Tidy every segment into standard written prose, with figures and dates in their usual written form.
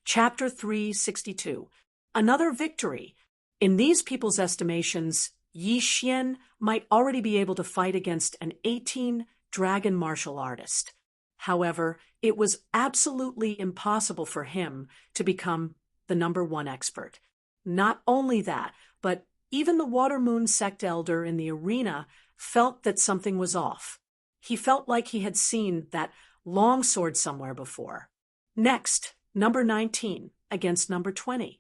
Chapter 362. Another victory. In these people's estimations, Yi Xian might already be able to fight against an 18-dragon martial artist. However, it was absolutely impossible for him to become the #1 expert. Not only that, but even the Water Moon sect elder in the arena felt that something was off. He felt like he had seen that long sword somewhere before. Next, number 19 against number 20.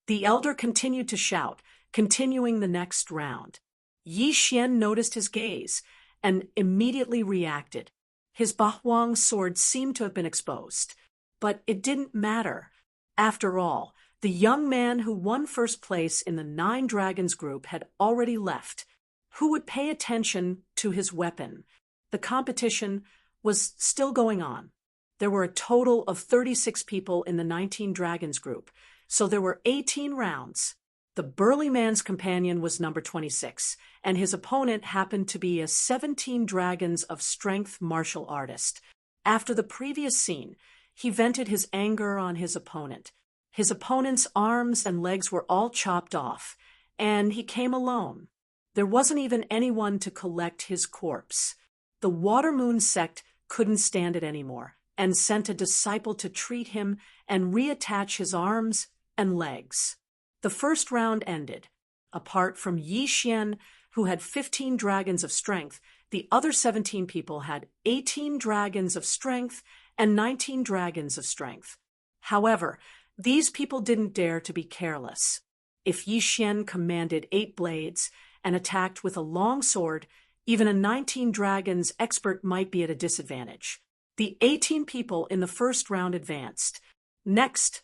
The elder continued to shout, continuing the next round. Yi Xian noticed his gaze and immediately reacted. His Bahuang sword seemed to have been exposed. But it didn't matter. After all, the young man who won first place in the 9 Dragons group had already left. Who would pay attention to his weapon? The competition was still going on. There were a total of 36 people in the 19 Dragons group, so there were 18 rounds. The burly man's companion was number 26, and his opponent happened to be a 17 Dragons of Strength martial artist. After the previous scene, he vented his anger on his opponent. His opponent's arms and legs were all chopped off, and he came alone. There wasn't even anyone to collect his corpse. The Water Moon sect couldn't stand it anymore, and sent a disciple to treat him and reattach his arms and legs. The first round ended. Apart from Yi Xian, who had 15 Dragons of Strength, the other 17 people had 18 Dragons of Strength and 19 Dragons of Strength. However, these people didn't dare to be careless. If Yi Xian commanded 8 blades and attacked with a long sword, even a 19 Dragons expert might be at a disadvantage. The 18 people in the first round advanced. Next,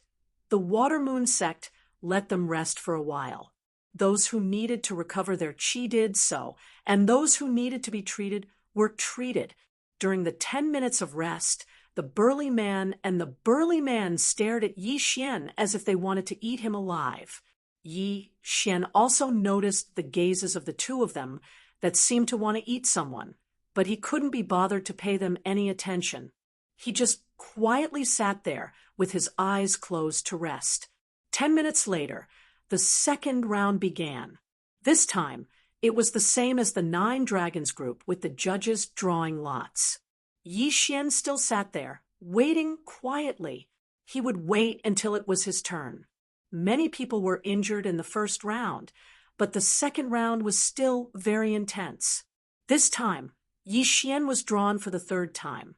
the Water Moon sect let them rest for a while. Those who needed to recover their qi did so, and those who needed to be treated were treated. During the 10 minutes of rest, the burly man and the burly man stared at Yi Xian as if they wanted to eat him alive. Yi Xian also noticed the gazes of the two of them that seemed to want to eat someone, but he couldn't be bothered to pay them any attention. He just quietly sat there with his eyes closed to rest. 10 minutes later, the second round began. This time, it was the same as the 9 Dragons group, with the judges drawing lots. Yi Xian still sat there, waiting quietly. He would wait until it was his turn. Many people were injured in the first round, but the second round was still very intense. This time, Yi Xian was drawn for the third time.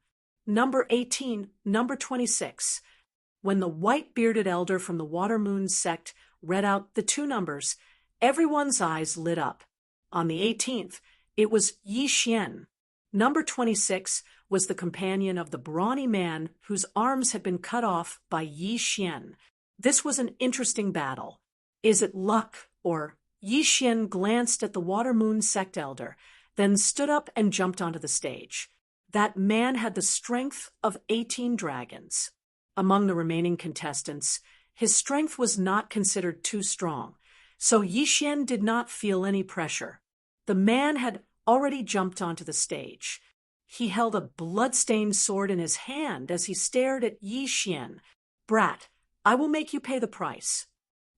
Number 18, number 26. When the white-bearded elder from the Water Moon sect read out the 2 numbers, everyone's eyes lit up. On the 18th, it was Yi Xian. Number 26 was the companion of the brawny man whose arms had been cut off by Yi Xian. This was an interesting battle. Is it luck, or... Yi Xian glanced at the Water Moon sect elder, then stood up and jumped onto the stage. That man had the strength of 18 dragons. Among the remaining contestants, his strength was not considered too strong, so Yi Xian did not feel any pressure. The man had already jumped onto the stage. He held a blood-stained sword in his hand as he stared at Yi Xian. "Brat, I will make you pay the price."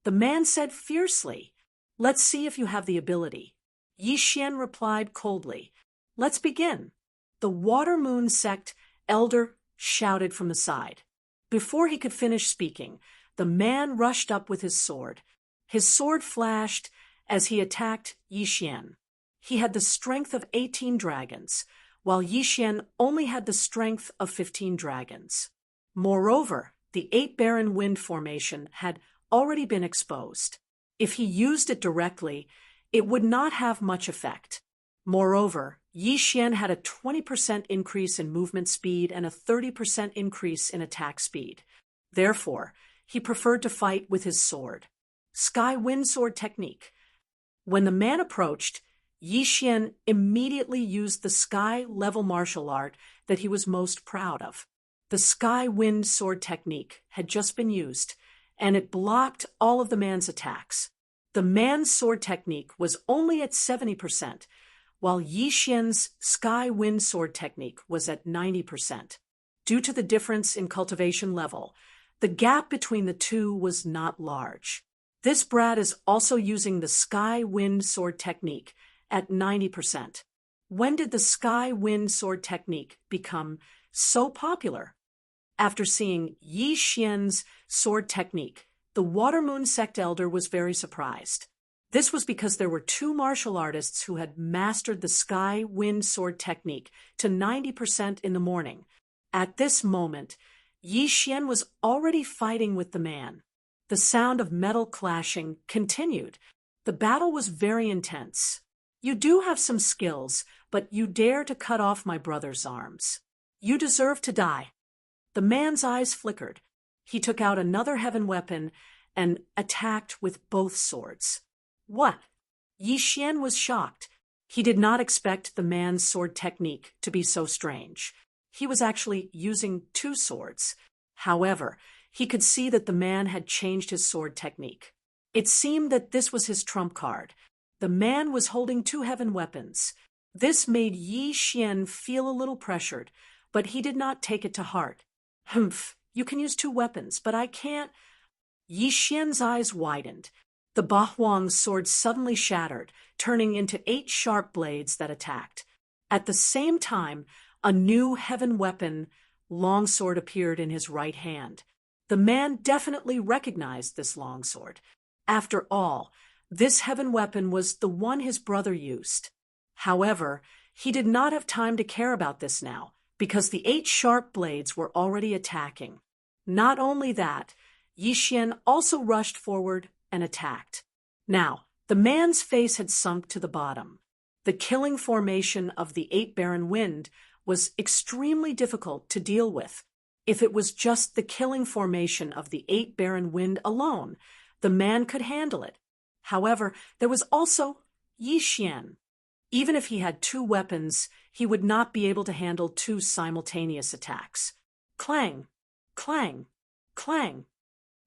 The man said fiercely, "Let's see if you have the ability." Yi Xian replied coldly, "Let's begin." The Water Moon sect elder shouted from the side. Before he could finish speaking, the man rushed up with his sword. His sword flashed as he attacked Yi Xian. He had the strength of 18 dragons, while Yi Xian only had the strength of 15 dragons. Moreover, the 8 Barren Wind formation had already been exposed. If he used it directly, it would not have much effect. Moreover, Yi Xian had a 20% increase in movement speed and a 30% increase in attack speed. Therefore, he preferred to fight with his sword. Sky Wind Sword technique. When the man approached, Yi Xian immediately used the sky-level martial art that he was most proud of. The Sky Wind Sword technique had just been used, and it blocked all of the man's attacks. The man's sword technique was only at 70%, while Yi Xian's Sky Wind Sword technique was at 90%. Due to the difference in cultivation level, The gap between the two was not large. This brat is also using the Sky Wind Sword technique at 90%. When did the Sky Wind Sword technique become so popular? After seeing Yi Xian's sword technique, the Water Moon Sect elder was very surprised. This was because there were two martial artists who had mastered the Sky Wind Sword technique to 90% in the morning. At this moment, Yi Xian was already fighting with the man. The sound of metal clashing continued. The battle was very intense. You do have some skills, but you dare to cut off my brother's arms. You deserve to die. The man's eyes flickered. He took out another heaven weapon and attacked with both swords. What? Yi Xian was shocked. He did not expect the man's sword technique to be so strange. He was actually using two swords. However, he could see that the man had changed his sword technique. It seemed that this was his trump card. The man was holding two heaven weapons. This made Yi Xian feel a little pressured, but he did not take it to heart. Humph, you can use two weapons, but I can't. Yi Xian's eyes widened. The Ba Huang's sword suddenly shattered, turning into 8 sharp blades that attacked. At the same time, a new heaven weapon, longsword, appeared in his right hand. The man definitely recognized this longsword. After all, this heaven weapon was the one his brother used. However, he did not have time to care about this now, because the 8 sharp blades were already attacking. Not only that, Yi Xian also rushed forward and attacked. Now, the man's face had sunk to the bottom. The killing formation of the 8 Barren Wind was extremely difficult to deal with. If it was just the killing formation of the 8 Barren Wind alone, the man could handle it. However, there was also Yi Xian. Even if he had 2 weapons, he would not be able to handle 2 simultaneous attacks. Clang, clang, clang.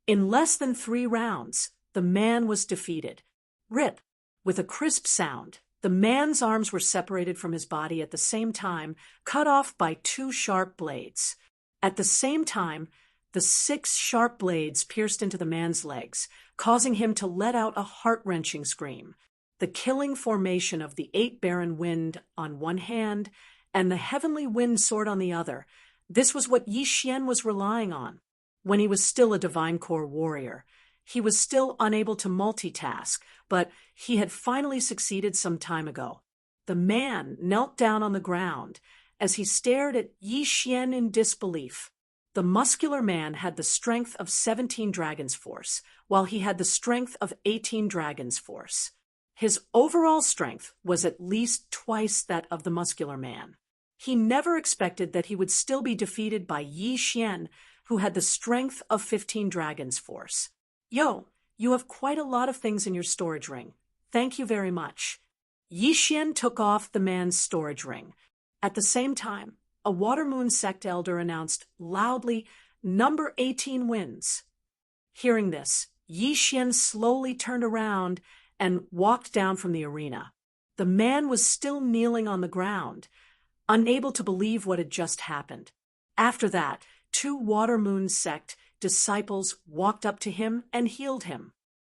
In less than 3 rounds, the man was defeated. Rip! With a crisp sound, the man's arms were separated from his body at the same time, cut off by 2 sharp blades. At the same time, the 6 sharp blades pierced into the man's legs, causing him to let out a heart-wrenching scream. The killing formation of the 8 Barren Wind on one hand and the Heavenly Wind Sword on the other, this was what Yi Xian was relying on. When he was still a Divine Core warrior, he was still unable to multitask, but he had finally succeeded some time ago. The man knelt down on the ground as he stared at Yi Xian in disbelief. The muscular man had the strength of 17 Dragon's Force, while he had the strength of 18 Dragon's Force. His overall strength was at least twice that of the muscular man. He never expected that he would still be defeated by Yi Xian, who had the strength of 15 Dragon's Force. Yo, you have quite a lot of things in your storage ring. Thank you very much. Yi Xian took off the man's storage ring. At the same time, a Water Moon Sect elder announced loudly, "Number 18 wins." Hearing this, Yi Xian slowly turned around and walked down from the arena. The man was still kneeling on the ground, unable to believe what had just happened. After that, 2 Water Moon Sect disciples walked up to him and healed him.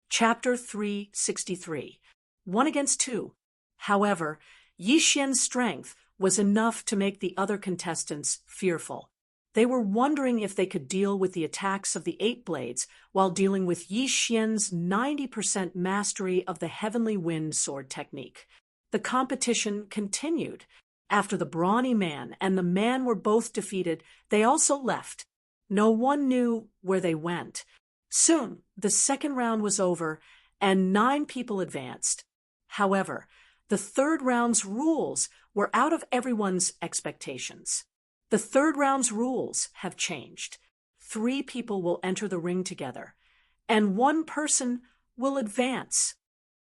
Chapter 363. 1 against 2. However, Yi Xian's strength was enough to make the other contestants fearful. They were wondering if they could deal with the attacks of the 8 blades while dealing with Yi Xian's 90% mastery of the Heavenly Wind Sword technique. The competition continued. After the brawny man and the man were both defeated, they also left. No one knew where they went. Soon, the second round was over, and 9 people advanced. However, the third round's rules were out of everyone's expectations. The third round's rules have changed. 3 people will enter the ring together, and 1 person will advance.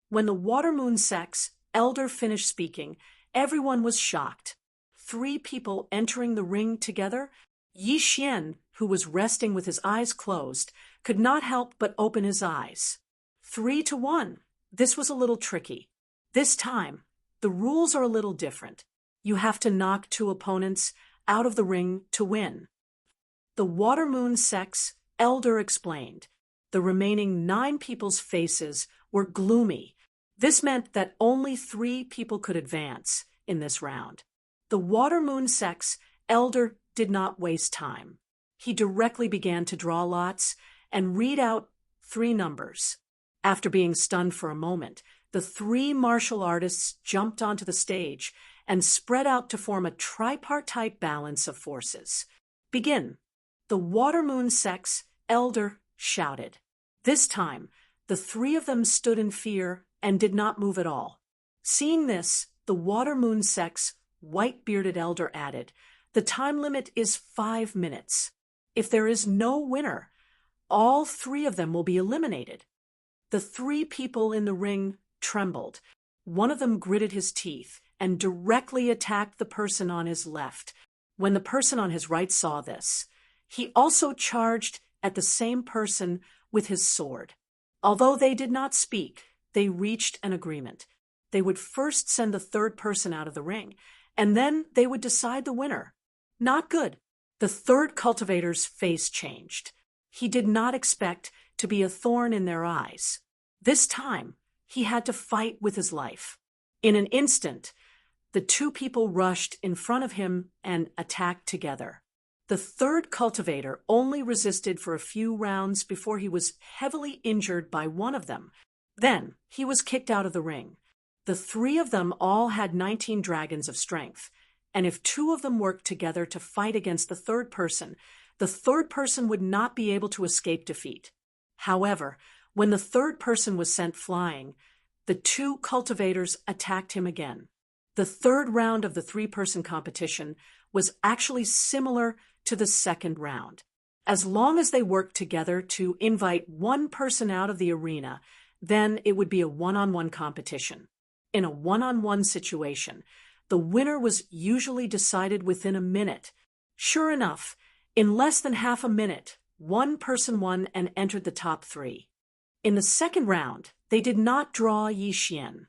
When the Water Moon Sect's elder finished speaking, everyone was shocked. 3 people entering the ring together? Yi Xian, who was resting with his eyes closed, could not help but open his eyes. 3 to 1. This was a little tricky. This time, the rules are a little different. You have to knock 2 opponents out of the ring to win. The Water Moon Sect's Elder explained. The remaining 9 people's faces were gloomy. This meant that only 3 people could advance in this round. The Water Moon Sect's Elder did not waste time. He directly began to draw lots and read out 3 numbers. After being stunned for a moment, the 3 martial artists jumped onto the stage and spread out to form a tripartite balance of forces. Begin. The Water Moon Sect's Elder shouted. This time, the 3 of them stood in fear and did not move at all. Seeing this, the Water Moon Sect's white-bearded Elder added, "The time limit is 5 minutes. If there is no winner, all 3 of them will be eliminated." The 3 people in the ring trembled. One of them gritted his teeth and directly attacked the person on his left. When the person on his right saw this, he also charged at the same person with his sword. Although they did not speak, they reached an agreement. They would first send the 3rd person out of the ring, and then they would decide the winner. Not good. The 3rd cultivator's face changed. He did not expect to be a thorn in their eyes. This time, he had to fight with his life. In an instant, the 2 people rushed in front of him and attacked together. The 3rd cultivator only resisted for a few rounds before he was heavily injured by one of them. Then, he was kicked out of the ring. The 3 of them all had 19 dragons of strength, and if 2 of them worked together to fight against the 3rd person, the 3rd person would not be able to escape defeat. However, when the 3rd person was sent flying, the 2 cultivators attacked him again. The 3rd round of the 3-person competition was actually similar to the 2nd round. As long as they worked together to invite one person out of the arena, then it would be a one-on-one competition. In a one-on-one situation, the winner was usually decided within a minute. Sure enough, in less than half a minute, one person won and entered the top 3. In the 2nd round, they did not draw Yi Xian.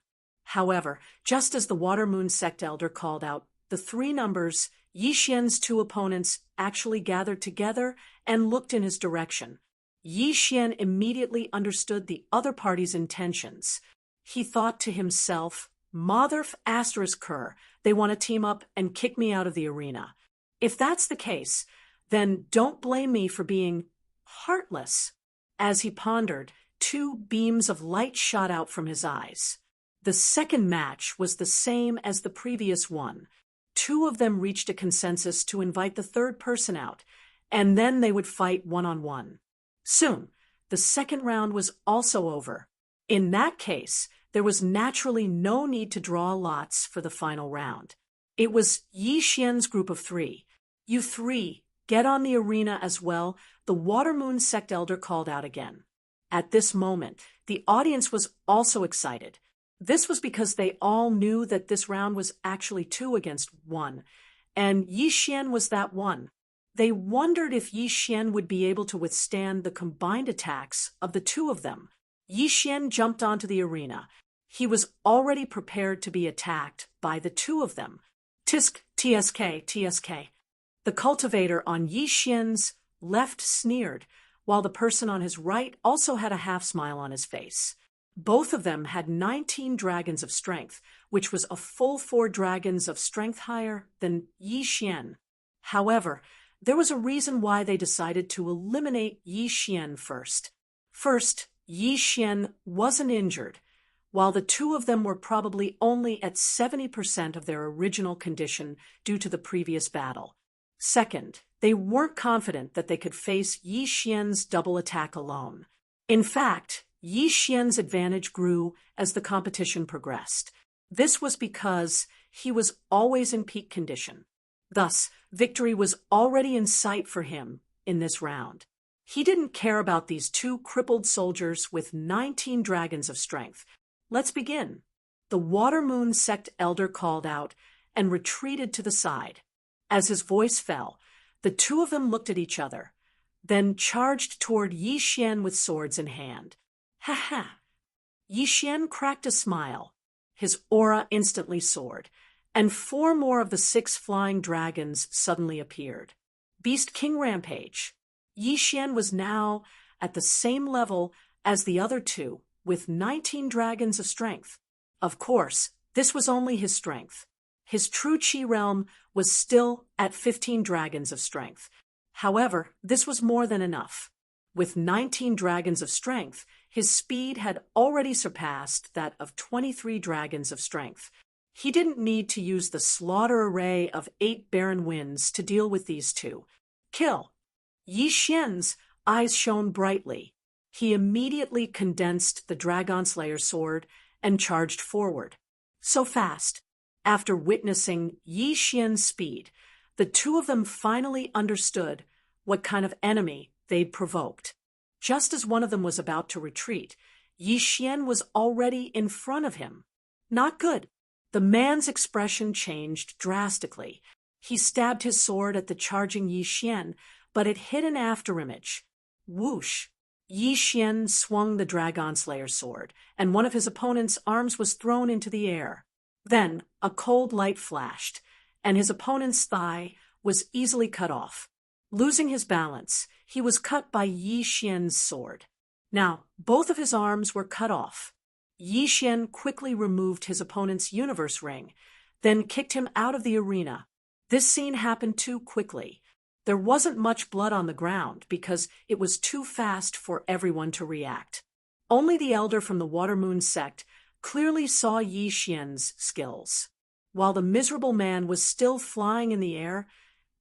However, just as the Water Moon Sect Elder called out the 3 numbers, Yi Xian's 2 opponents actually gathered together and looked in his direction. Yi Xian immediately understood the other party's intentions. He thought to himself, "Motherf asterisk cur, they want to team up and kick me out of the arena. If that's the case, then don't blame me for being heartless." As he pondered, 2 beams of light shot out from his eyes. The 2nd match was the same as the previous one. 2 of them reached a consensus to invite the 3rd person out, and then they would fight one-on-one. Soon, the 2nd round was also over. In that case, there was naturally no need to draw lots for the final round. It was Yi Xian's group of 3. "You 3, get on the arena as well," the Water Moon Sect Elder called out again. At this moment, the audience was also excited. This was because they all knew that this round was actually 2 against 1, and Yi Xian was that one. They wondered if Yi Xian would be able to withstand the combined attacks of the 2 of them. Yi Xian jumped onto the arena. He was already prepared to be attacked by the 2 of them. Tisk, tsk, tsk. The cultivator on Yi Xian's left sneered, while the person on his right also had a half-smile on his face. Both of them had 19 dragons of strength, which was a full 4 dragons of strength higher than Yi Xian. However, there was a reason why they decided to eliminate Yi Xian first. First, Yi Xian wasn't injured, while the 2 of them were probably only at 70% of their original condition due to the previous battle. Second, they weren't confident that they could face Yi Xian's double attack alone. In fact, Yi Xian's advantage grew as the competition progressed. This was because he was always in peak condition. Thus, victory was already in sight for him in this round. He didn't care about these 2 crippled soldiers with 19 dragons of strength. "Let's begin." The Water Moon Sect Elder called out and retreated to the side. As his voice fell, the 2 of them looked at each other, then charged toward Yi Xian with swords in hand. "Ha ha!" Yi Xian cracked a smile. His aura instantly soared, and 4 more of the 6 flying dragons suddenly appeared. Beast King Rampage. Yi Xian was now at the same level as the other two, with 19 dragons of strength. Of course, this was only his strength. His true Qi realm was still at 15 dragons of strength. However, this was more than enough. With 19 dragons of strength, his speed had already surpassed that of 23 dragons of strength. He didn't need to use the slaughter array of 8 barren winds to deal with these two. Kill! Yi Xian's eyes shone brightly. He immediately condensed the Dragon Slayer sword and charged forward. So fast. After witnessing Yi Xian's speed, the two of them finally understood what kind of enemy they'd provoked. Just as one of them was about to retreat, Yi Xian was already in front of him. Not good. The man's expression changed drastically. He stabbed his sword at the charging Yi Xian, but it hit an afterimage. Whoosh! Yi Xian swung the Dragon Slayer sword, and one of his opponent's arms was thrown into the air. Then a cold light flashed, and his opponent's thigh was easily cut off. Losing his balance, he was cut by Yi Xian's sword. Now, both of his arms were cut off. Yi Xian quickly removed his opponent's universe ring, then kicked him out of the arena. This scene happened too quickly. There wasn't much blood on the ground because it was too fast for everyone to react. Only the elder from the Water Moon sect clearly saw Yi Xian's skills. While the miserable man was still flying in the air,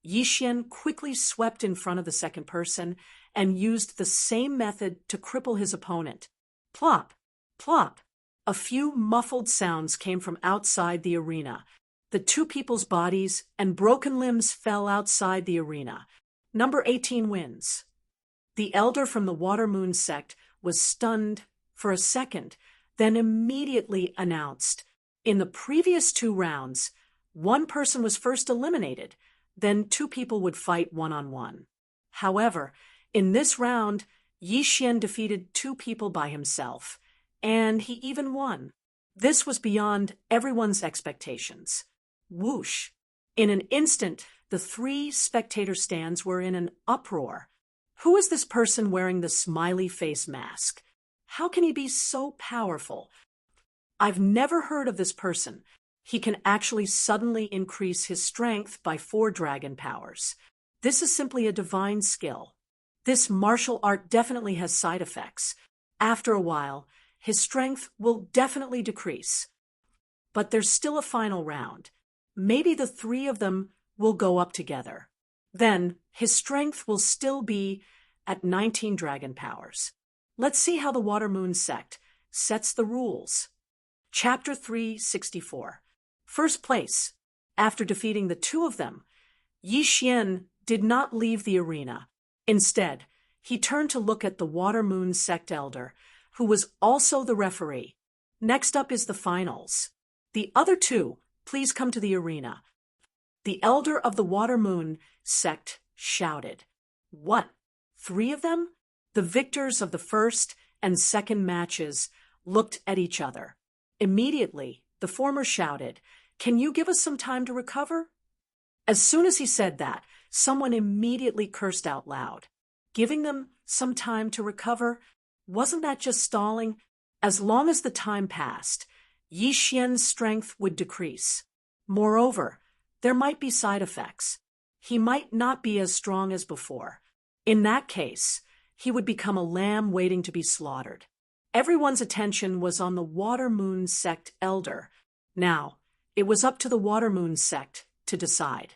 Yi Xian quickly swept in front of the second person and used the same method to cripple his opponent. Plop! Plop! A few muffled sounds came from outside the arena. The two people's bodies and broken limbs fell outside the arena. Number 18 wins. The elder from the Water Moon sect was stunned for a second, then immediately announced, in the previous 2 rounds, one person was first eliminated, then 2 people would fight one-on-one. However, in this round, Yi Xian defeated 2 people by himself, and he even won. This was beyond everyone's expectations. Whoosh! In an instant, the 3 spectator stands were in an uproar. Who is this person wearing the smiley face mask? How can he be so powerful? I've never heard of this person. He can actually suddenly increase his strength by 4 dragon powers. This is simply a divine skill. This martial art definitely has side effects. After a while, his strength will definitely decrease. But there's still a final round. Maybe the 3 of them will go up together. Then his strength will still be at 19 dragon powers. Let's see how the Water Moon sect sets the rules. Chapter 364. First place. After defeating the 2 of them, Yi Xian did not leave the arena. Instead, he turned to look at the Water Moon sect elder, who was also the referee. Next up is the finals. The other 2, please come to the arena. The elder of the Water Moon sect shouted. What? 3 of them? The victors of the first and second matches looked at each other. Immediately, the former shouted, "Can you give us some time to recover?" As soon as he said that, someone immediately cursed out loud. Giving them some time to recover? Wasn't that just stalling? As long as the time passed, Yi Xian's strength would decrease. Moreover, there might be side effects. He might not be as strong as before. In that case, he would become a lamb waiting to be slaughtered. Everyone's attention was on the Water Moon sect elder. Now, it was up to the Water Moon sect to decide.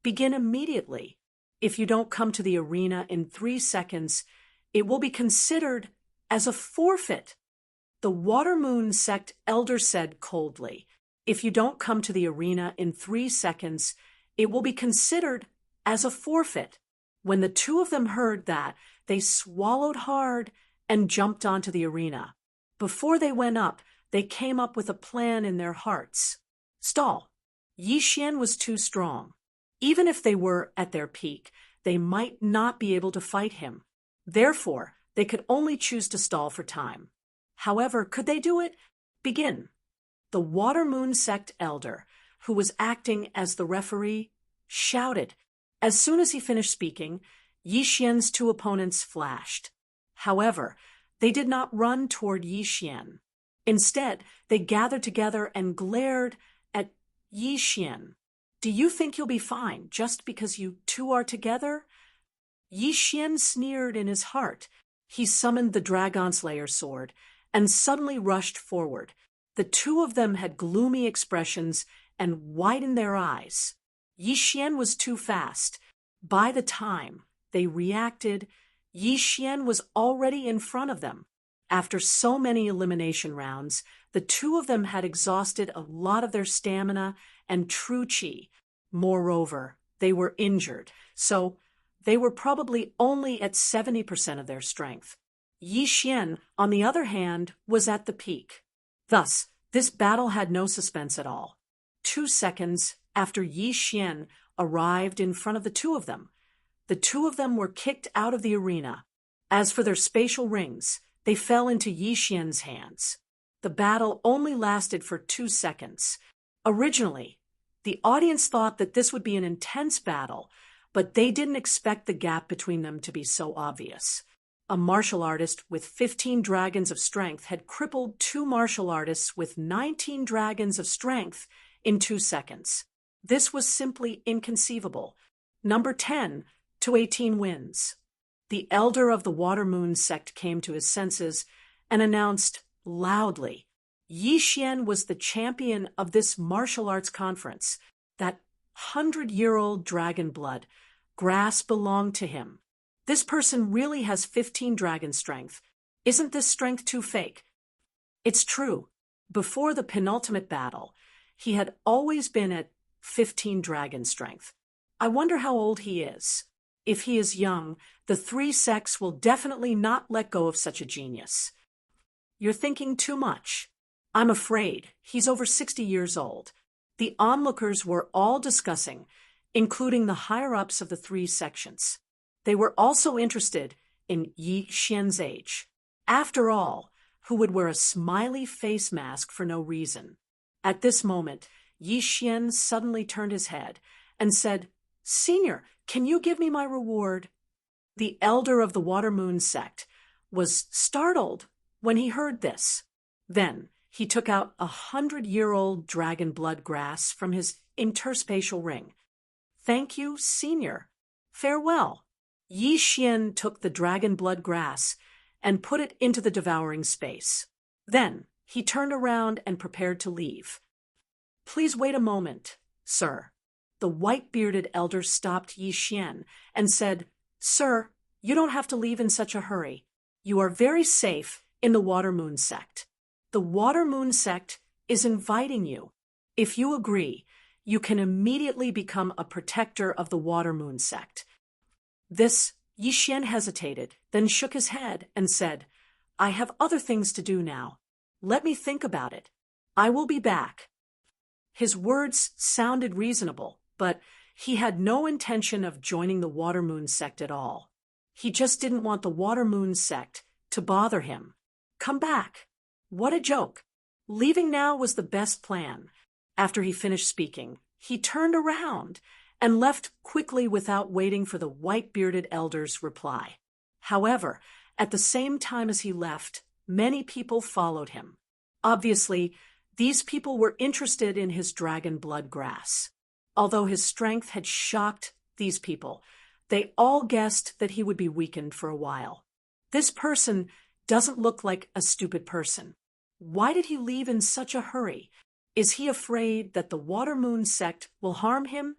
Begin immediately. If you don't come to the arena in 3 seconds, it will be considered as a forfeit. The Water Moon sect elder said coldly, "If you don't come to the arena in 3 seconds, it will be considered as a forfeit." When the 2 of them heard that, they swallowed hard and jumped onto the arena. Before they went up, they came up with a plan in their hearts. Stall. Yi Xian was too strong. Even if they were at their peak, they might not be able to fight him. Therefore, they could only choose to stall for time. However, could they do it? Begin. The Water Moon sect elder, who was acting as the referee, shouted. As soon as he finished speaking, Yi Xian's two opponents flashed. However, they did not run toward Yi Xian. Instead, they gathered together and glared at Yi Xian. Do you think you'll be fine just because you two are together? Yi Xian sneered in his heart. He summoned the Dragon Slayer sword and suddenly rushed forward. The two of them had gloomy expressions and widened their eyes. Yi Xian was too fast. By the time they reacted, Yi Xian was already in front of them. After so many elimination rounds, the two of them had exhausted a lot of their stamina and true qi. Moreover, they were injured, so they were probably only at 70% of their strength. Yi Xian, on the other hand, was at the peak. Thus, this battle had no suspense at all. 2 seconds after Yi Xian arrived in front of the two of them were kicked out of the arena. As for their spatial rings, they fell into Yi Xian's hands. The battle only lasted for 2 seconds. Originally, the audience thought that this would be an intense battle, but they didn't expect the gap between them to be so obvious. A martial artist with 15 dragons of strength had crippled 2 martial artists with 19 dragons of strength in 2 seconds. This was simply inconceivable. Number 10 to 18 wins. The elder of the Water Moon sect came to his senses and announced loudly, Yi Xian was the champion of this martial arts conference. That 100-year-old dragon blood grass belonged to him. This person really has 15 dragon strength. Isn't this strength too fake? It's true. Before the penultimate battle, he had always been at 15 dragon strength. I wonder how old he is. If he is young, the 3 sects will definitely not let go of such a genius. You're thinking too much. I'm afraid he's over 60 years old. The onlookers were all discussing, including the higher-ups of the 3 sections. They were also interested in Yi Xian's age. After all, who would wear a smiley face mask for no reason? At this moment, Yi Xian suddenly turned his head and said, Senior, can you give me my reward? The elder of the Water Moon sect was startled when he heard this. Then he took out 100-year-old dragon blood grass from his interspatial ring. Thank you, Senior. Farewell. Yi Xian took the dragon blood grass and put it into the devouring space. Then he turned around and prepared to leave. Please wait a moment, sir. The white-bearded elder stopped Yi Xian and said, Sir, you don't have to leave in such a hurry. You are very safe in the Water Moon sect. The Water Moon sect is inviting you. If you agree, you can immediately become a protector of the Water Moon sect. Yi Xian hesitated, then shook his head and said, I have other things to do now. Let me think about it. I will be back. His words sounded reasonable, but he had no intention of joining the Water Moon sect at all. He just didn't want the Water Moon sect to bother him. Come back. What a joke. Leaving now was the best plan. After he finished speaking, he turned around and left quickly without waiting for the white-bearded elder's reply. However, at the same time as he left, many people followed him. Obviously, these people were interested in his dragon blood grass. Although his strength had shocked these people, they all guessed that he would be weakened for a while. This person doesn't look like a stupid person. Why did he leave in such a hurry? Is he afraid that the Water Moon sect will harm him?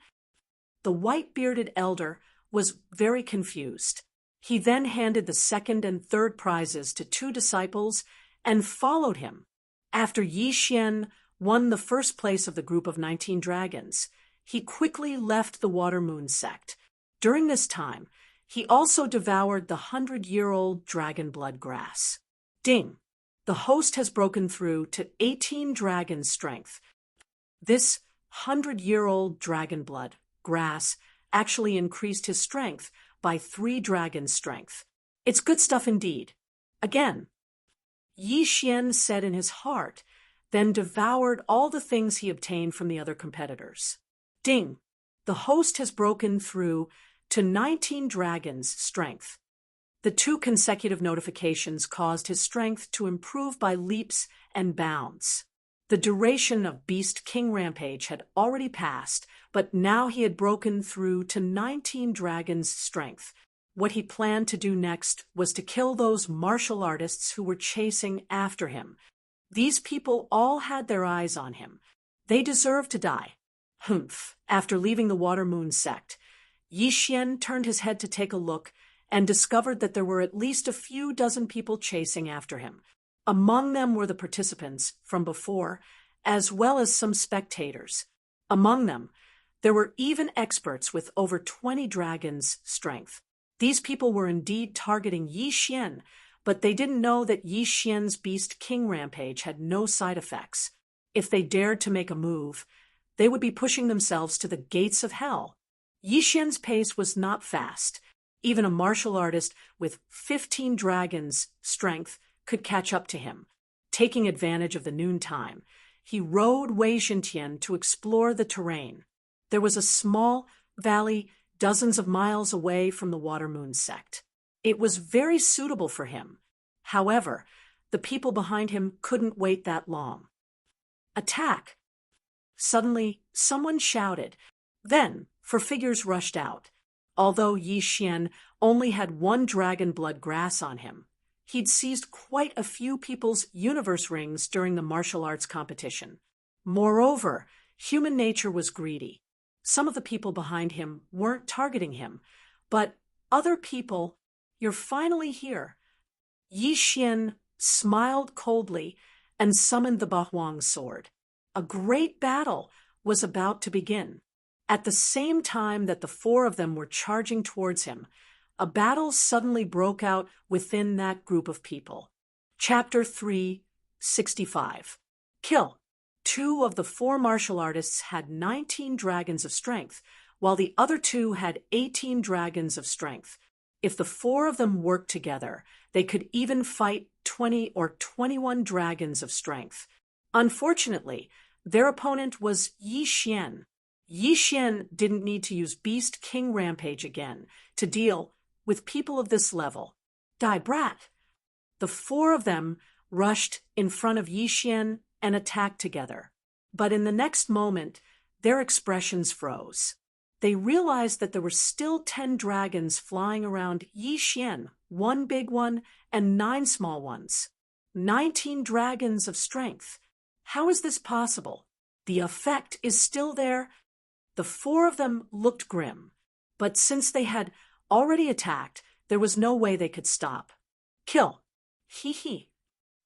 The white-bearded elder was very confused. He then handed the second and third prizes to 2 disciples and followed him. After Yi Xian won the first place of the group of 19 dragons, he quickly left the Water Moon sect. During this time, he also devoured the 100-year-old dragon blood grass. Ding! The host has broken through to 18 dragon strength. This 100-year-old dragon blood grass actually increased his strength by 3 dragon strength. It's good stuff indeed. Again, Yi Xian said in his heart, then devoured all the things he obtained from the other competitors. Ding! The host has broken through to 19 dragons' strength. The 2 consecutive notifications caused his strength to improve by leaps and bounds. The duration of Beast King Rampage had already passed, but now he had broken through to 19 dragons' strength. What he planned to do next was to kill those martial artists who were chasing after him. These people all had their eyes on him. They deserved to die. Humph! After leaving the Water Moon sect, Yi Xian turned his head to take a look and discovered that there were at least a few dozen people chasing after him. Among them were the participants from before, as well as some spectators. Among them, there were even experts with over 20 dragons' strength. These people were indeed targeting Yi Xian, but they didn't know that Yi Xian's Beast King Rampage had no side effects. If they dared to make a move, they would be pushing themselves to the gates of hell. Yi Xian's pace was not fast. Even a martial artist with 15 dragons' strength could catch up to him. Taking advantage of the noontime, he rode Wei Xintian to explore the terrain. There was a small valley dozens of miles away from the Water Moon sect. It was very suitable for him. However, the people behind him couldn't wait that long. Attack! Suddenly, someone shouted. Then, 4 figures rushed out. Although Yi Xian only had 1 dragon blood grass on him, he'd seized quite a few people's universe rings during the martial arts competition. Moreover, human nature was greedy. Some of the people behind him weren't targeting him, but other people. You're finally here. Yi Xian smiled coldly and summoned the Bahuang sword. A great battle was about to begin. At the same time that the 4 of them were charging towards him, a battle suddenly broke out within that group of people. Chapter 365. Kill. 2 of the 4 martial artists had 19 dragons of strength, while the other 2 had 18 dragons of strength. If the 4 of them worked together, they could even fight 20 or 21 dragons of strength. Unfortunately, their opponent was Yi Xian. Yi Xian didn't need to use Beast King Rampage again to deal with people of this level. Die brat! The 4 of them rushed in front of Yi Xian and attacked together. But in the next moment, their expressions froze. They realized that there were still 10 dragons flying around Yi Xian, 1 big one and 9 small ones. 19 dragons of strength. How is this possible? The effect is still there. The 4 of them looked grim, but since they had already attacked, there was no way they could stop. Kill. Hee hee.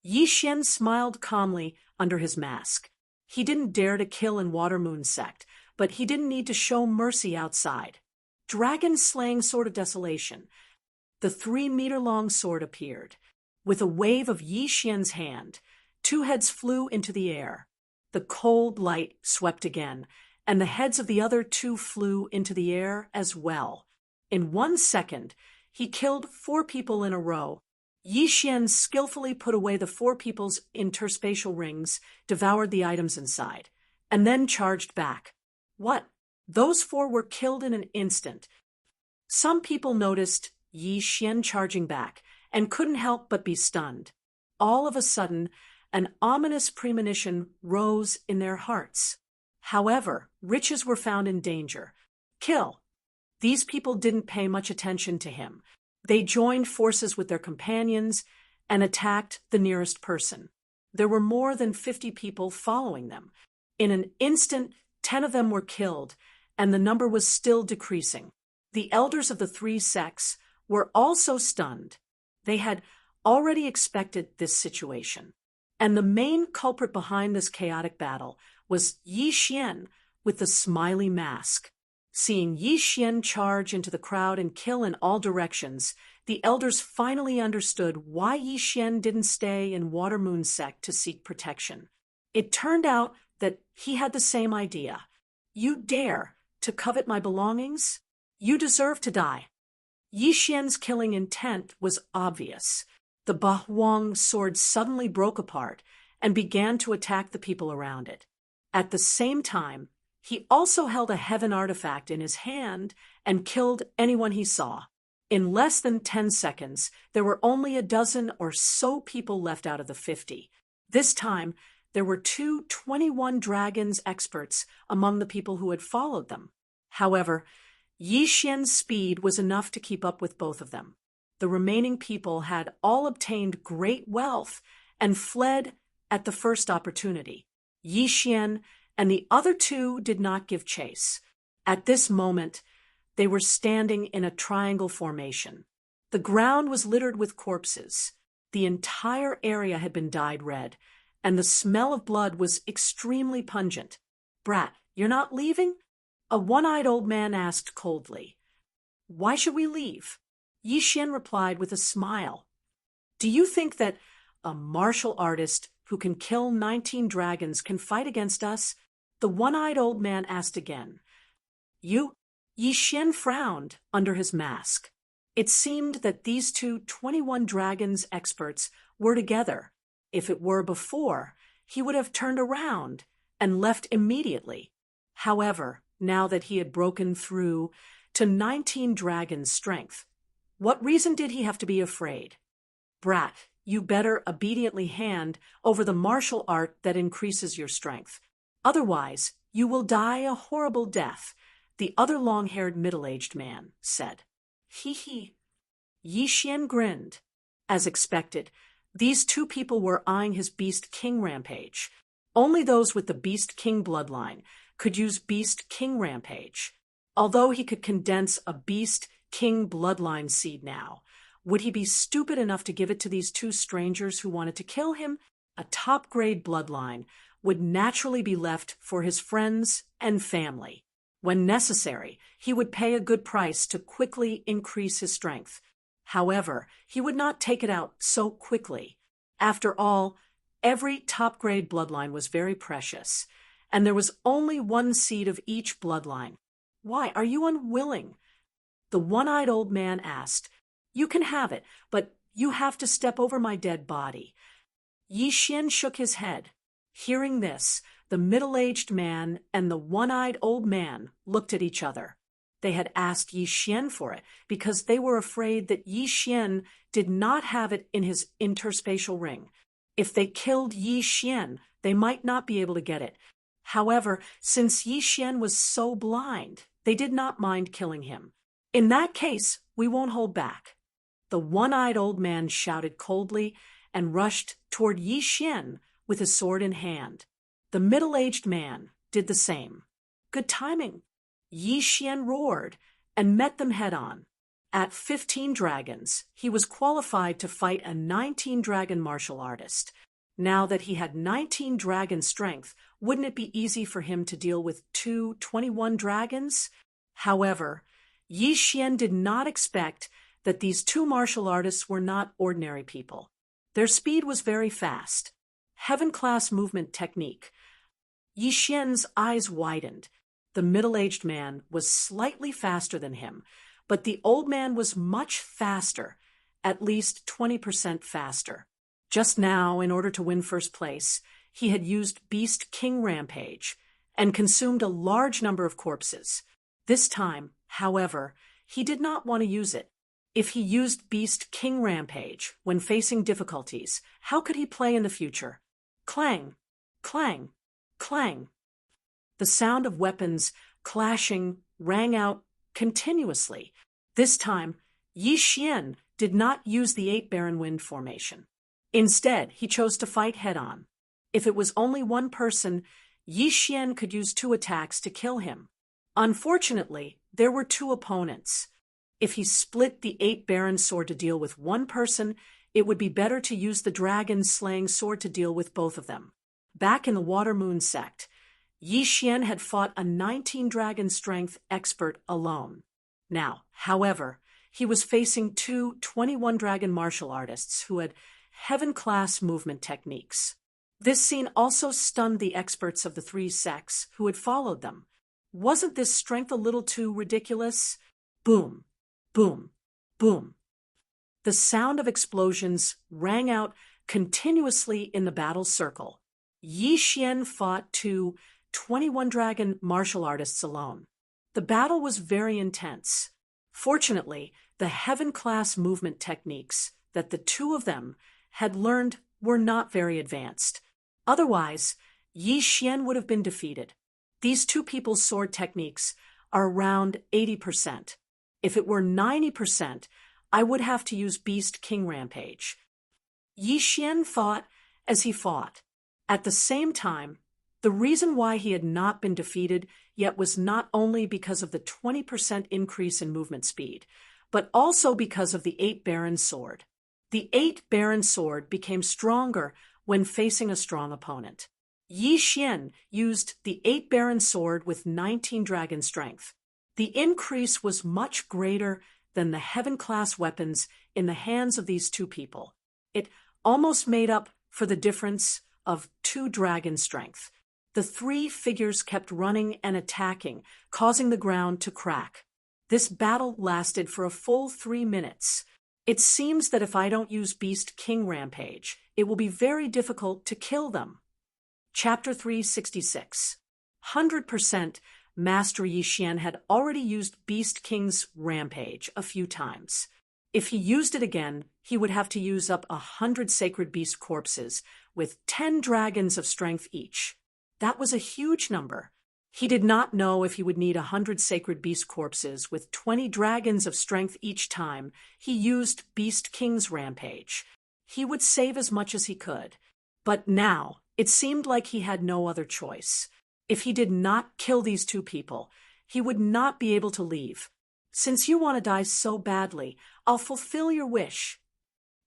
Yi Xian smiled calmly under his mask. He didn't dare to kill in Water Moon sect, but he didn't need to show mercy outside. Dragon-slaying sword of desolation. The 3-meter-long sword appeared. With a wave of Yi Xian's hand, 2 heads flew into the air. The cold light swept again, and the heads of the other 2 flew into the air as well. In 1 second, he killed 4 people in a row. Yi Xian skillfully put away the 4 people's interspatial rings, devoured the items inside, and then charged back. What? Those 4 were killed in an instant. Some people noticed Yi Xian charging back and couldn't help but be stunned. All of a sudden, an ominous premonition rose in their hearts. However, riches were found in danger. Kill. These people didn't pay much attention to him. They joined forces with their companions and attacked the nearest person. There were more than 50 people following them. In an instant, 10 of them were killed, and the number was still decreasing. The elders of the 3 sects were also stunned. They had already expected this situation. And the main culprit behind this chaotic battle was Yi Xian with the smiley mask. Seeing Yi Xian charge into the crowd and kill in all directions, the elders finally understood why Yi Xian didn't stay in Water Moon sect to seek protection. It turned out that he had the same idea. You dare to covet my belongings? You deserve to die. Yi Xian's killing intent was obvious. The Bahuang sword suddenly broke apart and began to attack the people around it. At the same time, He also held a heaven artifact in his hand and killed anyone he saw. In less than 10 seconds, there were only a dozen or so people left out of the 50. This time, there were 21 dragons experts among the people who had followed them. However, Yi Xian's speed was enough to keep up with both of them. The remaining people had all obtained great wealth and fled at the first opportunity. Yi Xian and the other two did not give chase. At this moment, they were standing in a triangle formation. The ground was littered with corpses. The entire area had been dyed red, and the smell of blood was extremely pungent. "Brat, you're not leaving?" a one-eyed old man asked coldly. "Why should we leave?" Yi Xian replied with a smile. "Do you think that a martial artist who can kill 19 dragons can fight against us?" the one-eyed old man asked again. Yi Xian frowned under his mask. It seemed that these 21 dragons experts were together. If it were before, he would have turned around and left immediately. However, now that he had broken through to 19 dragons' strength, what reason did he have to be afraid? "Brat, you better obediently hand over the martial art that increases your strength. Otherwise, you will die a horrible death," the other long-haired middle-aged man said. He. Yi Xian grinned. As expected, these two people were eyeing his Beast King rampage. Only those with the Beast King bloodline could use Beast King rampage. Although he could condense a Beast King bloodline seed now, would he be stupid enough to give it to these two strangers who wanted to kill him? A top-grade bloodline would naturally be left for his friends and family. When necessary, he would pay a good price to quickly increase his strength. However, he would not take it out so quickly. After all, every top-grade bloodline was very precious, and there was only one seed of each bloodline. "Why, are you unwilling?" the one-eyed old man asked. "You can have it, but you have to step over my dead body." Yi Xian shook his head. Hearing this, the middle-aged man and the one-eyed old man looked at each other. They had asked Yi Xian for it because they were afraid that Yi Xian did not have it in his interspatial ring. If they killed Yi Xian, they might not be able to get it. However, since Yi Xian was so blind, they did not mind killing him. "In that case, we won't hold back." The one-eyed old man shouted coldly and rushed toward Yi Xian with his sword in hand. The middle-aged man did the same. Good timing. Yi Xian roared and met them head-on. At 15 dragons, he was qualified to fight a 19-dragon martial artist. Now that he had 19 dragon strength, wouldn't it be easy for him to deal with 21 dragons? However, Yi Xian did not expect that these two martial artists were not ordinary people. Their speed was very fast. Heaven-class movement technique. Yi Xian's eyes widened. The middle-aged man was slightly faster than him, but the old man was much faster, at least 20% faster. Just now, in order to win first place, he had used Beast King Rampage and consumed a large number of corpses. This time, however, he did not want to use it. If he used Beast King Rampage when facing difficulties, how could he play in the future? Clang, clang, clang. The sound of weapons clashing rang out continuously. This time, Yi Xian did not use the 8 Baron Wind formation. Instead, he chose to fight head-on. If it was only one person, Yi Xian could use 2 attacks to kill him. Unfortunately, there were 2 opponents. If he split the 8 Baron sword to deal with one person, it would be better to use the dragon-slaying sword to deal with both of them. Back in the Water Moon sect, Yi Xian had fought a 19-dragon strength expert alone. Now, however, he was facing 21-dragon martial artists who had heaven-class movement techniques. This scene also stunned the experts of the 3 sects who had followed them. Wasn't this strength a little too ridiculous? Boom, boom, boom. The sound of explosions rang out continuously in the battle circle. Yi Xian fought 2 21 dragon martial artists alone. The battle was very intense. Fortunately, the heaven-class movement techniques that the two of them had learned were not very advanced. Otherwise, Yi Xian would have been defeated. These two people's sword techniques are around 80%. If it were 90%, I would have to use Beast King Rampage. Yi Xian fought as he fought. At the same time, the reason why he had not been defeated yet was not only because of the 20% increase in movement speed, but also because of the 8 Baron sword. The 8 Baron sword became stronger when facing a strong opponent. Yi Xian used the 8 Baron sword with 19 dragon strength. The increase was much greater than the heaven-class weapons in the hands of these two people. It almost made up for the difference of 2 dragon strength. The three figures kept running and attacking, causing the ground to crack. This battle lasted for a full 3 minutes. It seems that if I don't use Beast King Rampage, it will be very difficult to kill them. Chapter 366. 100% Master Yi Xian had already used Beast King's Rampage a few times. If he used it again, he would have to use up 100 sacred beast corpses, with 10 dragons of strength each. That was a huge number. He did not know if he would need 100 sacred beast corpses with 20 dragons of strength each time he used Beast King's Rampage. He would save as much as he could. But now, it seemed like he had no other choice. If he did not kill these two people, he would not be able to leave. Since you want to die so badly, I'll fulfill your wish.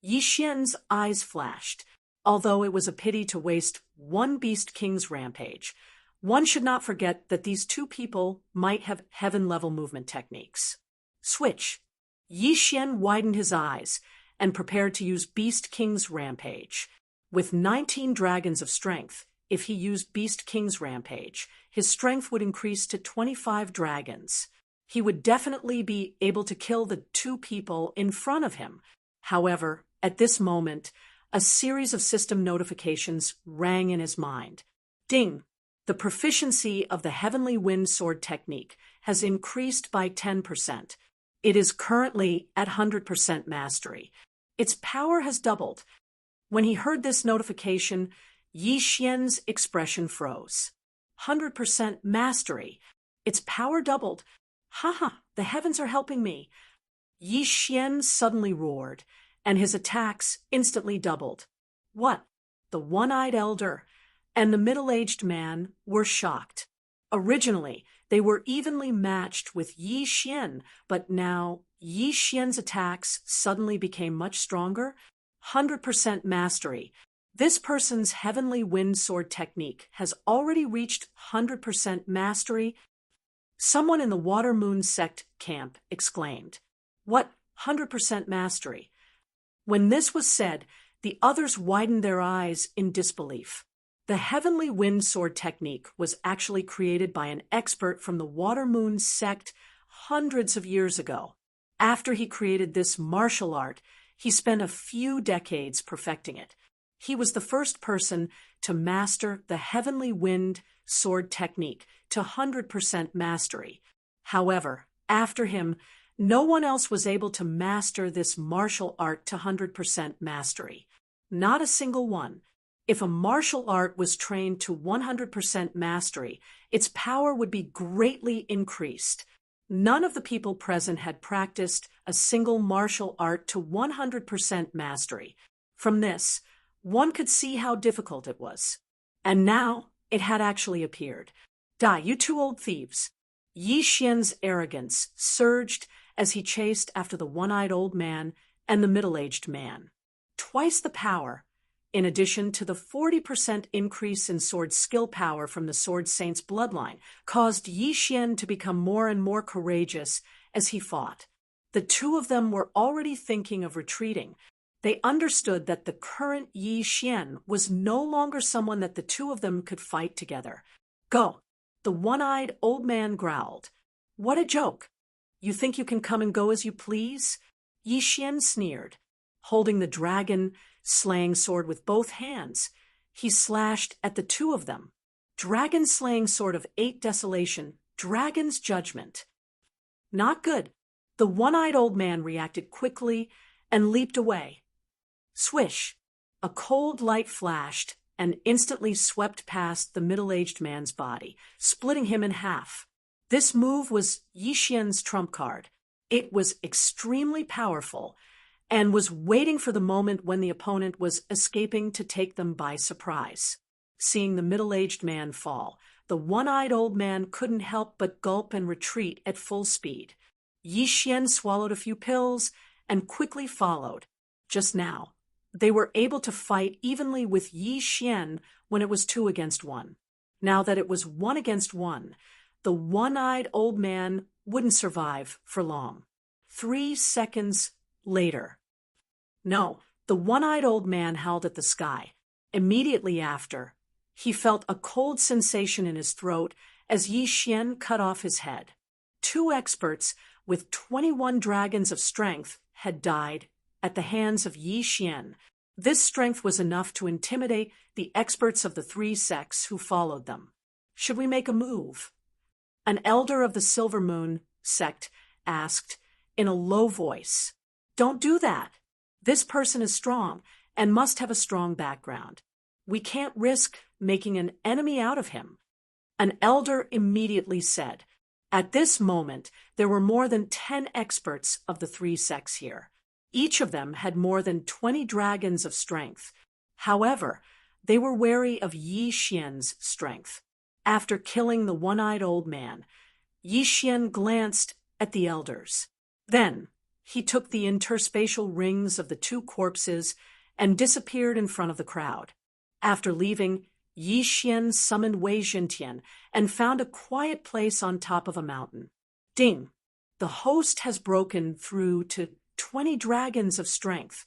Yi Xian's eyes flashed. Although it was a pity to waste one Beast King's Rampage, one should not forget that these two people might have heaven-level movement techniques. Switch. Yi Xian widened his eyes and prepared to use Beast King's Rampage. With 19 dragons of strength, if he used Beast King's Rampage, his strength would increase to 25 dragons. He would definitely be able to kill the two people in front of him. However, at this moment, a series of system notifications rang in his mind. Ding! The proficiency of the Heavenly Wind Sword technique has increased by 10%. It is currently at 100% mastery. Its power has doubled. When he heard this notification, Yi Xian's expression froze. 100% mastery. Its power doubled. Haha, the heavens are helping me. Yi Xian suddenly roared, and his attacks instantly doubled. What? The one-eyed elder and the middle-aged man were shocked. Originally, they were evenly matched with Yi Xian, but now Yi Xian's attacks suddenly became much stronger. 100% mastery. This person's Heavenly Wind Sword technique has already reached 100% mastery. Someone in the Water Moon Sect camp exclaimed, "What 100% mastery?" When this was said, the others widened their eyes in disbelief. The Heavenly Wind Sword technique was actually created by an expert from the Water Moon Sect hundreds of years ago. After he created this martial art, he spent a few decades perfecting it. He was the first person to master the Heavenly Wind Sword technique to 100% mastery. However, after him, no one else was able to master this martial art to 100% mastery. Not a single one. If a martial art was trained to 100% mastery, its power would be greatly increased. None of the people present had practiced a single martial art to 100% mastery. From this, one could see how difficult it was. And now, it had actually appeared. Die, you two old thieves! Yi Xian's arrogance surged as he chased after the one-eyed old man and the middle-aged man. Twice the power, in addition to the 40% increase in sword skill power from the Sword Saint's bloodline, caused Yi Xian to become more and more courageous as he fought. The two of them were already thinking of retreating. They understood that the current Yi Xian was no longer someone that the two of them could fight together. Go! The one-eyed old man growled. What a joke! You think you can come and go as you please? Yi Xian sneered. Holding the dragon slaying sword with both hands, he slashed at the two of them. Dragon-slaying sword of 8 desolation, dragon's judgment. Not good. The one-eyed old man reacted quickly and leaped away. Swish! A cold light flashed and instantly swept past the middle-aged man's body, splitting him in half. This move was Yi Xian's trump card. It was extremely powerful and was waiting for the moment when the opponent was escaping to take them by surprise. Seeing the middle-aged man fall, the one-eyed old man couldn't help but gulp and retreat at full speed. Yi Xian swallowed a few pills and quickly followed. Just now, they were able to fight evenly with Yi Xian when it was 2 against 1. Now that it was 1 against 1, the one-eyed old man wouldn't survive for long. 3 seconds later. No, the one-eyed old man howled at the sky. Immediately after, he felt a cold sensation in his throat as Yi Xian cut off his head. 2 experts with 21 dragons of strength had died at the hands of Yi Xian. This strength was enough to intimidate the experts of the 3 sects who followed them. Should we make a move? An elder of the Silver Moon sect asked in a low voice. Don't do that. This person is strong and must have a strong background. We can't risk making an enemy out of him. An elder immediately said. At this moment, there were more than 10 experts of the 3 sects here. Each of them had more than 20 dragons of strength. However, they were wary of Yi Xian's strength. After killing the one-eyed old man, Yi Xian glanced at the elders. Then, he took the interspatial rings of the 2 corpses and disappeared in front of the crowd. After leaving, Yi Xian summoned Wei Jintian and found a quiet place on top of a mountain. Ding! The host has broken through to 20 dragons of strength.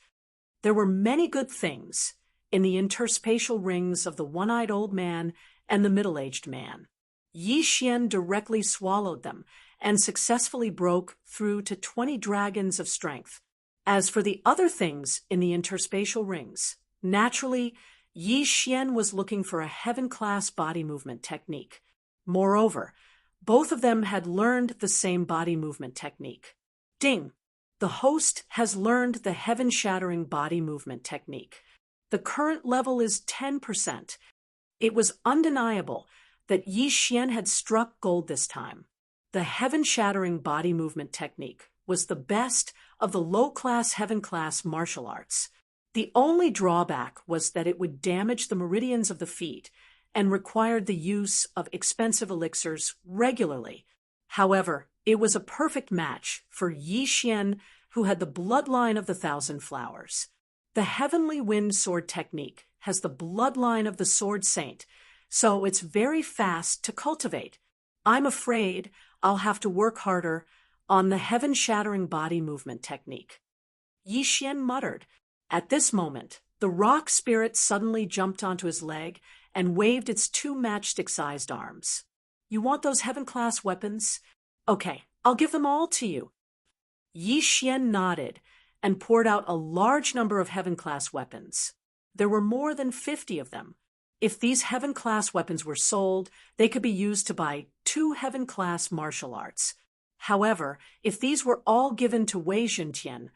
There were many good things in the interspatial rings of the one-eyed old man and the middle-aged man. Yi Xian directly swallowed them and successfully broke through to 20 dragons of strength. As for the other things in the interspatial rings, naturally, Yi Xian was looking for a heaven-class body movement technique. Moreover, both of them had learned the same body movement technique. Ding! The host has learned the heaven-shattering body movement technique. The current level is 10%. It was undeniable that Yi Xian had struck gold this time. The heaven-shattering body movement technique was the best of the low-class heaven-class martial arts. The only drawback was that it would damage the meridians of the feet and required the use of expensive elixirs regularly. However, it was a perfect match for Yi Xian, who had the bloodline of the 1,000 flowers. The Heavenly Wind Sword technique has the bloodline of the Sword Saint, so it's very fast to cultivate. I'm afraid I'll have to work harder on the heaven-shattering body movement technique. Yi Xian muttered. At this moment, the rock spirit suddenly jumped onto his leg and waved its 2 matchstick-sized arms. You want those heaven-class weapons? Okay, I'll give them all to you. Yi Xian nodded and poured out a large number of heaven-class weapons. There were more than 50 of them. If these heaven-class weapons were sold, they could be used to buy 2 heaven-class martial arts. However, if these were all given to Wei Jintian,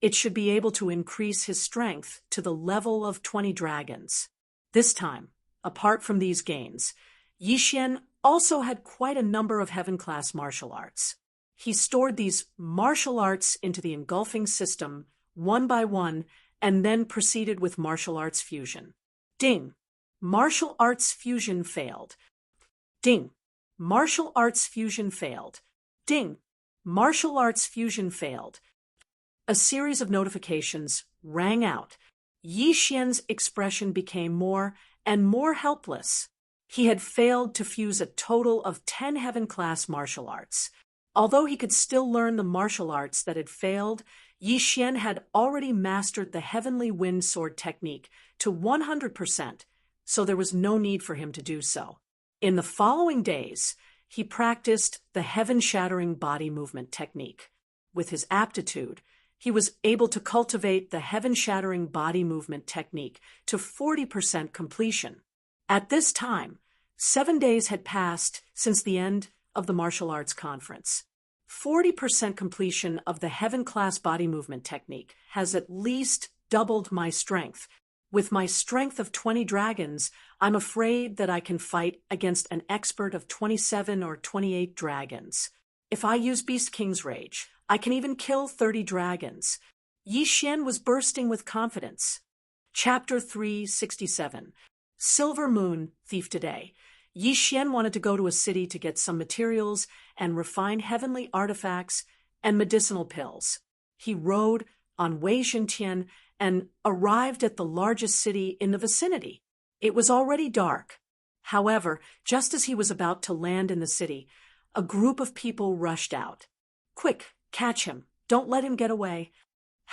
it should be able to increase his strength to the level of 20 dragons. This time, apart from these gains, Yi Xian also had quite a number of heaven-class martial arts. He stored these martial arts into the engulfing system one by one and then proceeded with martial arts fusion. Ding! Martial arts fusion failed. Ding! Martial arts fusion failed. Ding! Martial arts fusion failed. A series of notifications rang out. Yi Xian's expression became more and more helpless. He had failed to fuse a total of 10 heaven-class martial arts. Although he could still learn the martial arts that had failed, Yi Xian had already mastered the Heavenly Wind Sword technique to 100%, so there was no need for him to do so. In the following days, he practiced the heaven-shattering body movement technique. With his aptitude, he was able to cultivate the heaven-shattering body movement technique to 40% completion. At this time, 7 days had passed since the end of the martial arts conference. 40% completion of the heaven-class body movement technique has at least doubled my strength. With my strength of 20 dragons, I'm afraid that I can fight against an expert of 27 or 28 dragons. If I use Beast King's Rage, I can even kill 30 dragons. Yi Xian was bursting with confidence. Chapter 367. Silver Moon Thief Today. Yi Xian wanted to go to a city to get some materials and refine heavenly artifacts and medicinal pills. He rode on Wei Xintian and arrived at the largest city in the vicinity. It was already dark. However, just as he was about to land in the city, a group of people rushed out. "Quick, catch him. Don't let him get away.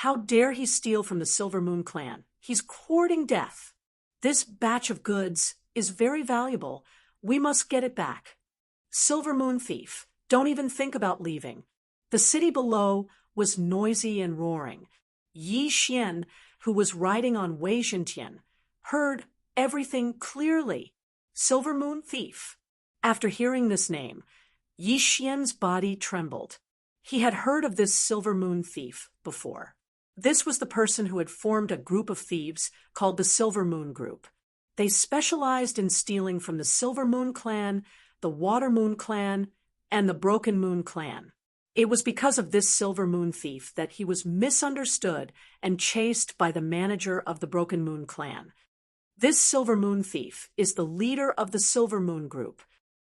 How dare he steal from the Silver Moon clan? He's courting death. This batch of goods is very valuable. We must get it back. Silver Moon Thief, don't even think about leaving." The city below was noisy and roaring. Yi Xian, who was riding on Wei Xintian, heard everything clearly. Silver Moon Thief. After hearing this name, Yi Xian's body trembled. He had heard of this Silver Moon Thief before. This was the person who had formed a group of thieves called the Silver Moon Group. They specialized in stealing from the Silver Moon Clan, the Water Moon Clan, and the Broken Moon Clan. It was because of this Silver Moon Thief that he was misunderstood and chased by the manager of the Broken Moon Clan. This Silver Moon Thief is the leader of the Silver Moon Group.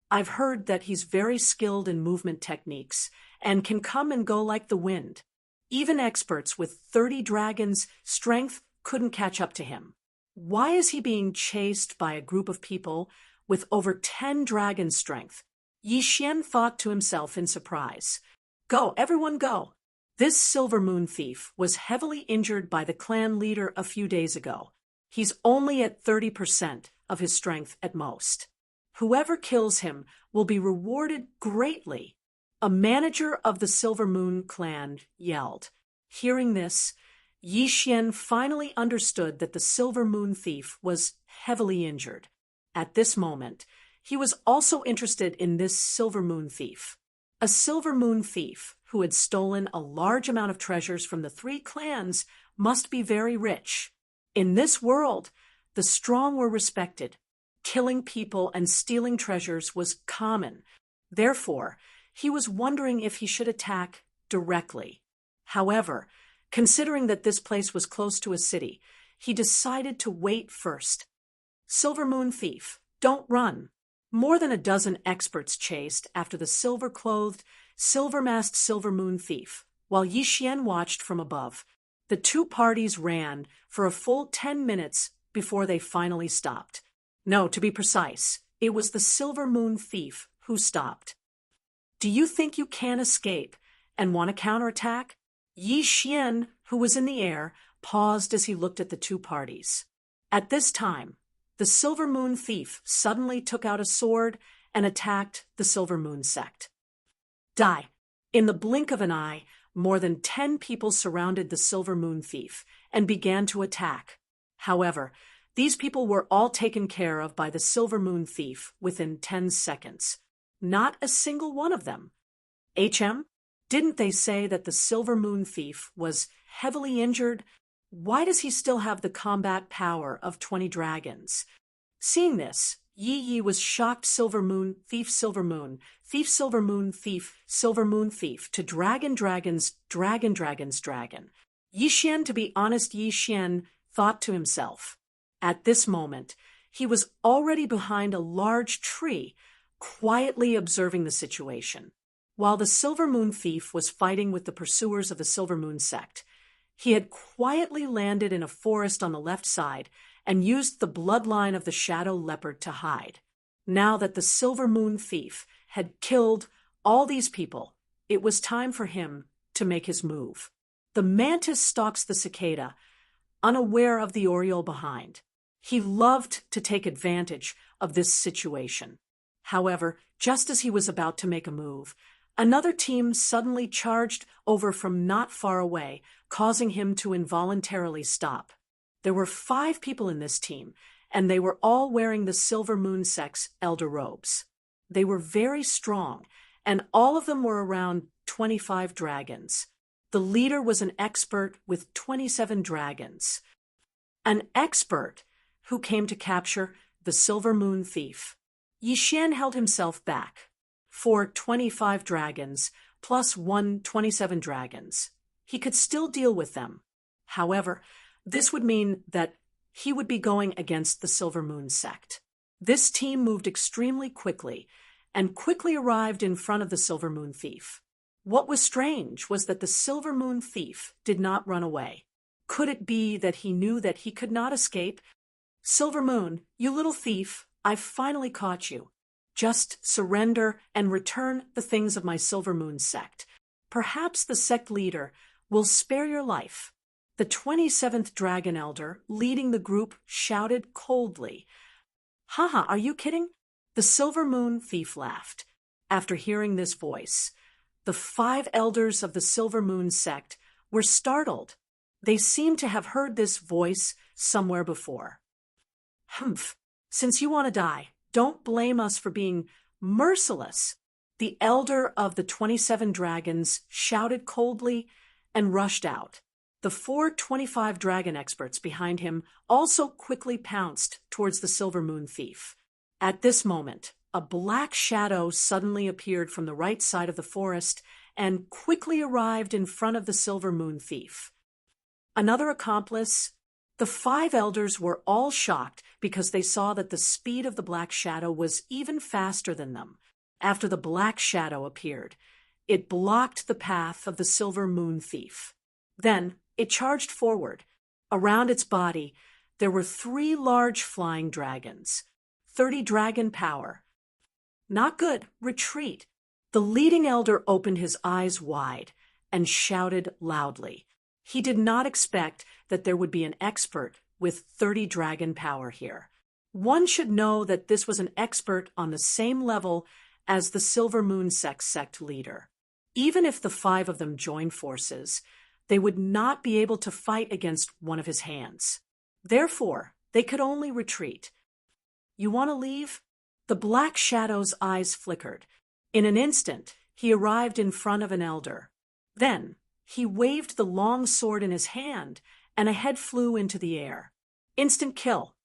I've heard that he's very skilled in movement techniques and can come and go like the wind. Even experts with 30 dragons' strength couldn't catch up to him. Why is he being chased by a group of people with over 10 dragon strength? Yi Xian thought to himself in surprise. Go, everyone go. This Silver Moon Thief was heavily injured by the clan leader a few days ago. He's only at 30% of his strength at most. Whoever kills him will be rewarded greatly. A manager of the Silver Moon clan yelled. Hearing this, Yi Xian finally understood that the Silver Moon Thief was heavily injured. At this moment, he was also interested in this Silver Moon Thief. A Silver Moon Thief who had stolen a large amount of treasures from the 3 clans must be very rich. In this world, the strong were respected. Killing people and stealing treasures was common. Therefore, he was wondering if he should attack directly. However, considering that this place was close to a city, he decided to wait first. Silver Moon Thief, don't run. More than a dozen experts chased after the silver-clothed, silver-masked Silver Moon Thief, while Yi Xian watched from above. The 2 parties ran for a full 10 minutes before they finally stopped. No, to be precise, it was the Silver Moon Thief who stopped. Do you think you can escape and want to counterattack? Yi Xian, who was in the air, paused as he looked at the 2 parties. At this time, the Silver Moon Thief suddenly took out a sword and attacked the Silver Moon sect. Die! In the blink of an eye, more than 10 people surrounded the Silver Moon Thief and began to attack. However, these people were all taken care of by the Silver Moon Thief within 10 seconds. Not a single one of them. Didn't they say that the Silver Moon Thief was heavily injured? Why does he still have the combat power of 20 dragons? Seeing this, Yi was shocked. Silver Moon Thief, Silver Moon Thief, Silver Moon Thief, Silver Moon Thief, to dragon, dragons, dragon, dragons, dragon. Yi Xian, to be honest, Yi Xian thought to himself. At this moment, he was already behind a large tree, quietly observing the situation. While the Silver Moon Thief was fighting with the pursuers of the Silver Moon sect, he had quietly landed in a forest on the left side and used the bloodline of the Shadow Leopard to hide. Now that the Silver Moon Thief had killed all these people, it was time for him to make his move. The mantis stalks the cicada, unaware of the oriole behind. He loved to take advantage of this situation. However, just as he was about to make a move, another team suddenly charged over from not far away, causing him to involuntarily stop. There were 5 people in this team, and they were all wearing the Silver Moon Sect's elder robes. They were very strong, and all of them were around 25 dragons. The leader was an expert with 27 dragons. An expert who came to capture the Silver Moon Thief. Yixian held himself back. For 25 dragons, plus 27 dragons. He could still deal with them. However, this would mean that he would be going against the Silver Moon Sect. This team moved extremely quickly, and quickly arrived in front of the Silver Moon Thief. What was strange was that the Silver Moon Thief did not run away. Could it be that he knew that he could not escape? Silver Moon, you little thief, I've finally caught you. Just surrender and return the things of my Silver Moon Sect. Perhaps the sect leader will spare your life. The 27th Dragon Elder, leading the group, shouted coldly. Haha, are you kidding? The Silver Moon Thief laughed. After hearing this voice, the 5 elders of the Silver Moon Sect were startled. They seemed to have heard this voice somewhere before. Humph, since you want to die, don't blame us for being merciless. The elder of the 27 dragons shouted coldly and rushed out. The 4 25 dragon experts behind him also quickly pounced towards the Silver Moon Thief. At this moment, a black shadow suddenly appeared from the right side of the forest and quickly arrived in front of the Silver Moon Thief. Another accomplice. The 5 elders were all shocked because they saw that the speed of the black shadow was even faster than them. After the black shadow appeared, it blocked the path of the Silver Moon Thief. Then it charged forward. Around its body, there were 3 large flying dragons. 30 dragon power. Not good. Retreat. The leading elder opened his eyes wide and shouted loudly. He did not expect that there would be an expert with 30 dragon power here. One should know that this was an expert on the same level as the Silver Moon sect leader. Even if the 5 of them joined forces, they would not be able to fight against one of his hands. Therefore, they could only retreat. You want to leave? The black shadow's eyes flickered. In an instant, he arrived in front of an elder. Then, he waved the long sword in his hand, and a head flew into the air. Instant kill.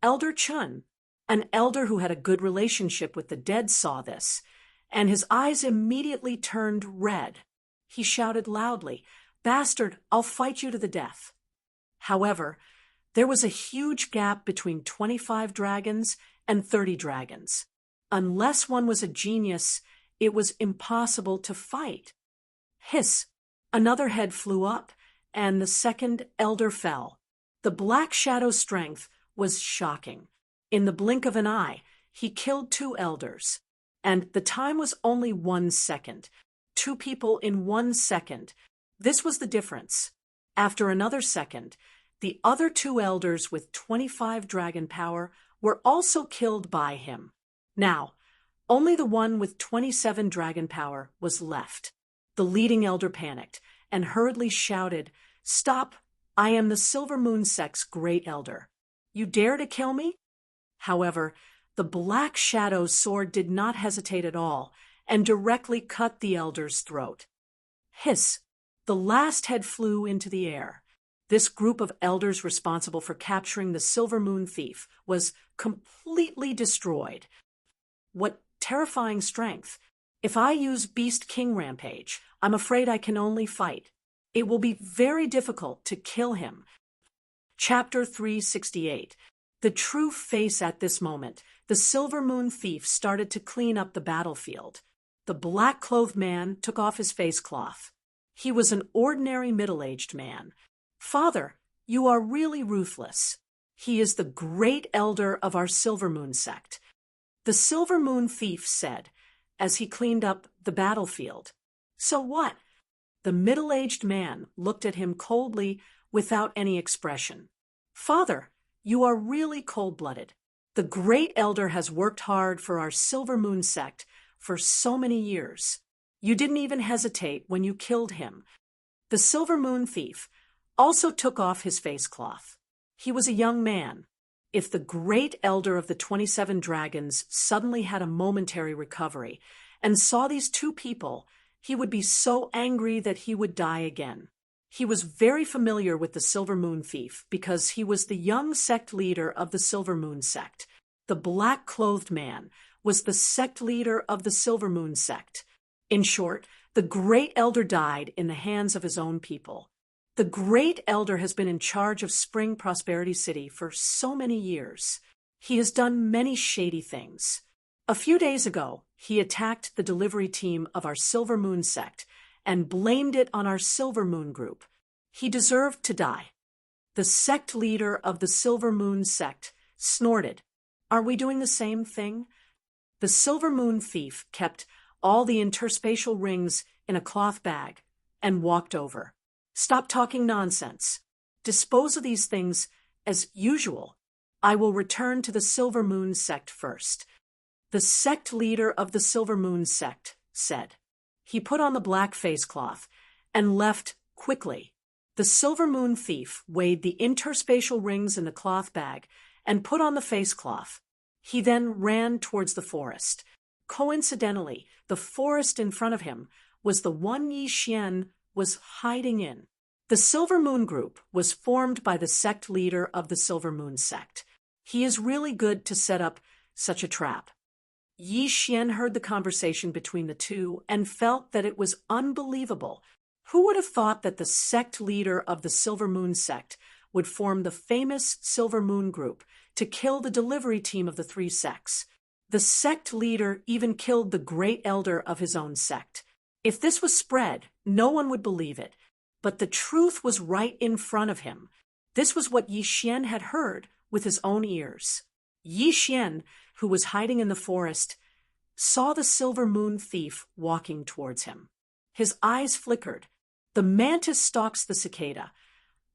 Elder Chun, an elder who had a good relationship with the dead, saw this, and his eyes immediately turned red. He shouted loudly, "Bastard, I'll fight you to the death." However, there was a huge gap between 25 dragons and 30 dragons. Unless one was a genius, it was impossible to fight. Hiss! Another head flew up, and the second elder fell. The black shadow's strength was shocking. In the blink of an eye, he killed 2 elders. And the time was only 1 second. 2 people in 1 second. This was the difference. After another second, the other 2 elders with 25 dragon power were also killed by him. Now, only the one with 27 dragon power was left. The leading elder panicked and hurriedly shouted, "Stop! I am the Silver Moon Sect's great elder. You dare to kill me?" However, the black shadow's sword did not hesitate at all and directly cut the elder's throat. Hiss! The last head flew into the air. This group of elders responsible for capturing the Silver Moon Thief was completely destroyed. What terrifying strength! If I use Beast King Rampage, I'm afraid I can only fight. It will be very difficult to kill him. Chapter 368. The true face at this moment. The Silver Moon Thief started to clean up the battlefield. The black-clothed man took off his face cloth. He was an ordinary middle-aged man. "Father, you are really ruthless. He is the great elder of our Silver Moon sect," the Silver Moon Thief said, as he cleaned up the battlefield. "So what?" The middle-aged man looked at him coldly without any expression. "Father, you are really cold-blooded. The great elder has worked hard for our Silver Moon sect for so many years. You didn't even hesitate when you killed him." The Silver Moon Thief also took off his face cloth. He was a young man. If the great elder of the 27 dragons suddenly had a momentary recovery and saw these two people, he would be so angry that he would die again. He was very familiar with the Silver Moon Thief because he was the young sect leader of the Silver Moon sect. The black-clothed man was the sect leader of the Silver Moon sect. In short, the great elder died in the hands of his own people. The great elder has been in charge of Spring Prosperity City for so many years. He has done many shady things. A few days ago, he attacked the delivery team of our Silver Moon sect and blamed it on our Silver Moon group. He deserved to die. The sect leader of the Silver Moon sect snorted. Are we doing the same thing? The Silver Moon Thief kept all the interspatial rings in a cloth bag and walked over. Stop talking nonsense. Dispose of these things as usual. I will return to the Silver Moon sect first. The sect leader of the Silver Moon sect said. He put on the black face cloth and left quickly. The Silver Moon Thief weighed the interspatial rings in the cloth bag and put on the face cloth. He then ran towards the forest. Coincidentally, the forest in front of him was the one Yi Xian was hiding in. The Silver Moon group was formed by the sect leader of the Silver Moon sect. He is really good to set up such a trap. Yi Xian heard the conversation between the two and felt that it was unbelievable. Who would have thought that the sect leader of the Silver Moon sect would form the famous Silver Moon group to kill the delivery team of the three sects? The sect leader even killed the great elder of his own sect. If this was spread, no one would believe it. But the truth was right in front of him. This was what Yi Xian had heard with his own ears. Yi Xian, who was hiding in the forest, saw the Silver Moon Thief walking towards him. His eyes flickered. The mantis stalks the cicada,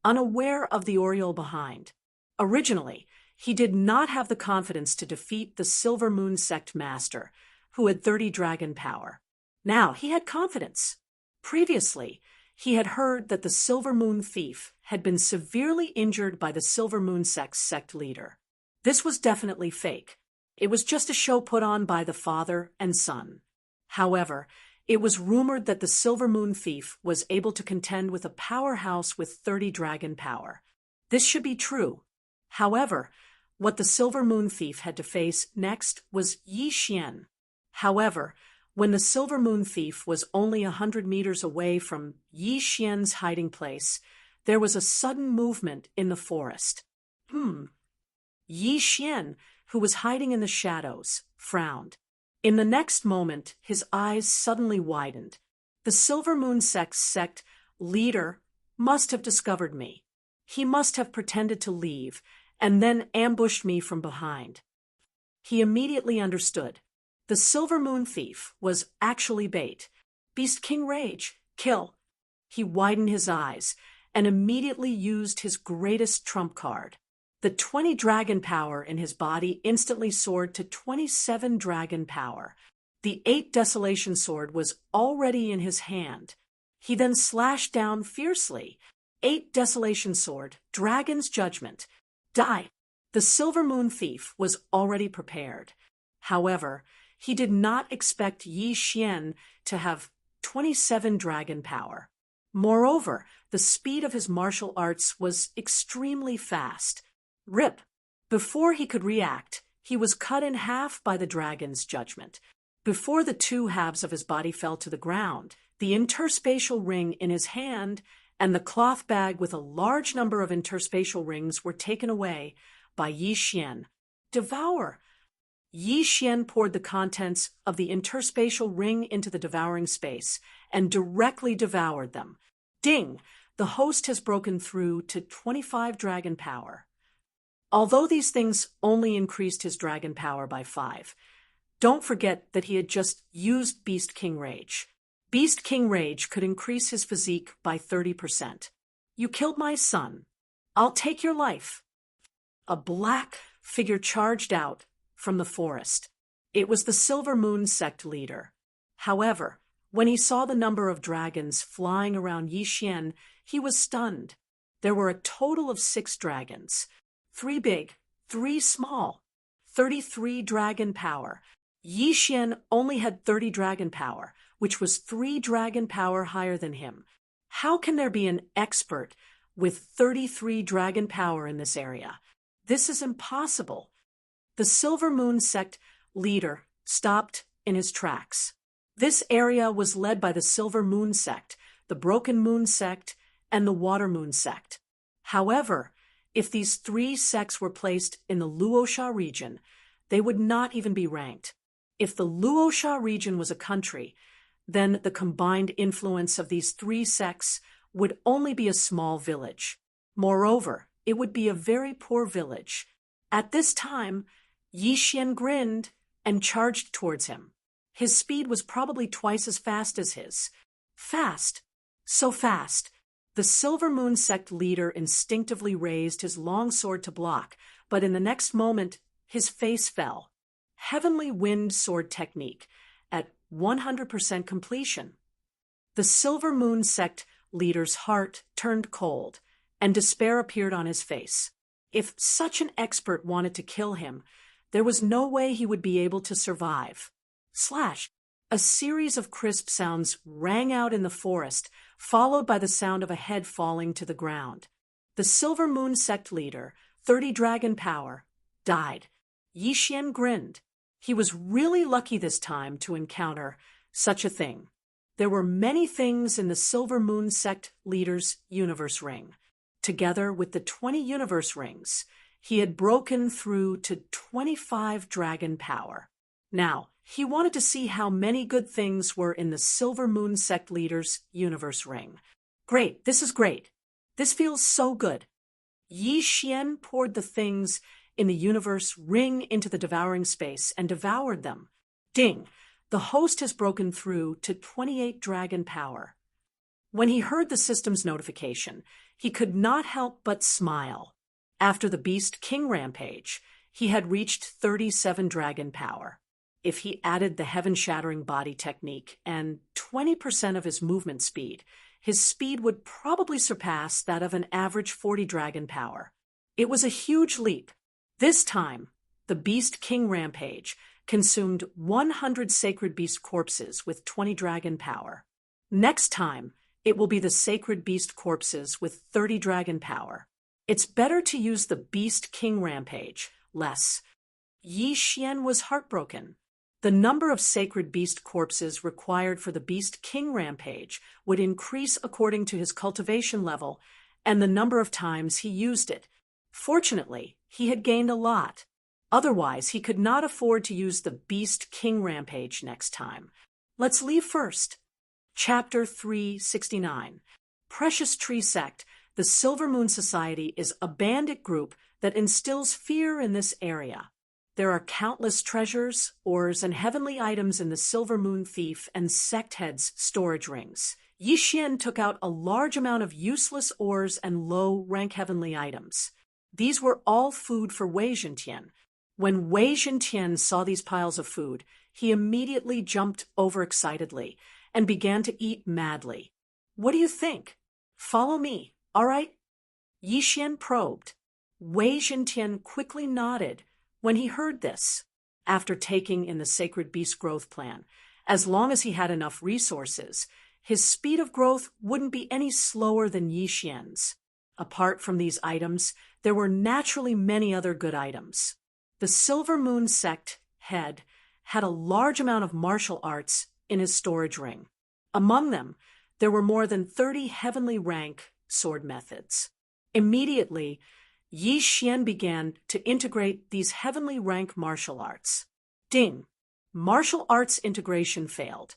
unaware of the oriole behind. Originally, he did not have the confidence to defeat the Silver Moon sect master, who had 30 dragon power. Now he had confidence. Previously, he had heard that the Silver Moon Thief had been severely injured by the Silver Moon sect's sect leader. This was definitely fake. It was just a show put on by the father and son. However, it was rumored that the Silver Moon Thief was able to contend with a powerhouse with 30 dragon power. This should be true. However, what the Silver Moon Thief had to face next was Yi Xian. However, when the Silver Moon Thief was only 100 meters away from Yi Xian's hiding place, there was a sudden movement in the forest. Yi Xian, who was hiding in the shadows, frowned. In the next moment, his eyes suddenly widened. The Silver Moon sect leader must have discovered me. He must have pretended to leave and then ambushed me from behind. He immediately understood. The Silver Moon Thief was actually bait. Beast King Rage, kill. He widened his eyes and immediately used his greatest trump card. The 20 dragon power in his body instantly soared to 27 dragon power. The 8 Desolation Sword was already in his hand. He then slashed down fiercely. 8 Desolation Sword, Dragon's Judgment. Die! The Silver Moon Thief was already prepared. However, he did not expect Yi Xian to have 27 dragon power. Moreover, the speed of his martial arts was extremely fast. Rip! Before he could react, he was cut in half by the dragon's judgment. Before the 2 halves of his body fell to the ground, the interspatial ring in his hand and the cloth bag with a large number of interspatial rings were taken away by Yi Xian. Devour! Yi Xian poured the contents of the interspatial ring into the devouring space and directly devoured them. Ding! The host has broken through to 25 dragon power. Although these things only increased his dragon power by 5, don't forget that he had just used Beast King Rage. Beast King Rage could increase his physique by 30%. You killed my son. I'll take your life. A black figure charged out from the forest. It was the Silver Moon sect leader. However, when he saw the number of dragons flying around Yi Xian, he was stunned. There were a total of 6 dragons. 3 big, 3 small. 33 dragon power. Yi Xian only had 30 dragon power, which was 3 dragon power higher than him. How can there be an expert with 33 dragon power in this area? This is impossible. The Silver Moon sect leader stopped in his tracks. This area was led by the Silver Moon sect, the Broken Moon sect, and the Water Moon sect. However, if these 3 sects were placed in the Luosha region, they would not even be ranked. If the Luosha region was a country, then the combined influence of these 3 sects would only be a small village. Moreover, it would be a very poor village. At this time, Yi Xian grinned and charged towards him. His speed was probably twice as fast as his. Fast. So fast. The Silver Moon sect leader instinctively raised his long sword to block, but in the next moment, his face fell. Heavenly Wind Sword Technique at 100% completion. The Silver Moon sect leader's heart turned cold, and despair appeared on his face. If such an expert wanted to kill him, there was no way he would be able to survive. Slash! A series of crisp sounds rang out in the forest, followed by the sound of a head falling to the ground. The Silver Moon sect leader, 30 dragon power, died. Yi Xian grinned. He was really lucky this time to encounter such a thing. There were many things in the Silver Moon sect leader's universe ring. Together with the 20 universe rings, he had broken through to 25 dragon power. Now, he wanted to see how many good things were in the Silver Moon sect leader's universe ring. Great, this is great. This feels so good. Yi Xian poured the things in the universe ring into the devouring space and devoured them. Ding! The host has broken through to 28 dragon power. When he heard the system's notification, he could not help but smile. After the Beast King rampage, he had reached 37 dragon power. If he added the heaven-shattering body technique and 20% of his movement speed, his speed would probably surpass that of an average 40 dragon power. It was a huge leap. This time, the Beast King rampage consumed 100 sacred beast corpses with 20 dragon power. Next time, it will be the sacred beast corpses with 30 dragon power. It's better to use the Beast King rampage, less. Yi Xian was heartbroken. The number of sacred beast corpses required for the Beast King rampage would increase according to his cultivation level and the number of times he used it. Fortunately, he had gained a lot. Otherwise, he could not afford to use the Beast King rampage next time. Let's leave first. Chapter 369. Precious Tree Sect. The Silver Moon Society is a bandit group that instills fear in this area. There are countless treasures, ores, and heavenly items in the Silver Moon Thief and Sect Head's storage rings. Yi Xian took out a large amount of useless ores and low-rank heavenly items. These were all food for Wei Zhentian. When Wei Zhentian saw these piles of food, he immediately jumped overexcitedly and began to eat madly. What do you think? Follow me, all right? Yi Xian probed. Wei Zhentian quickly nodded when he heard this. After taking in the Sacred Beast Growth Plan, as long as he had enough resources, his speed of growth wouldn't be any slower than Yi Xian's. Apart from these items, there were naturally many other good items. The Silver Moon Sect head had a large amount of martial arts in his storage ring. Among them, there were more than 30 heavenly rank sword methods. Immediately, Yi Xian began to integrate these heavenly rank martial arts. Ding! Martial arts integration failed.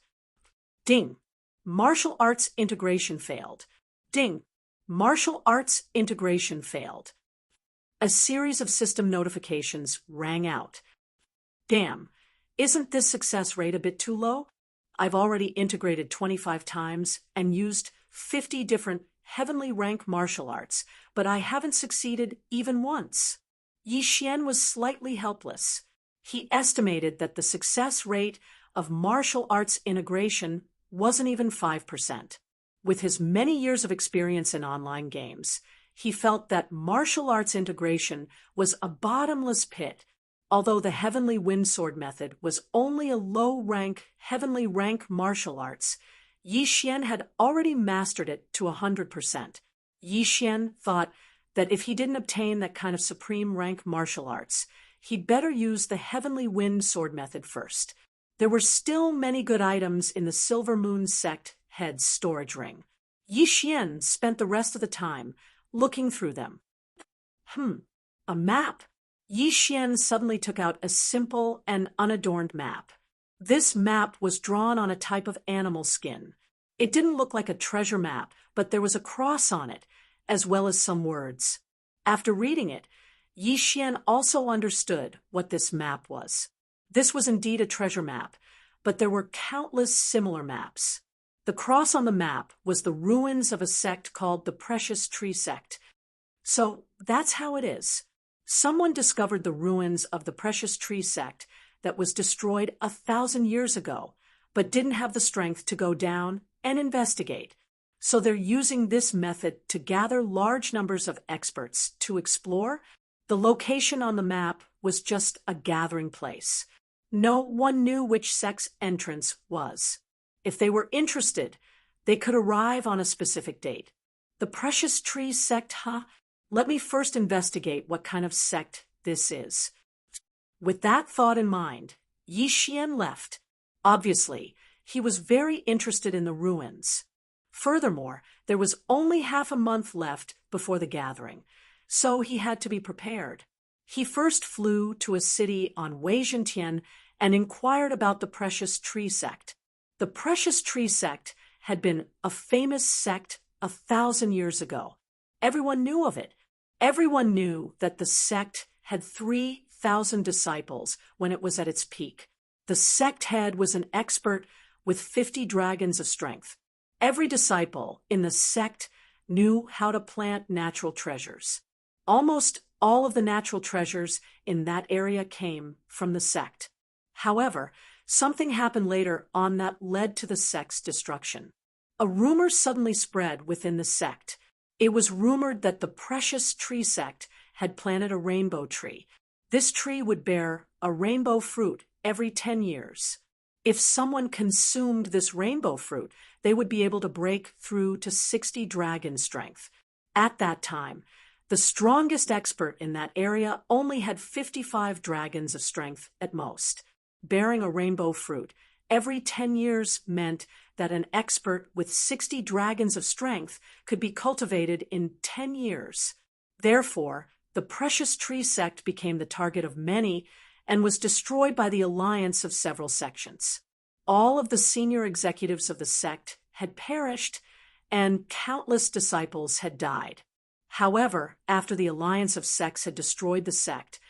Ding! Martial arts integration failed. Ding! Martial arts integration failed. A series of system notifications rang out. Damn, isn't this success rate a bit too low? I've already integrated 25 times and used 50 different heavenly rank martial arts, but I haven't succeeded even once. Yi Xian was slightly helpless. He estimated that the success rate of martial arts integration wasn't even 5%. With his many years of experience in online games, he felt that martial arts integration was a bottomless pit. Although the Heavenly Windsword method was only a low-rank, heavenly rank martial arts, Yi Xian had already mastered it to 100%. Yi Xian thought that if he didn't obtain that kind of supreme rank martial arts, he'd better use the Heavenly Windsword method first. There were still many good items in the Silver Moon Sect head's storage ring. Yi Xian spent the rest of the time looking through them. A map. Yi Xian suddenly took out a simple and unadorned map. This map was drawn on a type of animal skin. It didn't look like a treasure map, but there was a cross on it, as well as some words. After reading it, Yi Xian also understood what this map was. This was indeed a treasure map, but there were countless similar maps. The cross on the map was the ruins of a sect called the Precious Tree Sect. So that's how it is. Someone discovered the ruins of the Precious Tree Sect that was destroyed 1,000 years ago, but didn't have the strength to go down and investigate. So they're using this method to gather large numbers of experts to explore. The location on the map was just a gathering place. No one knew which sect's entrance was. If they were interested, they could arrive on a specific date. The Precious Tree Sect, huh? Let me first investigate what kind of sect this is. With that thought in mind, Yi Xian left. Obviously, he was very interested in the ruins. Furthermore, there was only half a month left before the gathering, so he had to be prepared. He first flew to a city on Weizhentian and inquired about the Precious Tree Sect. The Precious Tree Sect had been a famous sect 1,000 years ago. Everyone knew of it. Everyone knew that the sect had 3,000 disciples when it was at its peak. The sect head was an expert with 50 dragons of strength. Every disciple in the sect knew how to plant natural treasures. Almost all of the natural treasures in that area came from the sect. However, something happened later on that led to the sect's destruction. A rumor suddenly spread within the sect. It was rumored that the Precious Tree Sect had planted a rainbow tree. This tree would bear a rainbow fruit every 10 years. If someone consumed this rainbow fruit, they would be able to break through to 60 dragon strength. At that time, the strongest expert in that area only had 55 dragons of strength at most. Bearing a rainbow fruit every 10 years meant that an expert with 60 dragons of strength could be cultivated in 10 years. Therefore, the Precious Tree Sect became the target of many and was destroyed by the alliance of several sections. All of the senior executives of the sect had perished, and countless disciples had died. However, after the alliance of sects had destroyed the sect,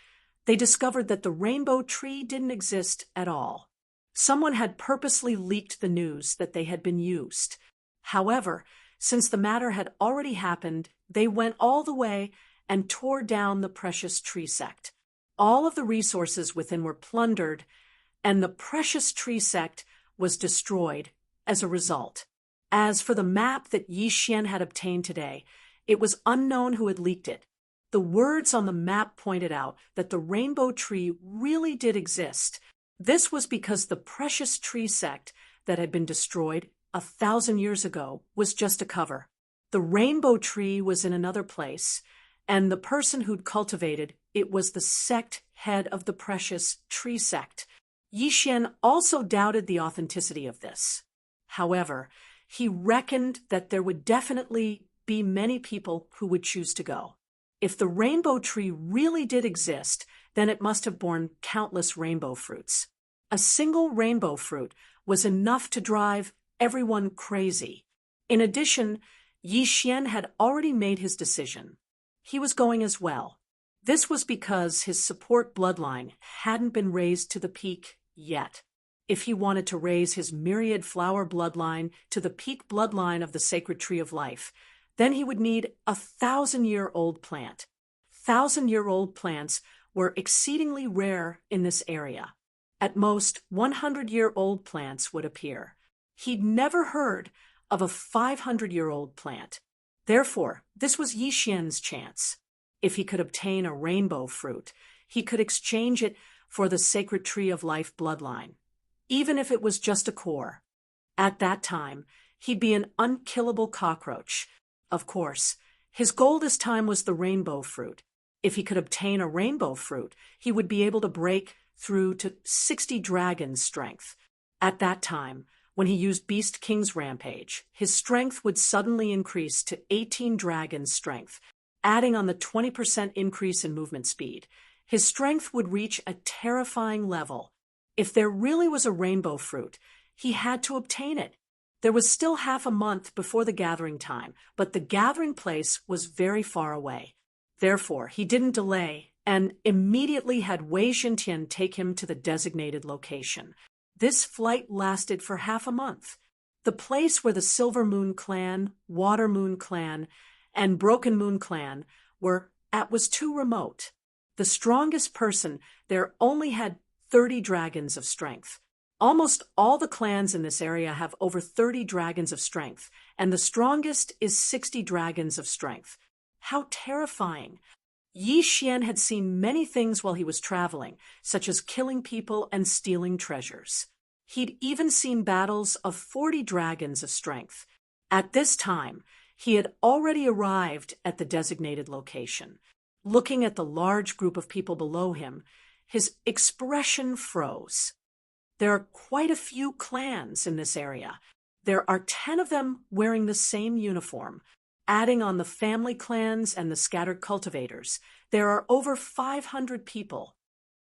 they discovered that the rainbow tree didn't exist at all. Someone had purposely leaked the news that they had been used. However, since the matter had already happened, they went all the way and tore down the Precious Tree Sect. All of the resources within were plundered, and the Precious Tree Sect was destroyed as a result. As for the map that Yi Xian had obtained today, it was unknown who had leaked it. The words on the map pointed out that the rainbow tree really did exist. This was because the Precious Tree Sect that had been destroyed 1,000 years ago was just a cover. The rainbow tree was in another place, and the person who'd cultivated it was the sect head of the Precious Tree Sect. Yi Xian also doubted the authenticity of this. However, he reckoned that there would definitely be many people who would choose to go. If the rainbow tree really did exist, then it must have borne countless rainbow fruits. A single rainbow fruit was enough to drive everyone crazy. In addition, Yi Xian had already made his decision. He was going as well. This was because his support bloodline hadn't been raised to the peak yet. If he wanted to raise his myriad flower bloodline to the peak bloodline of the sacred tree of life, then he would need a 1,000-year-old plant. 1,000-year-old plants were exceedingly rare in this area. At most, 100-year-old plants would appear. He'd never heard of a 500-year-old plant. Therefore, this was Yi Xian's chance. If he could obtain a rainbow fruit, he could exchange it for the sacred tree of life bloodline, even if it was just a core. At that time, he'd be an unkillable cockroach. Of course, his goal this time was the rainbow fruit. If he could obtain a rainbow fruit, he would be able to break through to 60 dragons' strength. At that time, when he used Beast King's Rampage, his strength would suddenly increase to 18 dragons' strength, adding on the 20% increase in movement speed. His strength would reach a terrifying level. If there really was a rainbow fruit, he had to obtain it. There was still half a month before the gathering time, but the gathering place was very far away. Therefore, he didn't delay and immediately had Wei Xintian take him to the designated location. This flight lasted for half a month. The place where the Silver Moon Clan, Water Moon Clan, and Broken Moon Clan were at was too remote. The strongest person there only had 30 dragons of strength. Almost all the clans in this area have over 30 dragons of strength, and the strongest is 60 dragons of strength. How terrifying! Yi Xian had seen many things while he was traveling, such as killing people and stealing treasures. He'd even seen battles of 40 dragons of strength. At this time, he had already arrived at the designated location. Looking at the large group of people below him, his expression froze. There are quite a few clans in this area. There are 10 of them wearing the same uniform. Adding on the family clans and the scattered cultivators, there are over 500 people.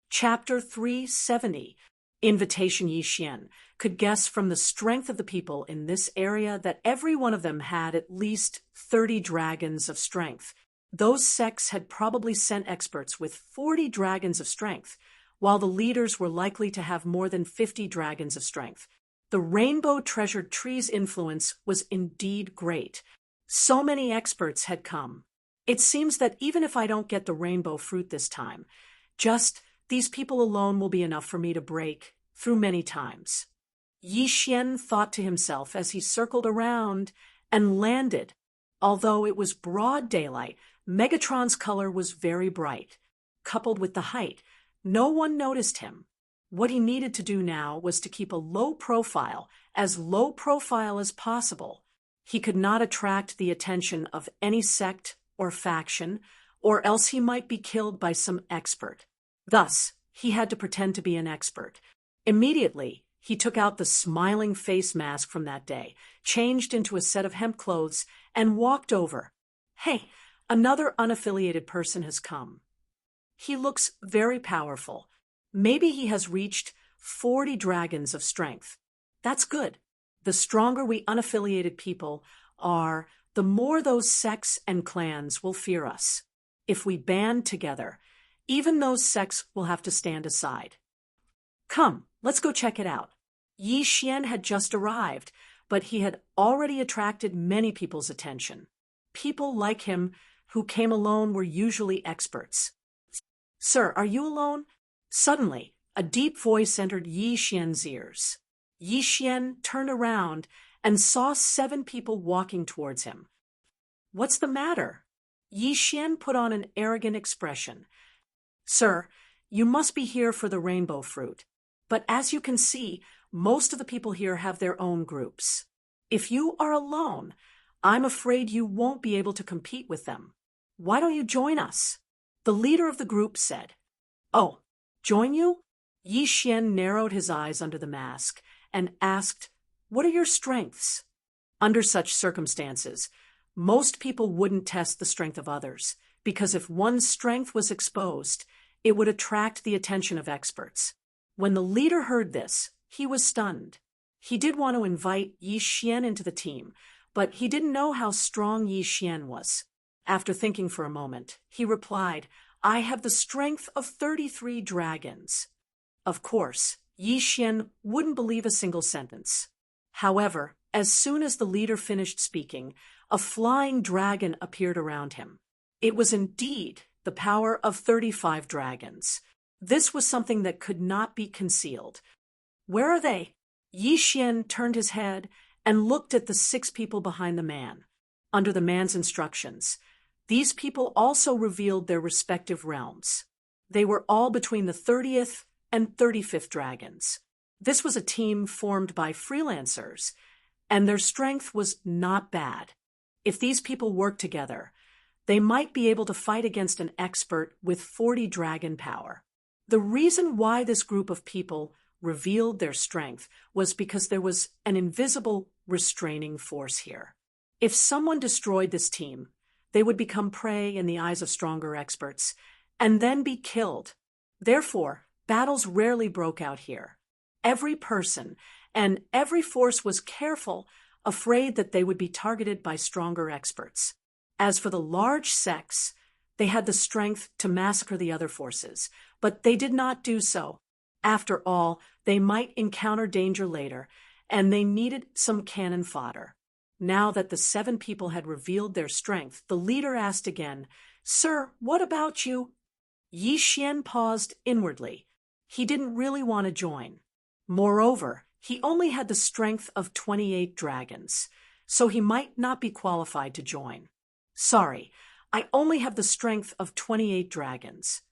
Chapter 370, Invitation Yi Xian, could guess from the strength of the people in this area that every one of them had at least 30 dragons of strength. Those sects had probably sent experts with 40 dragons of strength, while the leaders were likely to have more than 50 dragons of strength. The Rainbow Treasured Tree's influence was indeed great. So many experts had come. It seems that even if I don't get the rainbow fruit this time, just these people alone will be enough for me to break through many times. Yi Xian thought to himself as he circled around and landed. Although it was broad daylight, Megatron's color was very bright. Coupled with the height, no one noticed him. What he needed to do now was to keep a low profile as possible. He could not attract the attention of any sect or faction, or else he might be killed by some expert. Thus, he had to pretend to be an expert. Immediately, he took out the smiling face mask from that day, changed into a set of hemp clothes, and walked over. Hey, another unaffiliated person has come. He looks very powerful. Maybe he has reached 40 dragons of strength. That's good. The stronger we unaffiliated people are, the more those sects and clans will fear us. If we band together, even those sects will have to stand aside. Come, let's go check it out. Yi Xian had just arrived, but he had already attracted many people's attention. People like him who came alone were usually experts. Sir, are you alone? Suddenly, a deep voice entered Yi Xian's ears. Yi Xian turned around and saw 7 people walking towards him. What's the matter? Yi Xian put on an arrogant expression. Sir, you must be here for the rainbow fruit. But as you can see, most of the people here have their own groups. If you are alone, I'm afraid you won't be able to compete with them. Why don't you join us? The leader of the group said. Oh, join you? Yi Xian narrowed his eyes under the mask and asked, what are your strengths? Under such circumstances, most people wouldn't test the strength of others, because if one's strength was exposed, it would attract the attention of experts. When the leader heard this, he was stunned. He did want to invite Yi Xian into the team, but he didn't know how strong Yi Xian was. After thinking for a moment, he replied, I have the strength of 33 dragons. Of course, Yi Xian wouldn't believe a single sentence. However, as soon as the leader finished speaking, a flying dragon appeared around him. It was indeed the power of 35 dragons. This was something that could not be concealed. Where are they? Yi Xian turned his head and looked at the 6 people behind the man. under the man's instructions. These people also revealed their respective realms. They were all between the 30th and 35th dragons. This was a team formed by freelancers, and their strength was not bad. If these people worked together, they might be able to fight against an expert with 40 dragon power. The reason why this group of people revealed their strength was because there was an invisible restraining force here. If someone destroyed this team, they would become prey in the eyes of stronger experts, and then be killed. Therefore, battles rarely broke out here. Every person and every force was careful, afraid that they would be targeted by stronger experts. As for the large sects, they had the strength to massacre the other forces, but they did not do so. After all, they might encounter danger later, and they needed some cannon fodder. Now that the 7 people had revealed their strength, the leader asked again, "Sir, what about you?" Yi Xian paused inwardly. He didn't really want to join. Moreover, he only had the strength of 28 dragons, so he might not be qualified to join. "Sorry, I only have the strength of 28 dragons."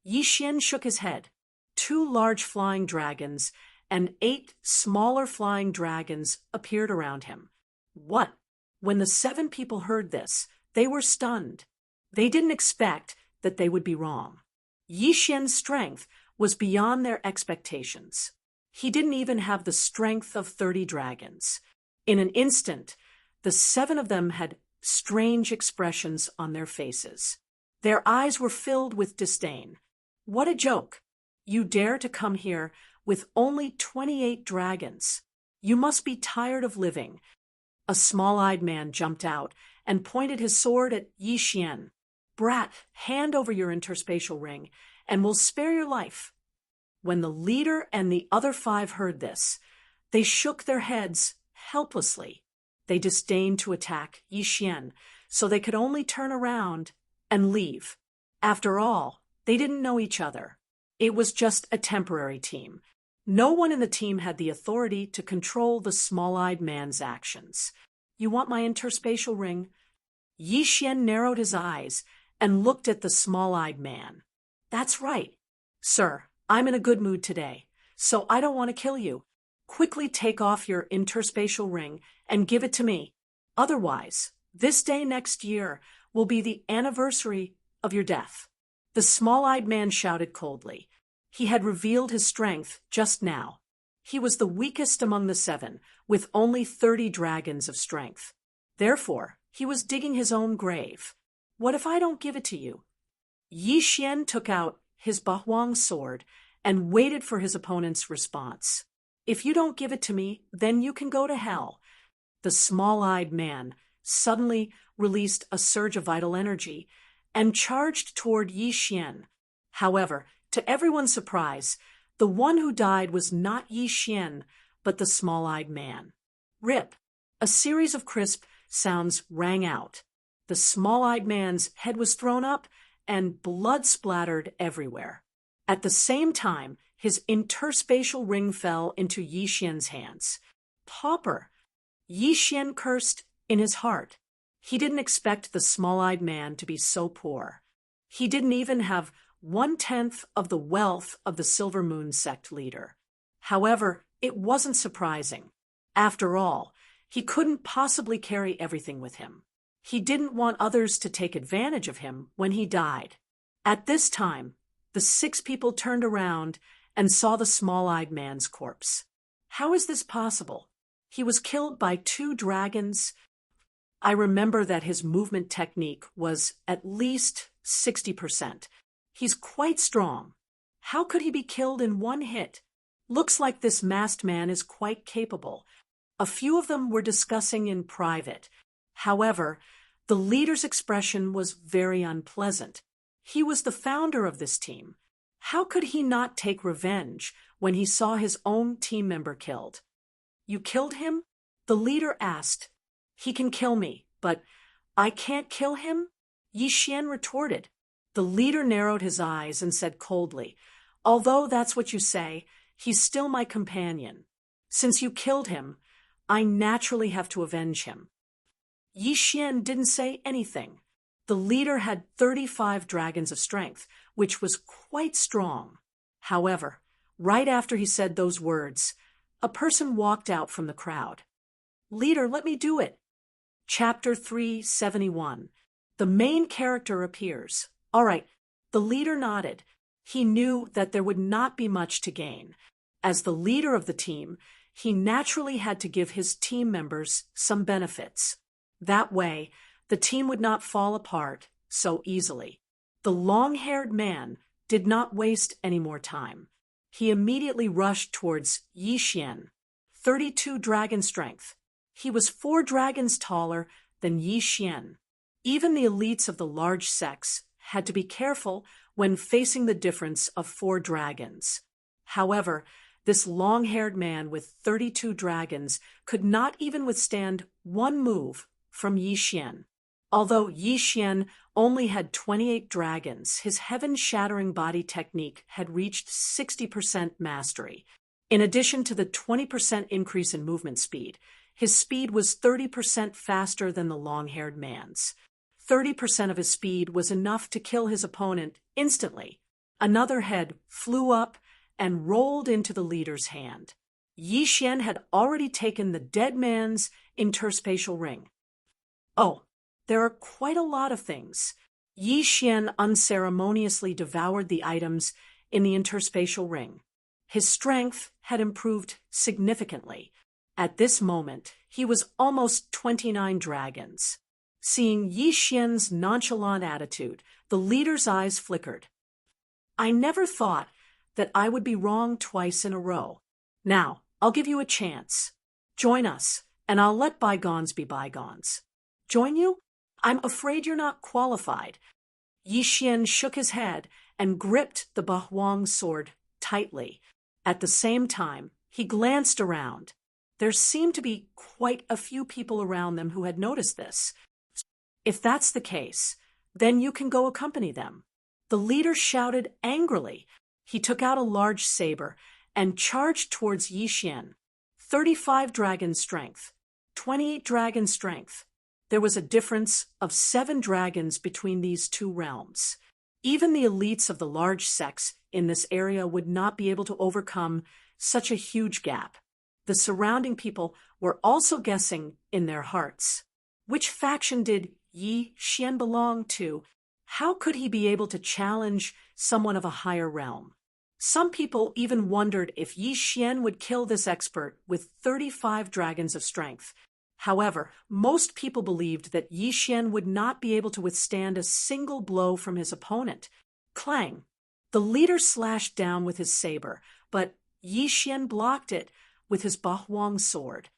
Yi Xian shook his head. 2 large flying dragons and 8 smaller flying dragons appeared around him. What? When the 7 people heard this, they were stunned. They didn't expect that they would be wrong. Yi Xian's strength was beyond their expectations. He didn't even have the strength of 30 dragons. In an instant, the 7 of them had strange expressions on their faces. Their eyes were filled with disdain. What a joke! You dare to come here with only 28 dragons. You must be tired of living. A small-eyed man jumped out and pointed his sword at Yi Xian. "Brat, hand over your interspatial ring, and we'll spare your life." When the leader and the other 5 heard this, they shook their heads helplessly. They disdained to attack Yi Xian, so they could only turn around and leave. After all, they didn't know each other. It was just a temporary team. No one in the team had the authority to control the small-eyed man's actions. "You want my interspatial ring?" Yi Xian narrowed his eyes and looked at the small-eyed man. "That's right. Sir, I'm in a good mood today, so I don't want to kill you. Quickly take off your interspatial ring and give it to me. Otherwise, this day next year will be the anniversary of your death." The small-eyed man shouted coldly. He had revealed his strength just now. He was the weakest among the 7, with only 30 dragons of strength. Therefore, he was digging his own grave. "What if I don't give it to you?" Yi Xian took out his Bahuang sword and waited for his opponent's response. "If you don't give it to me, then you can go to hell." The small-eyed man suddenly released a surge of vital energy and charged toward Yi Xian. However, to everyone's surprise, the one who died was not Yi Xian, but the small-eyed man. Rip! A series of crisp sounds rang out. The small-eyed man's head was thrown up, and blood splattered everywhere. At the same time, his interspatial ring fell into Yi Xian's hands. "Pauper!" Yi Xian cursed in his heart. He didn't expect the small-eyed man to be so poor. He didn't even have 1/10 of the wealth of the Silver Moon sect leader. However, it wasn't surprising. After all, he couldn't possibly carry everything with him. He didn't want others to take advantage of him when he died. At this time, the 6 people turned around and saw the small-eyed man's corpse. How is this possible? He was killed by 2 dragons. I remember that his movement technique was at least 60%. He's quite strong. How could he be killed in 1 hit? Looks like this masked man is quite capable. A few of them were discussing in private. However, the leader's expression was very unpleasant. He was the founder of this team. How could he not take revenge when he saw his own team member killed? "You killed him?" the leader asked. "He can kill me, but I can't kill him?" Yi Xian retorted. The leader narrowed his eyes and said coldly, "Although that's what you say, he's still my companion. Since you killed him, I naturally have to avenge him." Yi Xian didn't say anything. The leader had 35 dragons of strength, which was quite strong. However, right after he said those words, a person walked out from the crowd. "Leader, let me do it." Chapter 371. The main character appears. All right, the leader nodded. He knew that there would not be much to gain. As the leader of the team, he naturally had to give his team members some benefits. That way, the team would not fall apart so easily. The long-haired man did not waste any more time. He immediately rushed towards Yi Xian, 32 dragon strength. He was 4 dragons taller than Yi Xian. Even the elites of the large sex had to be careful when facing the difference of 4 dragons. However, this long-haired man with 32 dragons could not even withstand one move from Yi Xian. Although Yi Xian only had 28 dragons, his heaven-shattering body technique had reached 60% mastery. In addition to the 20% increase in movement speed, his speed was 30% faster than the long-haired man's. 30% of his speed was enough to kill his opponent instantly. Another head flew up and rolled into the leader's hand. Yi Xian had already taken the dead man's interspatial ring. Oh, there are quite a lot of things. Yi Xian unceremoniously devoured the items in the interspatial ring. His strength had improved significantly. At this moment, he was almost 29 dragons. Seeing Yi Xian's nonchalant attitude, the leader's eyes flickered. "I never thought that I would be wrong twice in a row. Now, I'll give you a chance. Join us, and I'll let bygones be bygones." "Join you? I'm afraid you're not qualified." Yi Xian shook his head and gripped the Bahuang sword tightly. At the same time, he glanced around. There seemed to be quite a few people around them who had noticed this. "If that's the case, then you can go accompany them." The leader shouted angrily. He took out a large saber and charged towards Yi Xian. 35 dragon strength, 28 dragon strength. There was a difference of 7 dragons between these two realms. Even the elites of the large sex in this area would not be able to overcome such a huge gap. The surrounding people were also guessing in their hearts. Which faction did Yi Xian belong to? How could he be able to challenge someone of a higher realm? Some people even wondered if Yi Xian would kill this expert with 35 dragons of strength. However, most people believed that Yi Xian would not be able to withstand a single blow from his opponent. Clang! The leader slashed down with his saber, but Yi Xian blocked it with his Bahuang sword.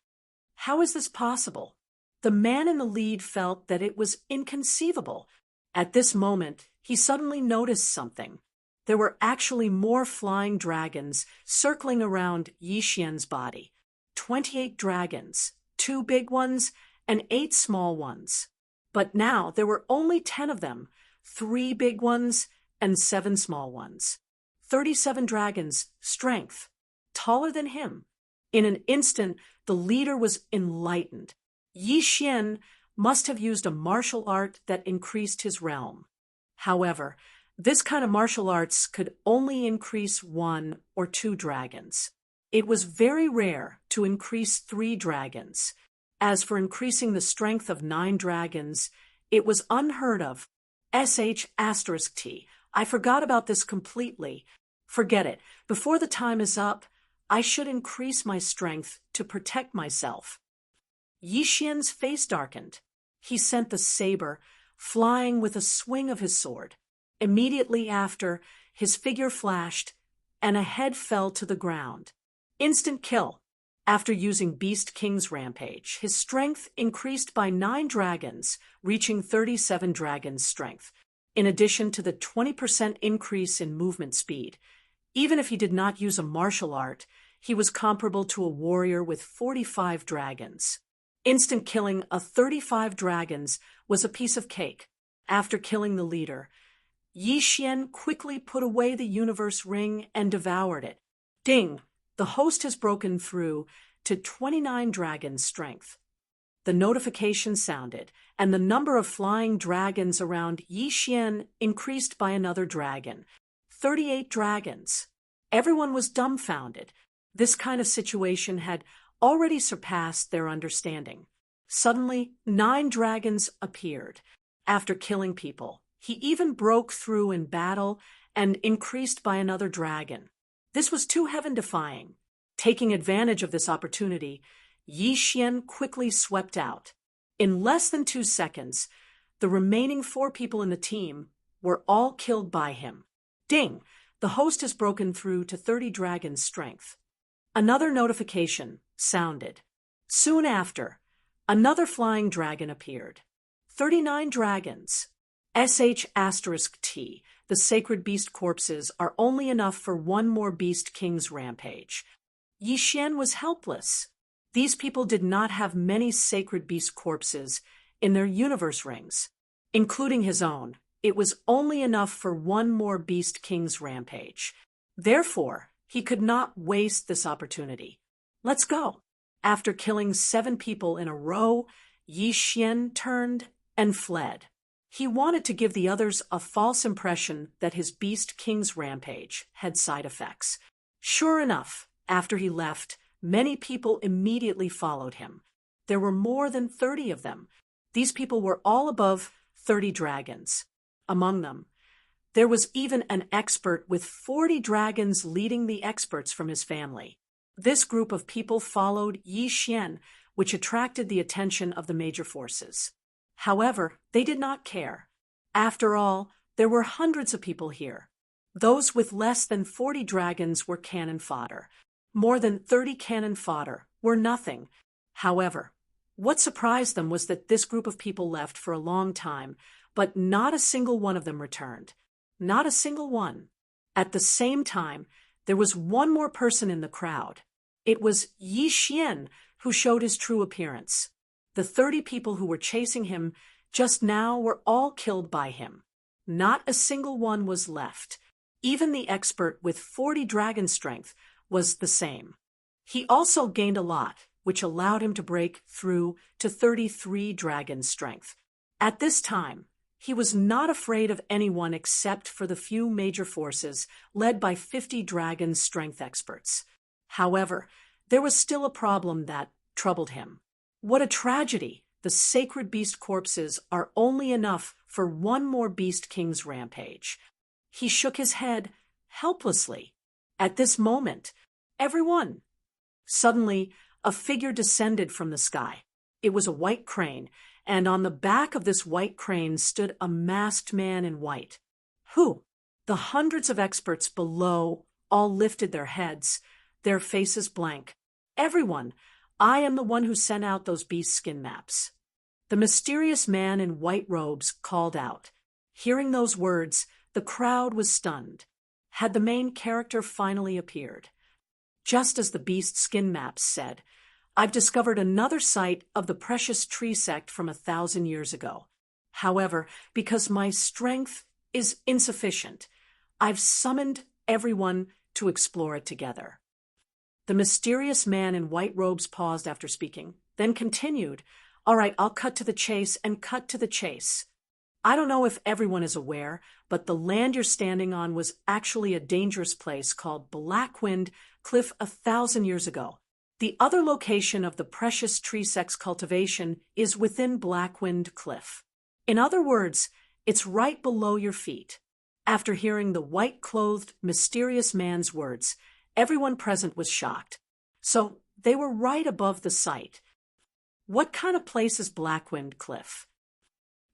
How is this possible? The man in the lead felt that it was inconceivable. At this moment, he suddenly noticed something. There were actually more flying dragons circling around Yi Xian's body. 28 dragons, 2 big ones and 8 small ones. But now there were only 10 of them, 3 big ones and 7 small ones. 37 dragons, strength, taller than him. In an instant, the leader was enlightened. Yi Xian must have used a martial art that increased his realm. However, this kind of martial arts could only increase 1 or 2 dragons. It was very rare to increase 3 dragons. As for increasing the strength of 9 dragons, it was unheard of. **T. I forgot about this completely. Forget it. Before the time is up, I should increase my strength to protect myself." Yi Xian's face darkened. He sent the saber flying with a swing of his sword. Immediately after, his figure flashed, and a head fell to the ground. Instant kill. After using Beast King's Rampage, his strength increased by 9 dragons, reaching 37 dragons' strength, in addition to the 20% increase in movement speed. Even if he did not use a martial art, he was comparable to a warrior with 45 dragons. Instant killing of 35 dragons was a piece of cake. After killing the leader, Yi Xian quickly put away the universe ring and devoured it. Ding! The host has broken through to 29 dragons' strength. the notification sounded, and the number of flying dragons around Yixian increased by another dragon. 38 dragons. Everyone was dumbfounded. This kind of situation had already surpassed their understanding. Suddenly, 9 dragons appeared. After killing people, he even broke through in battle and increased by another dragon. This was too heaven-defying. Taking advantage of this opportunity, Yixian quickly swept out. In less than 2 seconds, the remaining 4 people in the team were all killed by him. Ding! The host has broken through to 30 dragons' strength. Another notification sounded. Soon after, another flying dragon appeared. 39 dragons. *T. The sacred beast corpses are only enough for one more beast king's rampage. Yixian was helpless. These people did not have many sacred beast corpses in their universe rings, including his own. It was only enough for one more beast king's rampage. Therefore, he could not waste this opportunity. Let's go. After killing 7 people in a row, Yixian turned and fled. He wanted to give the others a false impression that his beast king's rampage had side effects. Sure enough, after he left, many people immediately followed him. There were more than 30 of them. These people were all above 30 dragons. Among them, there was even an expert with 40 dragons leading the experts from his family. This group of people followed Yixian, which attracted the attention of the major forces. However, they did not care. After all, there were hundreds of people here. Those with less than 40 dragons were cannon fodder. More than 30 cannon fodder were nothing. However, what surprised them was that this group of people left for a long time, but not a single one of them returned. Not a single one. At the same time, there was one more person in the crowd. It was Yixian who showed his true appearance. The 30 people who were chasing him just now were all killed by him. Not a single one was left. Even the expert with 40 dragon strength was the same. He also gained a lot, which allowed him to break through to 33 dragon strength. At this time, he was not afraid of anyone except for the few major forces led by 50 dragon strength experts. However, there was still a problem that troubled him. What a tragedy! The sacred beast corpses are only enough for one more beast king's rampage. He shook his head helplessly. At this moment, everyone! Suddenly, a figure descended from the sky. It was a white crane, and on the back of this white crane stood a masked man in white. Who? The hundreds of experts below all lifted their heads, their faces blank. Everyone! I am the one who sent out those beast skin maps. The mysterious man in white robes called out. Hearing those words, the crowd was stunned. Had the main character finally appeared? Just as the beast skin maps said, I've discovered another site of the precious tree sect from 1,000 years ago. However, because my strength is insufficient, I've summoned everyone to explore it together. The mysterious man in white robes paused after speaking, then continued, All right, I'll cut to the chase and cut to the chase. I don't know if everyone is aware, but the land you're standing on was actually a dangerous place called Blackwind Cliff 1,000 years ago. The other location of the precious tree sex cultivation is within Blackwind Cliff. In other words, it's right below your feet. After hearing the white-clothed, mysterious man's words, everyone present was shocked. So they were right above the site. What kind of place is Blackwind Cliff?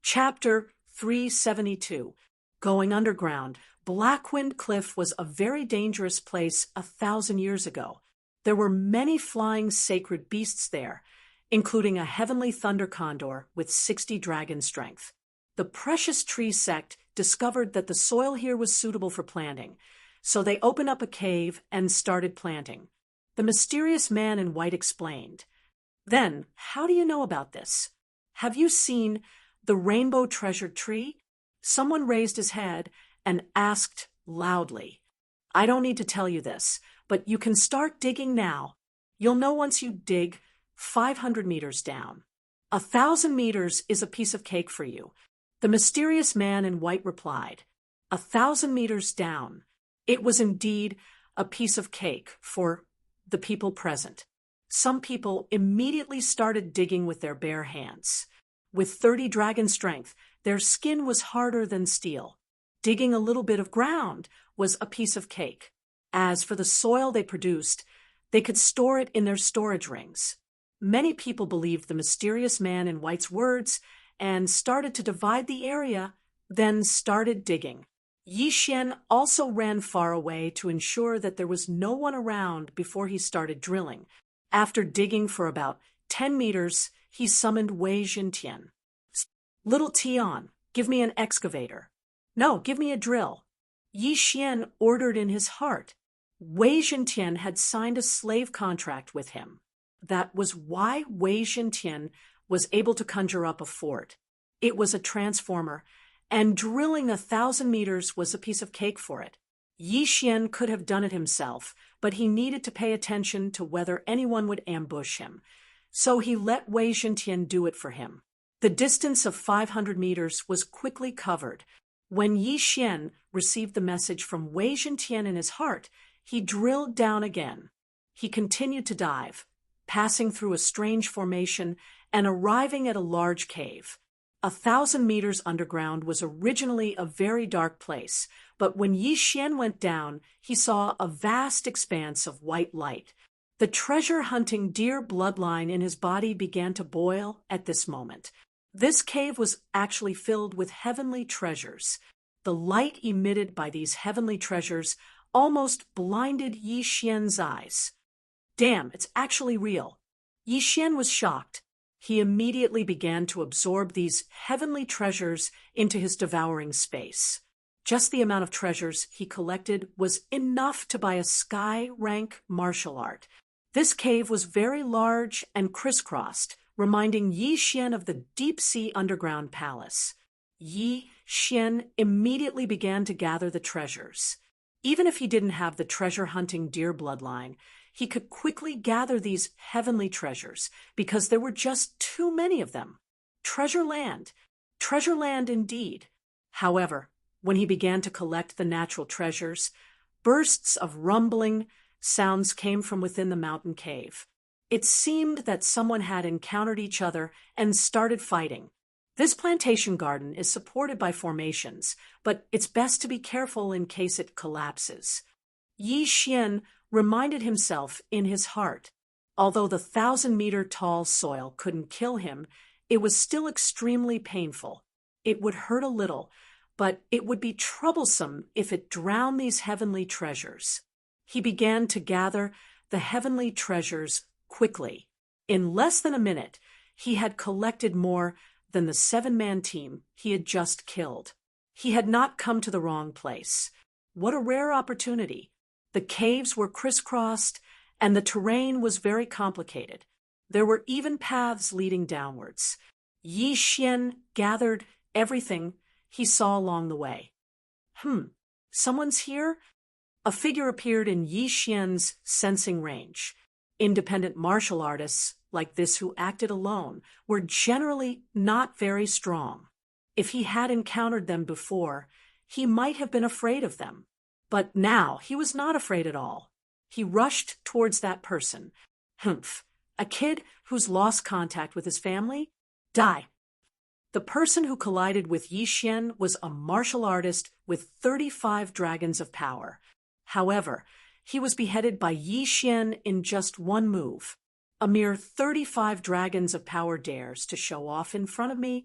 Chapter 372. Going underground. Blackwind Cliff was a very dangerous place 1,000 years ago. There were many flying sacred beasts there, including a heavenly thunder condor with 60 dragon strength. The precious tree sect discovered that the soil here was suitable for planting, so they opened up a cave and started planting. The mysterious man in white explained. Then, how do you know about this? Have you seen the rainbow treasure tree? Someone raised his head and asked loudly. I don't need to tell you this, but you can start digging now. You'll know once you dig 500 meters down. 1,000 meters is a piece of cake for you. The mysterious man in white replied. 1,000 meters down. It was indeed a piece of cake for the people present. Some people immediately started digging with their bare hands. With 30 dragon strength, their skin was harder than steel. Digging a little bit of ground was a piece of cake. As for the soil they produced, they could store it in their storage rings. Many people believed the mysterious man in white's words and started to divide the area, then started digging. Yi Xian also ran far away to ensure that there was no one around before he started drilling. After digging for about 10 meters, he summoned Wei Xintian. Little Tian, give me an excavator. No, give me a drill. Yi Xian ordered in his heart. Wei Xintian had signed a slave contract with him. That was why Wei Xintian was able to conjure up a fort. It was a transformer, and drilling 1,000 meters was a piece of cake for it. Yi Xian could have done it himself, but he needed to pay attention to whether anyone would ambush him. So he let Wei Xintian do it for him. The distance of 500 meters was quickly covered. When Yi Xian received the message from Wei Xintian in his heart, he drilled down again. He continued to dive, passing through a strange formation and arriving at a large cave. 1,000 meters underground was originally a very dark place, but when Yi Xian went down, he saw a vast expanse of white light. The treasure-hunting deer bloodline in his body began to boil at this moment. This cave was actually filled with heavenly treasures. The light emitted by these heavenly treasures almost blinded Yi Xian's eyes. Damn, it's actually real. Yi Xian was shocked. He immediately began to absorb these heavenly treasures into his devouring space. Just the amount of treasures he collected was enough to buy a sky-rank martial art. This cave was very large and crisscrossed, reminding Yi Xian of the deep-sea underground palace. Yi Xian immediately began to gather the treasures. Even if he didn't have the treasure-hunting deer bloodline, he could quickly gather these heavenly treasures because there were just too many of them. Treasure land indeed. However, when he began to collect the natural treasures, bursts of rumbling sounds came from within the mountain cave. It seemed that someone had encountered each other and started fighting. This plantation garden is supported by formations, but it's best to be careful in case it collapses. Yi Xian reminded himself in his heart. Although the 1,000-meter tall soil couldn't kill him, it was still extremely painful. It would hurt a little, but it would be troublesome if it drowned these heavenly treasures. He began to gather the heavenly treasures quickly. In less than a minute, he had collected more than the 7-man team he had just killed. He had not come to the wrong place. What a rare opportunity. The caves were crisscrossed, and the terrain was very complicated. There were even paths leading downwards. Yi Xian gathered everything he saw along the way. Someone's here? A figure appeared in Yi Xian's sensing range. Independent martial artists like this who acted alone were generally not very strong. If he had encountered them before, he might have been afraid of them. But now he was not afraid at all. He rushed towards that person. A kid who's lost contact with his family? Die. The person who collided with Yi Xian was a martial artist with 35 dragons of power. However, he was beheaded by Yi Xian in just one move. A mere 35 dragons of power dares to show off in front of me.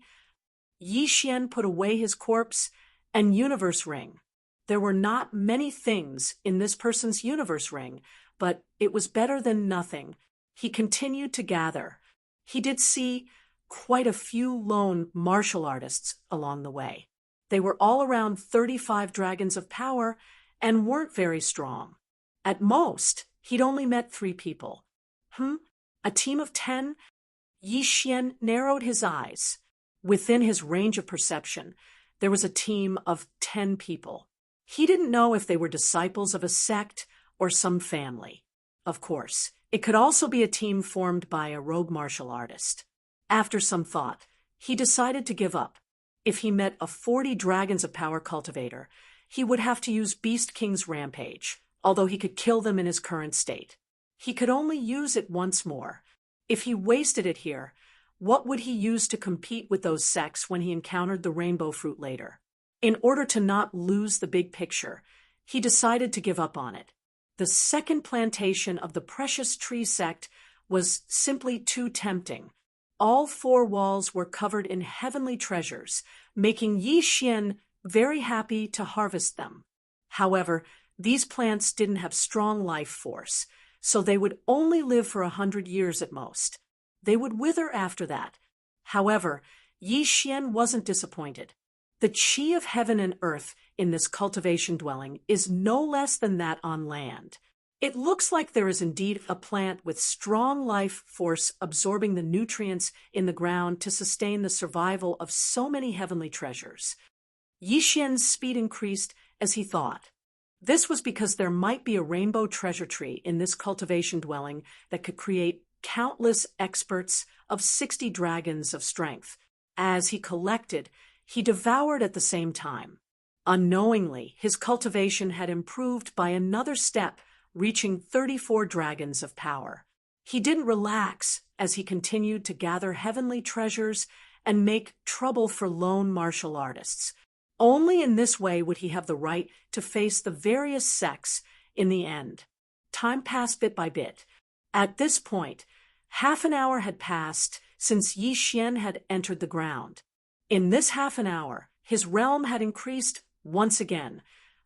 Yi Xian put away his corpse and universe ring. There were not many things in this person's universe ring, but it was better than nothing. He continued to gather. He did see quite a few lone martial artists along the way. They were all around 35 dragons of power and weren't very strong. At most, he'd only met 3 people. A team of 10? Yi Xian narrowed his eyes. Within his range of perception, there was a team of 10 people. He didn't know if they were disciples of a sect or some family. Of course, it could also be a team formed by a rogue martial artist. After some thought, he decided to give up. If he met a 40 Dragons of Power cultivator, he would have to use Beast King's Rampage, although he could kill them in his current state. He could only use it once more. If he wasted it here, what would he use to compete with those sects when he encountered the rainbow fruit later? In order to not lose the big picture, he decided to give up on it. The second plantation of the Precious Tree sect was simply too tempting. All 4 walls were covered in heavenly treasures, making Yi Xian very happy to harvest them. However, these plants didn't have strong life force, so they would only live for 100 years at most. They would wither after that. However, Yi Xian wasn't disappointed. The qi of heaven and earth in this cultivation dwelling is no less than that on land. It looks like there is indeed a plant with strong life force absorbing the nutrients in the ground to sustain the survival of so many heavenly treasures. Yi Xian's speed increased as he thought. This was because there might be a rainbow treasure tree in this cultivation dwelling that could create countless experts of 60 dragons of strength. As he collected, he devoured at the same time. Unknowingly, his cultivation had improved by another step, reaching 34 dragons of power. He didn't relax as he continued to gather heavenly treasures and make trouble for lone martial artists. Only in this way would he have the right to face the various sects in the end. Time passed bit by bit. At this point, half an hour had passed since Yi Xian had entered the ground. In this half an hour, his realm had increased once again,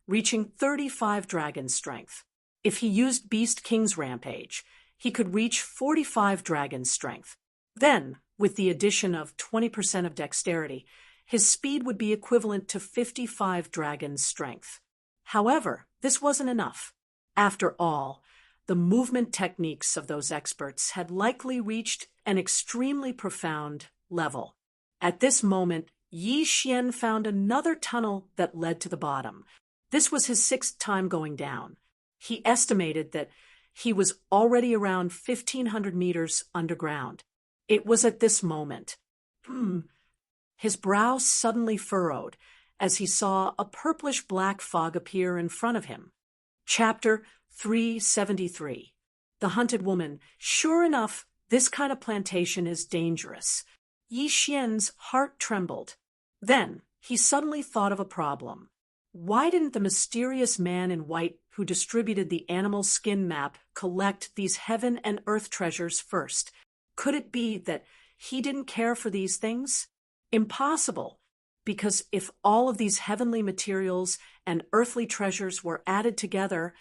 reaching 35 dragon strength. If he used Beast King's Rampage, he could reach 45 dragon strength. Then, with the addition of 20% of dexterity, his speed would be equivalent to 55 dragon strength. However, this wasn't enough. After all, the movement techniques of those experts had likely reached an extremely profound level. At this moment, Yi Xian found another tunnel that led to the bottom. This was his 6th time going down. He estimated that he was already around 1,500 meters underground. It was at this moment. His brow suddenly furrowed as he saw a purplish-black fog appear in front of him. Chapter 373. The Hunted Woman. Sure enough, this kind of plantation is dangerous. Yi Xian's heart trembled. Then he suddenly thought of a problem. Why didn't the mysterious man in white who distributed the animal skin map collect these heaven and earth treasures first? Could it be that he didn't care for these things? Impossible, because if all of these heavenly materials and earthly treasures were added together,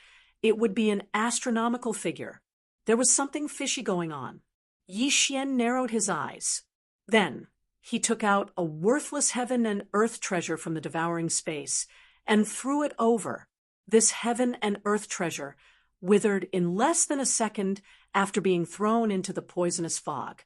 it would be an astronomical figure. There was something fishy going on. Yi Xian narrowed his eyes. Then he took out a worthless heaven and earth treasure from the devouring space and threw it over. This heaven and earth treasure withered in less than a second after being thrown into the poisonous fog.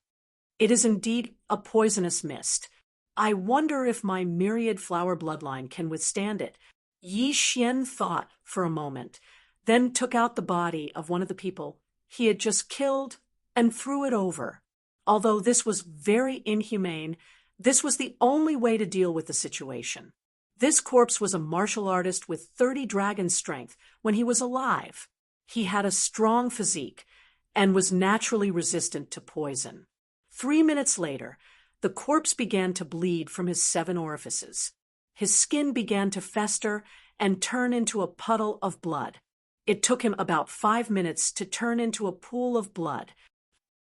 It is indeed a poisonous mist. I wonder if my myriad flower bloodline can withstand it. Yi Xian thought for a moment, then took out the body of one of the people he had just killed and threw it over. Although this was very inhumane, this was the only way to deal with the situation. This corpse was a martial artist with 30 dragon strength when he was alive. He had a strong physique and was naturally resistant to poison. 3 minutes later, the corpse began to bleed from his 7 orifices. His skin began to fester and turn into a puddle of blood. It took him about 5 minutes to turn into a pool of blood.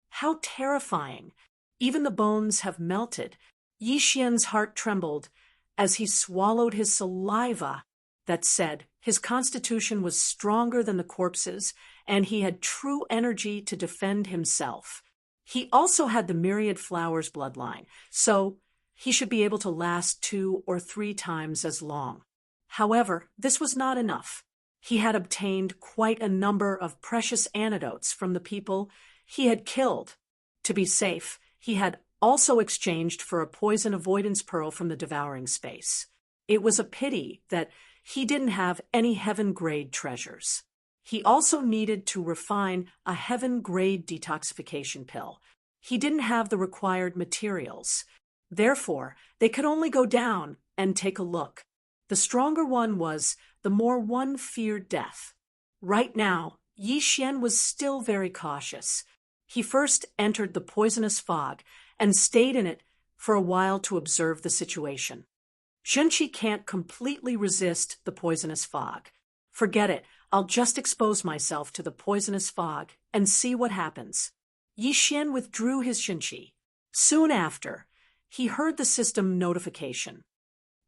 How terrifying! Even the bones have melted. Yi Xian's heart trembled as he swallowed his saliva. That said, his constitution was stronger than the corpse's, and he had true energy to defend himself. He also had the myriad flowers bloodline, so he should be able to last 2 or 3 times as long. However, this was not enough. He had obtained quite a number of precious antidotes from the people he had killed. To be safe, he had also exchanged for a poison avoidance pearl from the devouring space. It was a pity that he didn't have any heaven-grade treasures. He also needed to refine a heaven-grade detoxification pill. he didn't have the required materials. Therefore, they could only go down and take a look. The stronger one was, the more one feared death. Right now, Yi Xian was still very cautious. He first entered the poisonous fog and stayed in it for a while to observe the situation. Junqi can't completely resist the poisonous fog. Forget it, I'll just expose myself to the poisonous fog and see what happens. Yi Xian withdrew his Junqi. Soon after, he heard the system notification.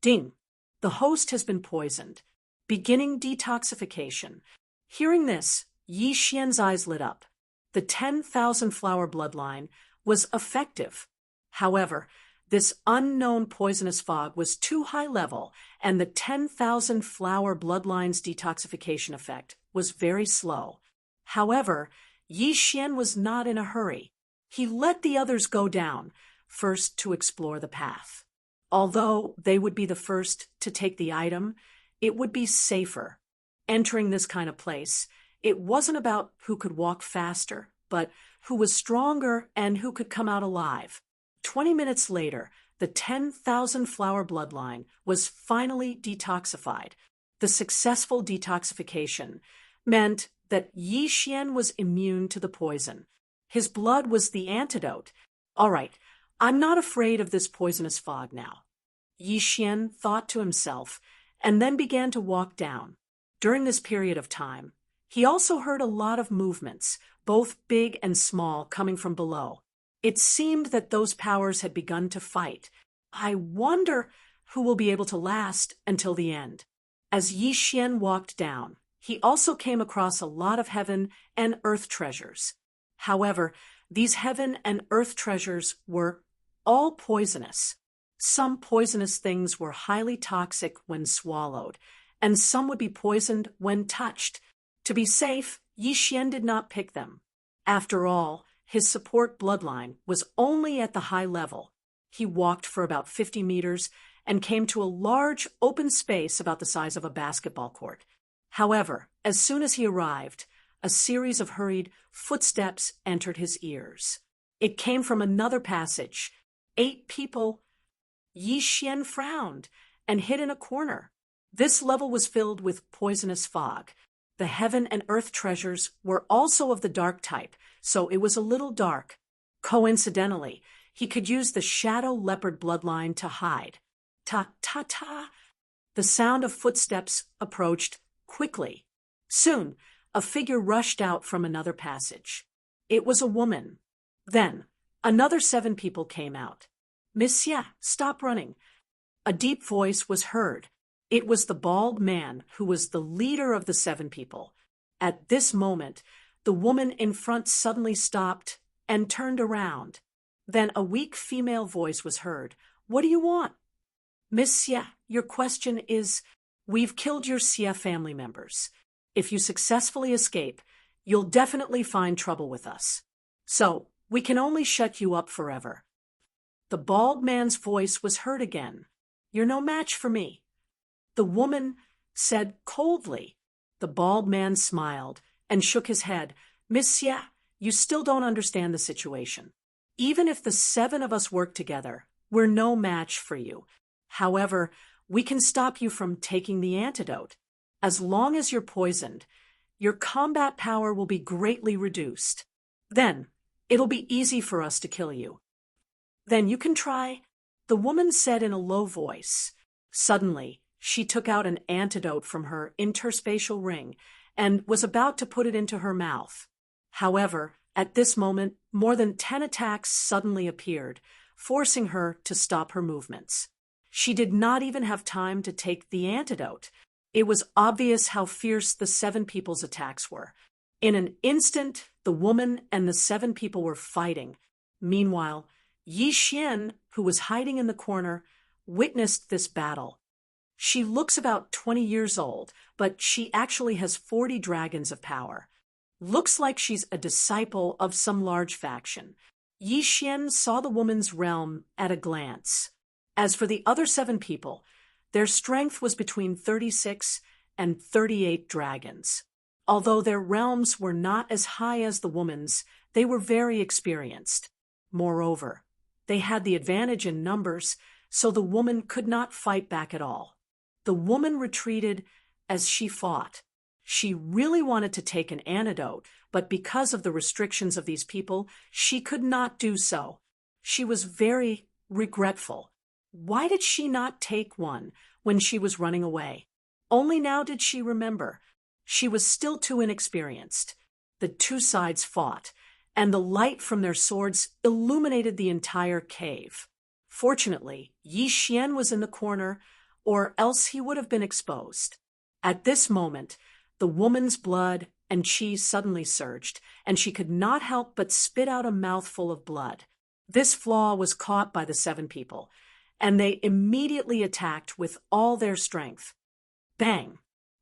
Ding! The host has been poisoned. Beginning detoxification. Hearing this, Yi Xian's eyes lit up. The 10,000 flower bloodline was effective. However, this unknown poisonous fog was too high level, and the 10,000 flower bloodline's detoxification effect was very slow. However, Yi Xian was not in a hurry. He let the others go down, first to explore the path. Although they would be the first to take the item, it would be safer. Entering this kind of place, it wasn't about who could walk faster, but who was stronger and who could come out alive. 20 minutes later, the 10,000 flower bloodline was finally detoxified. The successful detoxification meant that Yi Xian was immune to the poison. His blood was the antidote. All right, I'm not afraid of this poisonous fog now. Yi Xian thought to himself, and then began to walk down. During this period of time, he also heard a lot of movements, both big and small, coming from below. It seemed that those powers had begun to fight. I wonder who will be able to last until the end. As Yi Xian walked down, he also came across a lot of heaven and earth treasures. However, these heaven and earth treasures were all poisonous. Some poisonous things were highly toxic when swallowed, and some would be poisoned when touched. To be safe, Yi Xian did not pick them. After all, his support bloodline was only at the high level. He walked for about 50 meters and came to a large open space about the size of a basketball court. However, as soon as he arrived, a series of hurried footsteps entered his ears. It came from another passage. 8 people. Yi Xian frowned and hid in a corner. This level was filled with poisonous fog. The heaven and earth treasures were also of the dark type, so it was a little dark. Coincidentally, he could use the shadow leopard bloodline to hide. Ta-ta-ta! The sound of footsteps approached quickly. Soon, a figure rushed out from another passage. It was a woman. Then, another 7 people came out. "Monsieur, stop running." A deep voice was heard. It was the bald man who was the leader of the 7 people. At this moment, the woman in front suddenly stopped and turned around. Then a weak female voice was heard. "What do you want?" "Monsieur, your question is, we've killed your Xia family members. If you successfully escape, you'll definitely find trouble with us. So, we can only shut you up forever." The bald man's voice was heard again. "You're no match for me." The woman said coldly. The bald man smiled and shook his head. "Monsieur, you still don't understand the situation. Even if the 7 of us work together, we're no match for you. However, we can stop you from taking the antidote. As long as you're poisoned, your combat power will be greatly reduced. Then, it'll be easy for us to kill you. Then you can try," the woman said in a low voice. Suddenly, she took out an antidote from her interspatial ring and was about to put it into her mouth. However, at this moment, more than 10 attacks suddenly appeared, forcing her to stop her movements. She did not even have time to take the antidote. It was obvious how fierce the 7 people's attacks were. In an instant, the woman and the 7 people were fighting. Meanwhile, Yi Xian, who was hiding in the corner, witnessed this battle. She looks about 20 years old, but she actually has 40 dragons of power. Looks like she's a disciple of some large faction. Yi Xian saw the woman's realm at a glance. As for the other 7 people, their strength was between 36 and 38 dragons. Although their realms were not as high as the woman's, they were very experienced. Moreover, they had the advantage in numbers, so the woman could not fight back at all. The woman retreated as she fought. She really wanted to take an antidote, but because of the restrictions of these people, she could not do so. She was very regretful. Why did she not take one when she was running away? Only now did she remember. She was still too inexperienced. The two sides fought, and the light from their swords illuminated the entire cave. Fortunately, Yi Xian was in the corner, or else he would have been exposed. At this moment, the woman's blood and qi suddenly surged, and she could not help but spit out a mouthful of blood. This flaw was caught by the 7 people, and they immediately attacked with all their strength. Bang!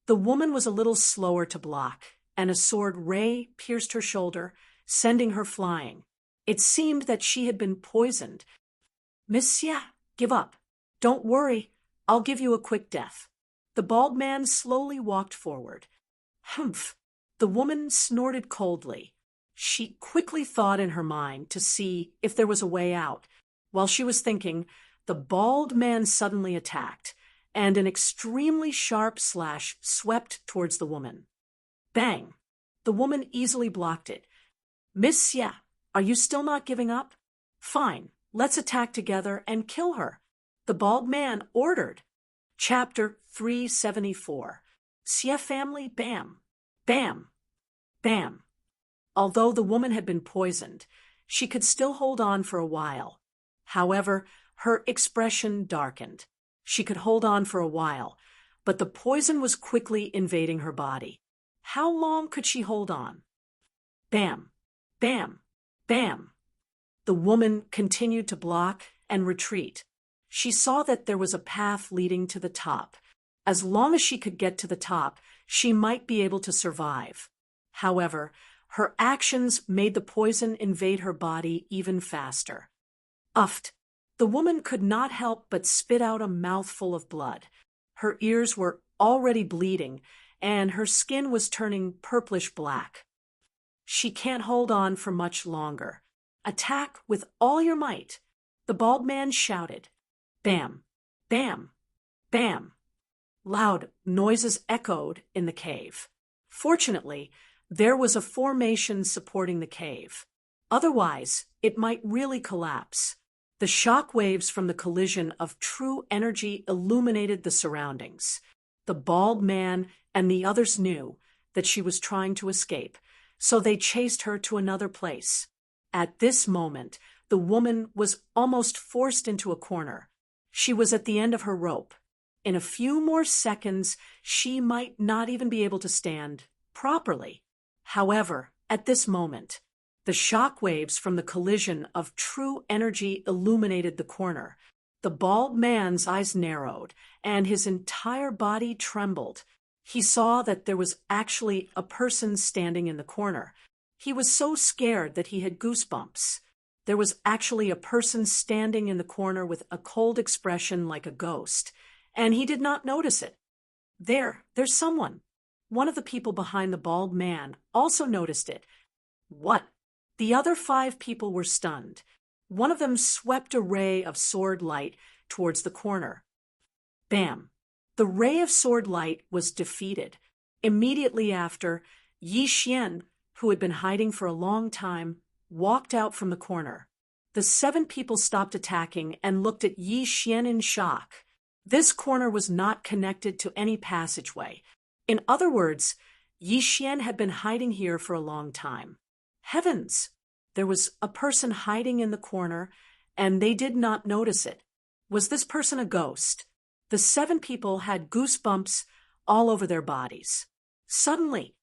The woman was a little slower to block, and a sword ray pierced her shoulder, sending her flying. It seemed that she had been poisoned. "Monsieur, give up. Don't worry, I'll give you a quick death." The bald man slowly walked forward. Humph! The woman snorted coldly. She quickly thought in her mind to see if there was a way out. While she was thinking, the bald man suddenly attacked, and an extremely sharp slash swept towards the woman. Bang! The woman easily blocked it. "Monsieur, are you still not giving up? Fine, let's attack together and kill her," the bald man ordered. Chapter 374. Xie family, bam, bam, bam. Although the woman had been poisoned, she could still hold on for a while. However, her expression darkened. She could hold on for a while, but the poison was quickly invading her body. How long could she hold on? Bam, bam, bam. The woman continued to block and retreat. She saw that there was a path leading to the top. As long as she could get to the top, she might be able to survive. However, her actions made the poison invade her body even faster. Uffed! The woman could not help but spit out a mouthful of blood. Her ears were already bleeding, and her skin was turning purplish black. She can't hold on for much longer. Attack with all your might, the bald man shouted. Bam, bam, bam. Loud noises echoed in the cave. Fortunately, there was a formation supporting the cave. Otherwise, it might really collapse. The shock waves from the collision of true energy illuminated the surroundings. The bald man and the others knew that she was trying to escape, so they chased her to another place. At this moment, the woman was almost forced into a corner. She was at the end of her rope. In a few more seconds, she might not even be able to stand properly. However, at this moment, the shock waves from the collision of true energy illuminated the corner. The bald man's eyes narrowed, and his entire body trembled. He saw that there was actually a person standing in the corner. He was so scared that he had goosebumps. There was actually a person standing in the corner with a cold expression like a ghost, and he did not notice it. There's someone. One of the people behind the bald man also noticed it. What? The other 5 people were stunned. One of them swept a ray of sword light towards the corner. Bam! The ray of sword light was defeated. Immediately after, Yi Xian, who had been hiding for a long time, walked out from the corner. The 7 people stopped attacking and looked at Yi Xian in shock. This corner was not connected to any passageway. In other words, Yi Xian had been hiding here for a long time. Heavens! There was a person hiding in the corner, and they did not notice it. Was this person a ghost? The 7 people had goosebumps all over their bodies. Suddenly,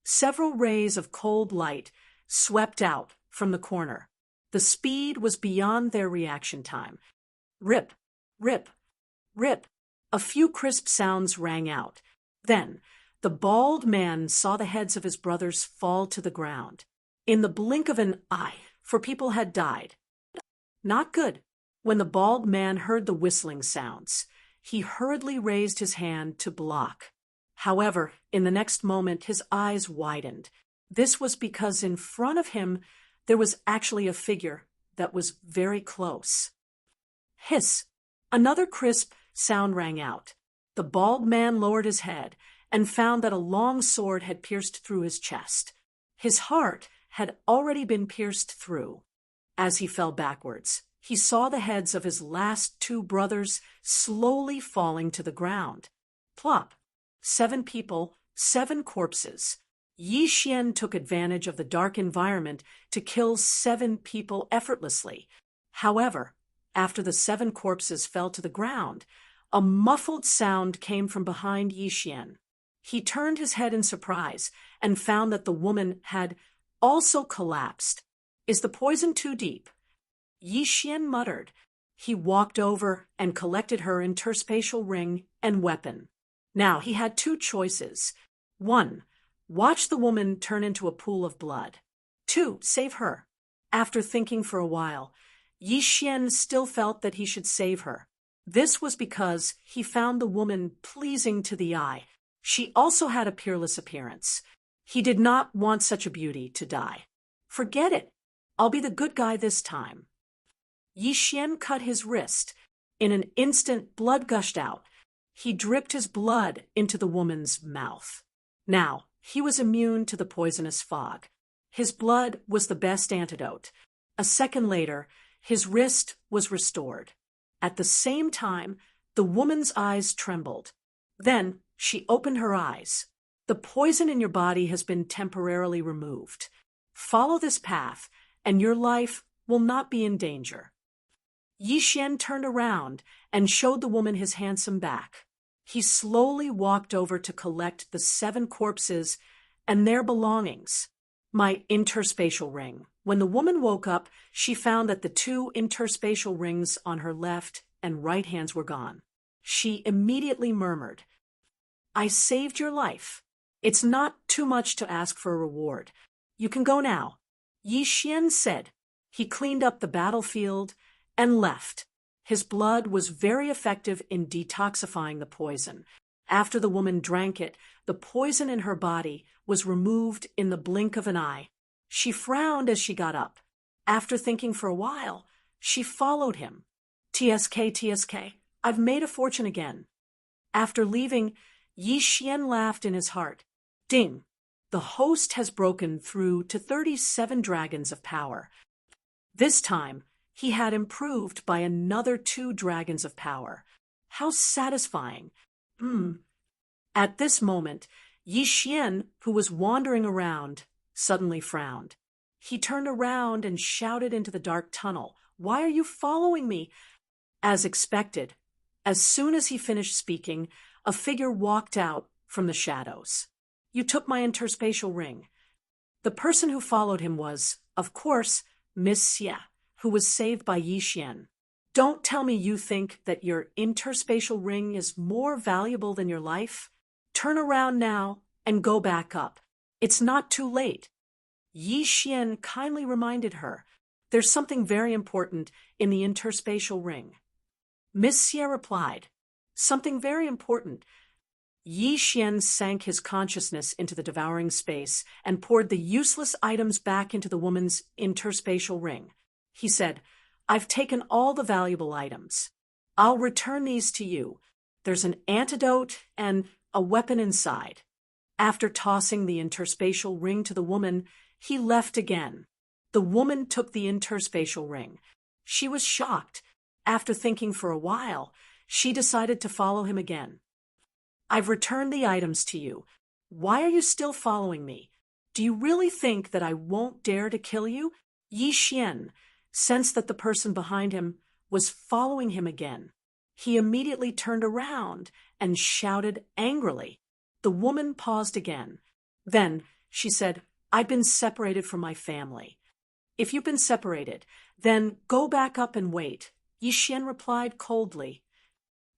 several rays of cold light swept out from the corner. The speed was beyond their reaction time. Rip, rip, rip. A few crisp sounds rang out. Then, the bald man saw the heads of his brothers fall to the ground. In the blink of an eye, 4 people had died. Not good. When the bald man heard the whistling sounds, he hurriedly raised his hand to block. However, in the next moment, his eyes widened. This was because in front of him, there was actually a figure that was very close. Hiss! Another crisp sound rang out. The bald man lowered his head and found that a long sword had pierced through his chest. His heart had already been pierced through. As he fell backwards, he saw the heads of his last 2 brothers slowly falling to the ground. Plop! 7 people, 7 corpses. Yi Xian took advantage of the dark environment to kill 7 people effortlessly. However, after the 7 corpses fell to the ground, a muffled sound came from behind Yi Xian. He turned his head in surprise and found that the woman had also collapsed. Is the poison too deep? Yi Xian muttered. He walked over and collected her interspatial ring and weapon. Now he had 2 choices. 1. Watch the woman turn into a pool of blood. 2. Save her. After thinking for a while, Yi Xian still felt that he should save her. This was because he found the woman pleasing to the eye. She also had a peerless appearance. He did not want such a beauty to die. Forget it. I'll be the good guy this time. Yi Xian cut his wrist. In an instant, blood gushed out. He dripped his blood into the woman's mouth. Now, he was immune to the poisonous fog. His blood was the best antidote. A second later, his wrist was restored. At the same time, the woman's eyes trembled. Then she opened her eyes. The poison in your body has been temporarily removed. Follow this path, and your life will not be in danger. Yi Xian turned around and showed the woman his handsome back. He slowly walked over to collect the 7 corpses and their belongings. My interspatial ring. When the woman woke up, she found that the 2 interspatial rings on her left and right hands were gone. She immediately murmured, I saved your life. It's not too much to ask for a reward. You can go now. Yi Xian said. He cleaned up the battlefield and left. His blood was very effective in detoxifying the poison. After the woman drank it, the poison in her body was removed in the blink of an eye. She frowned as she got up. After thinking for a while, she followed him. TSK, I've made a fortune again. After leaving, Yi Xian laughed in his heart. Ding! The host has broken through to 37 dragons of power. This time, he had improved by another 2 dragons of power. How satisfying! At this moment, Yi Xian, who was wandering around, suddenly frowned. He turned around and shouted into the dark tunnel, Why are you following me? As expected, as soon as he finished speaking, a figure walked out from the shadows. You took my interspatial ring. The person who followed him was, of course, Miss Xia, who was saved by Yi Xian. Don't tell me you think that your interspatial ring is more valuable than your life. Turn around now and go back up. It's not too late. Yi Xian kindly reminded her, there's something very important in the interspatial ring. Miss Xia replied, something very important. Yi Xian sank his consciousness into the devouring space and poured the useless items back into the woman's interspatial ring. He said, I've taken all the valuable items. I'll return these to you. There's an antidote and a weapon inside. After tossing the interspatial ring to the woman, he left again. The woman took the interspatial ring. She was shocked. After thinking for a while, she decided to follow him again. I've returned the items to you. Why are you still following me? Do you really think that I won't dare to kill you? Yi Xian sensed that the person behind him was following him again. He immediately turned around and shouted angrily. The woman paused again. Then she said, I've been separated from my family. If you've been separated, then go back up and wait. Yi Xian replied coldly.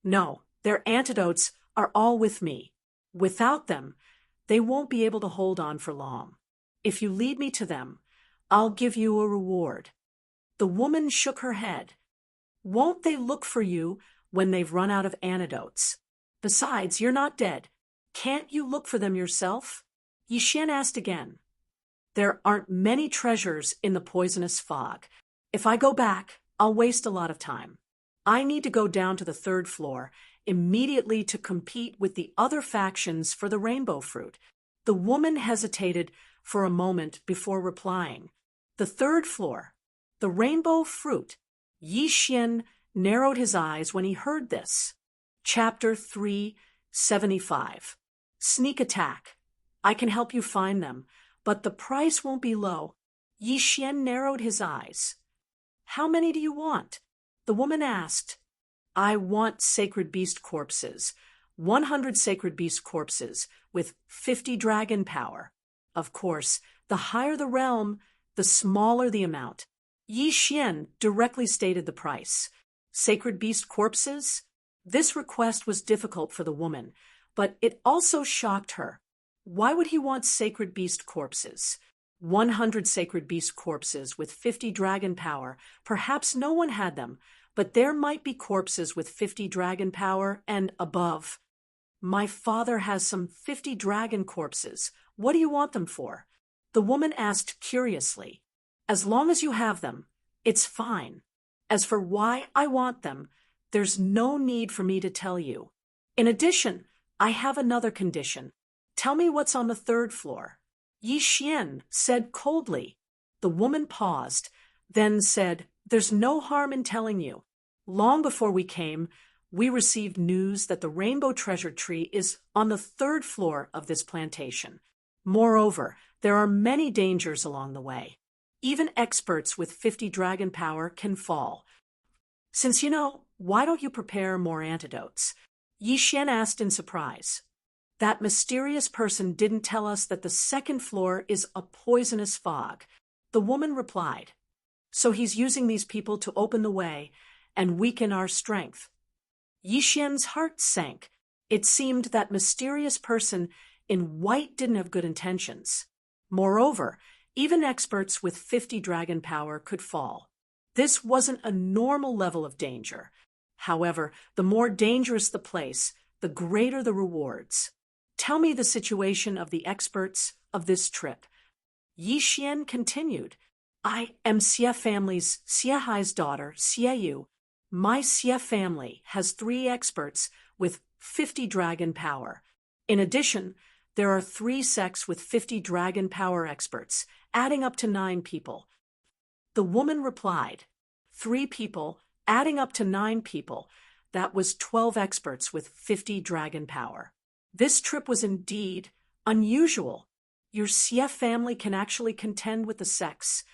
No, their antidotes are all with me. Without them, they won't be able to hold on for long. If you lead me to them, I'll give you a reward. The woman shook her head. Won't they look for you when they've run out of antidotes? Besides, you're not dead. Can't you look for them yourself? Yi Xian asked again. There aren't many treasures in the poisonous fog. If I go back, I'll waste a lot of time. I need to go down to the third floor immediately to compete with the other factions for the rainbow fruit. The woman hesitated for a moment before replying. The third floor, the rainbow fruit. Yi Xian narrowed his eyes when he heard this. Chapter 375. Sneak attack. I can help you find them, but the price won't be low. Yi Xian narrowed his eyes. How many do you want? The woman asked. I want sacred beast corpses. 100 sacred beast corpses with 50 dragon power. Of course, the higher the realm, the smaller the amount. Yi Xian directly stated the price. Sacred beast corpses? This request was difficult for the woman, but it also shocked her. Why would he want sacred beast corpses? 100 sacred beast corpses with 50 dragon power. Perhaps no one had them, but there might be corpses with 50 dragon power and above. My father has some 50 dragon corpses. What do you want them for? The woman asked curiously. As long as you have them, it's fine. As for why I want them, there's no need for me to tell you. In addition, I have another condition. Tell me what's on the third floor. Yi Xian said coldly. The woman paused, then said, There's no harm in telling you. Long before we came, we received news that the rainbow treasure tree is on the third floor of this plantation. Moreover, there are many dangers along the way. Even experts with 50 dragon power can fall. Since you know, why don't you prepare more antidotes? Yi Xian asked in surprise. That mysterious person didn't tell us that the second floor is a poisonous fog. The woman replied. So he's using these people to open the way and weaken our strength. Yi Xian's heart sank. It seemed that mysterious person in white didn't have good intentions. Moreover, even experts with 50 dragon power could fall. This wasn't a normal level of danger. However, the more dangerous the place, the greater the rewards. Tell me the situation of the experts of this trip. Yi Xian continued. I am Xie family's Xie Hai's daughter, Xie Yu. My Xie family has 3 experts with 50 dragon power. In addition, there are 3 sects with 50 dragon power experts, adding up to 9 people. The woman replied, 3 people, adding up to 9 people. That was 12 experts with 50 dragon power. This trip was indeed unusual. Your Xie family can actually contend with the sects.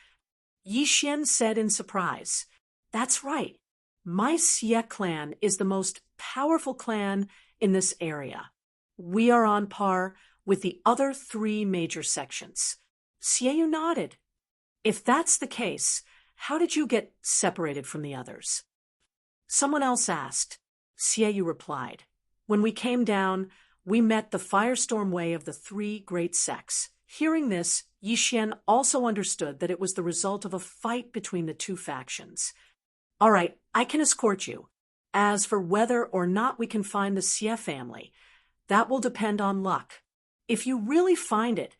Yi Xian said in surprise. That's right. My Xie clan is the most powerful clan in this area. We are on par with the other 3 major sections. Xie Yu nodded. If that's the case, how did you get separated from the others? Someone else asked. Xie Yu replied. When we came down, we met the firestorm way of the 3 great sects. Hearing this, Yi Xian also understood that it was the result of a fight between the 2 factions. All right, I can escort you. As for whether or not we can find the Xie family, that will depend on luck. If you really find it,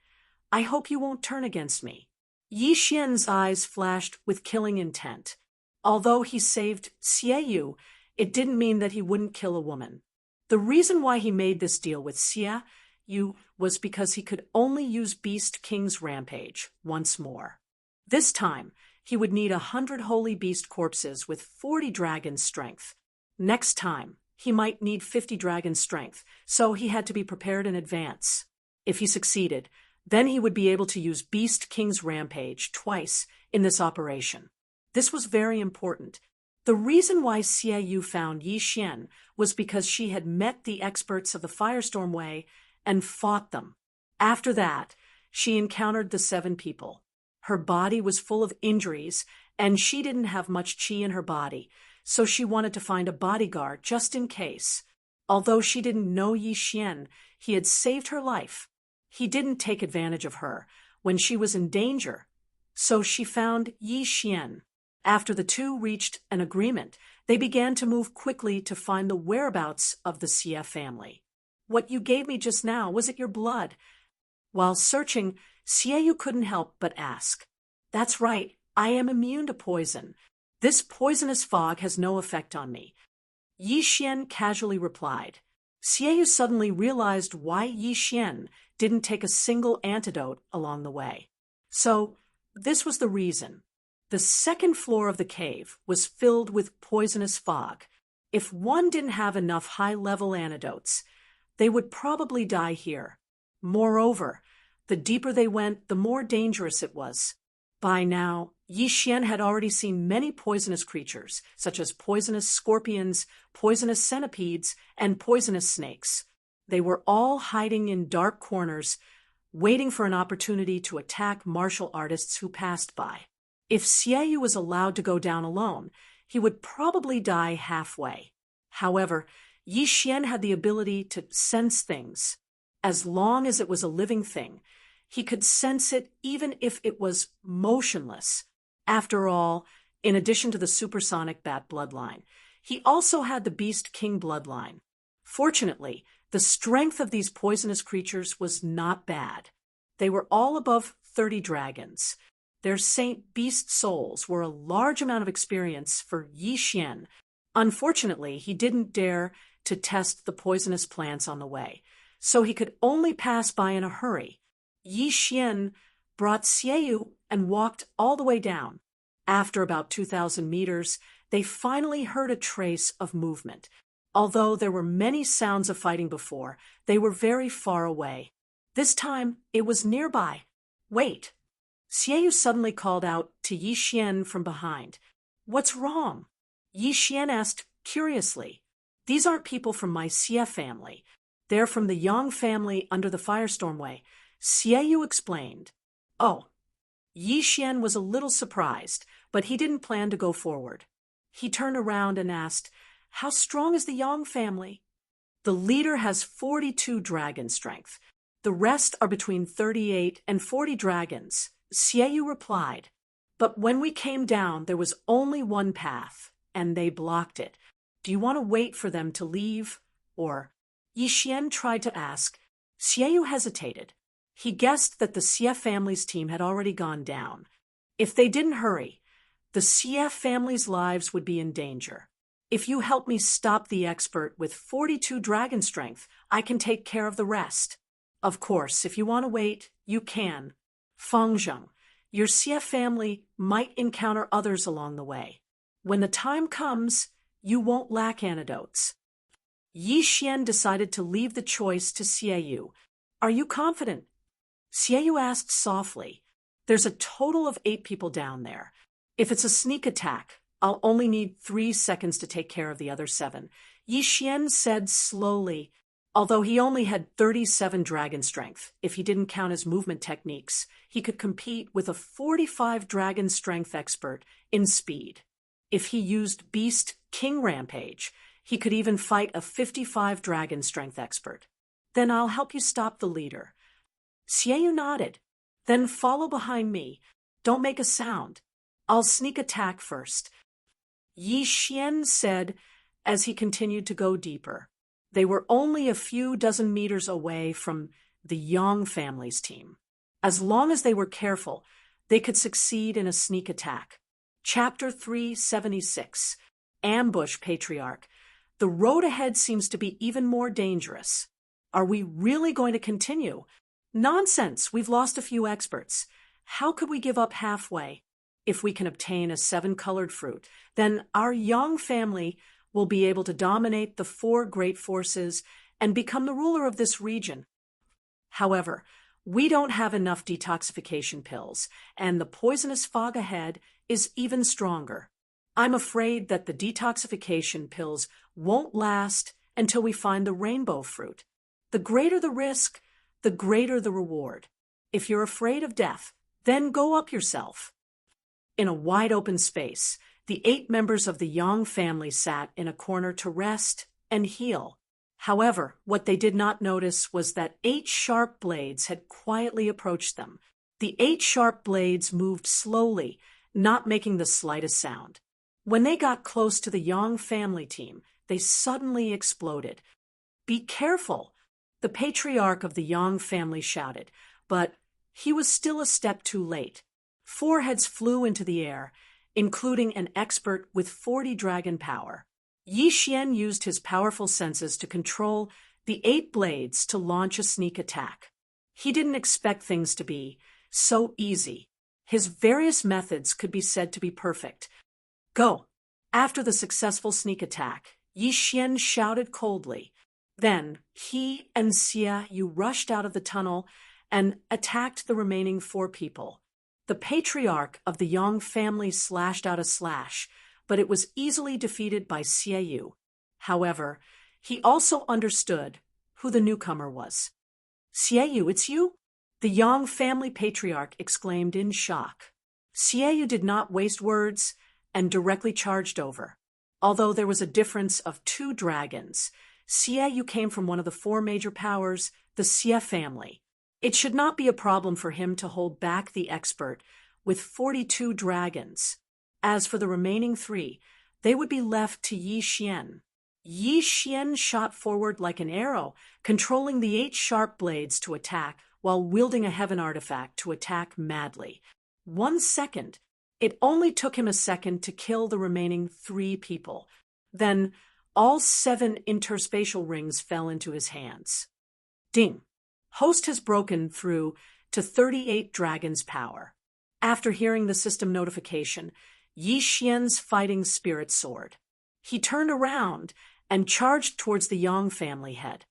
I hope you won't turn against me. Yi Xian's eyes flashed with killing intent. Although he saved Xie Yu, it didn't mean that he wouldn't kill a woman. The reason why he made this deal with Xie Yu was because he could only use Beast King's Rampage once more. This time, he would need 100 holy beast corpses with 40 dragon strength. Next time, he might need 50 dragon strength, so he had to be prepared in advance. If he succeeded, then he would be able to use Beast King's Rampage twice in this operation. This was very important. The reason why Xie Yu found Yi Xian was because she had met the experts of the Firestorm Way and fought them. After that, she encountered the 7 people. Her body was full of injuries, and she didn't have much qi in her body, so she wanted to find a bodyguard just in case. Although she didn't know Yi Xian, he had saved her life. He didn't take advantage of her when she was in danger, so she found Yi Xian. After the 2 reached an agreement, they began to move quickly to find the whereabouts of the Xie family. What you gave me just now, was it your blood? While searching, Xiaoyu couldn't help but ask. That's right, I am immune to poison. This poisonous fog has no effect on me. Yi Xian casually replied. Xiaoyu suddenly realized why Yi Xian didn't take a single antidote along the way. So, this was the reason. The second floor of the cave was filled with poisonous fog. If one didn't have enough high-level antidotes, they would probably die here. Moreover, the deeper they went, the more dangerous it was. By now, Yi Xian had already seen many poisonous creatures, such as poisonous scorpions, poisonous centipedes, and poisonous snakes. They were all hiding in dark corners, waiting for an opportunity to attack martial artists who passed by. If Xiaoyu was allowed to go down alone, he would probably die halfway. However, Yi Xian had the ability to sense things. As long as it was a living thing, he could sense it even if it was motionless. After all, in addition to the supersonic bat bloodline, he also had the Beast King bloodline. Fortunately, the strength of these poisonous creatures was not bad. They were all above 30 dragons. Their saint beast souls were a large amount of experience for Yi Xian. Unfortunately, he didn't dare to test the poisonous plants on the way, so he could only pass by in a hurry. Yi Xian brought Xiaoyu and walked all the way down. After about 2,000 meters, they finally heard a trace of movement. Although there were many sounds of fighting before, they were very far away. This time, it was nearby. Wait! Xiaoyu suddenly called out to Yi Xian from behind. What's wrong? Yi Xian asked curiously. These aren't people from my Xie family. They're from the Yang family under the Firestorm Way. Xiaoyu explained. Oh. Yi Xian was a little surprised, but he didn't plan to go forward. He turned around and asked, How strong is the Yang family? The leader has 42 dragon strength. The rest are between 38 and 40 dragons. Xiaoyu replied, but when we came down, there was only one path, and they blocked it. Do you want to wait for them to leave? Or, Yi Xian tried to ask. Xiaoyu hesitated. He guessed that the Xie family's team had already gone down. If they didn't hurry, the Xie family's lives would be in danger. If you help me stop the expert with 42 dragon strength, I can take care of the rest. Of course, if you want to wait, you can. Fangzheng, your Xie family might encounter others along the way. When the time comes, you won't lack antidotes. Yi Xian decided to leave the choice to Xiaoyu. Are you confident? Xiaoyu asked softly. There's a total of 8 people down there. If it's a sneak attack, I'll only need 3 seconds to take care of the other 7. Yi Xian said slowly. Although he only had 37 dragon strength, if he didn't count his movement techniques, he could compete with a 45 dragon strength expert in speed. If he used Beast King Rampage, he could even fight a 55 dragon strength expert. Then I'll help you stop the leader. Xiaoyu nodded. Then follow behind me. Don't make a sound. I'll sneak attack first. Yi Xian said as he continued to go deeper. They were only a few dozen meters away from the Yang family's team. As long as they were careful, they could succeed in a sneak attack. Chapter 376, Ambush Patriarch. The road ahead seems to be even more dangerous. Are we really going to continue? Nonsense, we've lost a few experts. How could we give up halfway? If we can obtain a 7-colored fruit, then our Yang family will be able to dominate the 4 great forces and become the ruler of this region. However, we don't have enough detoxification pills, and the poisonous fog ahead is even stronger. I'm afraid that the detoxification pills won't last until we find the rainbow fruit. The greater the risk, the greater the reward. If you're afraid of death, then go up yourself. In a wide open space, the 8 members of the Yang family sat in a corner to rest and heal. However, what they did not notice was that 8 sharp blades had quietly approached them. The 8 sharp blades moved slowly, not making the slightest sound. When they got close to the Yang family team, they suddenly exploded. Be careful! The patriarch of the Yang family shouted, but he was still a step too late. 4 heads flew into the air, including an expert with 40 dragon power. Yi Xian used his powerful senses to control the 8 blades to launch a sneak attack. He didn't expect things to be so easy. His various methods could be said to be perfect. Go! After the successful sneak attack, Yi Xian shouted coldly. Then he and Xia Yu rushed out of the tunnel and attacked the remaining 4 people. The patriarch of the Yang family slashed out a slash, but it was easily defeated by Xia Yu. However, he also understood who the newcomer was. Xia Yu, it's you? The Yang family patriarch exclaimed in shock. Xia Yu did not waste words and directly charged over. Although there was a difference of 2 dragons, Xia Yu came from one of the 4 major powers, the Xia family. It should not be a problem for him to hold back the expert with 42 dragons. As for the remaining 3, they would be left to Yi Xian. Yi Xian shot forward like an arrow, controlling the 8 sharp blades to attack while wielding a heaven artifact to attack madly. 1 second. It only took him a second to kill the remaining 3 people. Then all 7 interspatial rings fell into his hands. Ding! Host has broken through to 38 dragons' power. After hearing the system notification, Yi Xian's fighting spirit soared. He turned around and charged towards the Yang family head.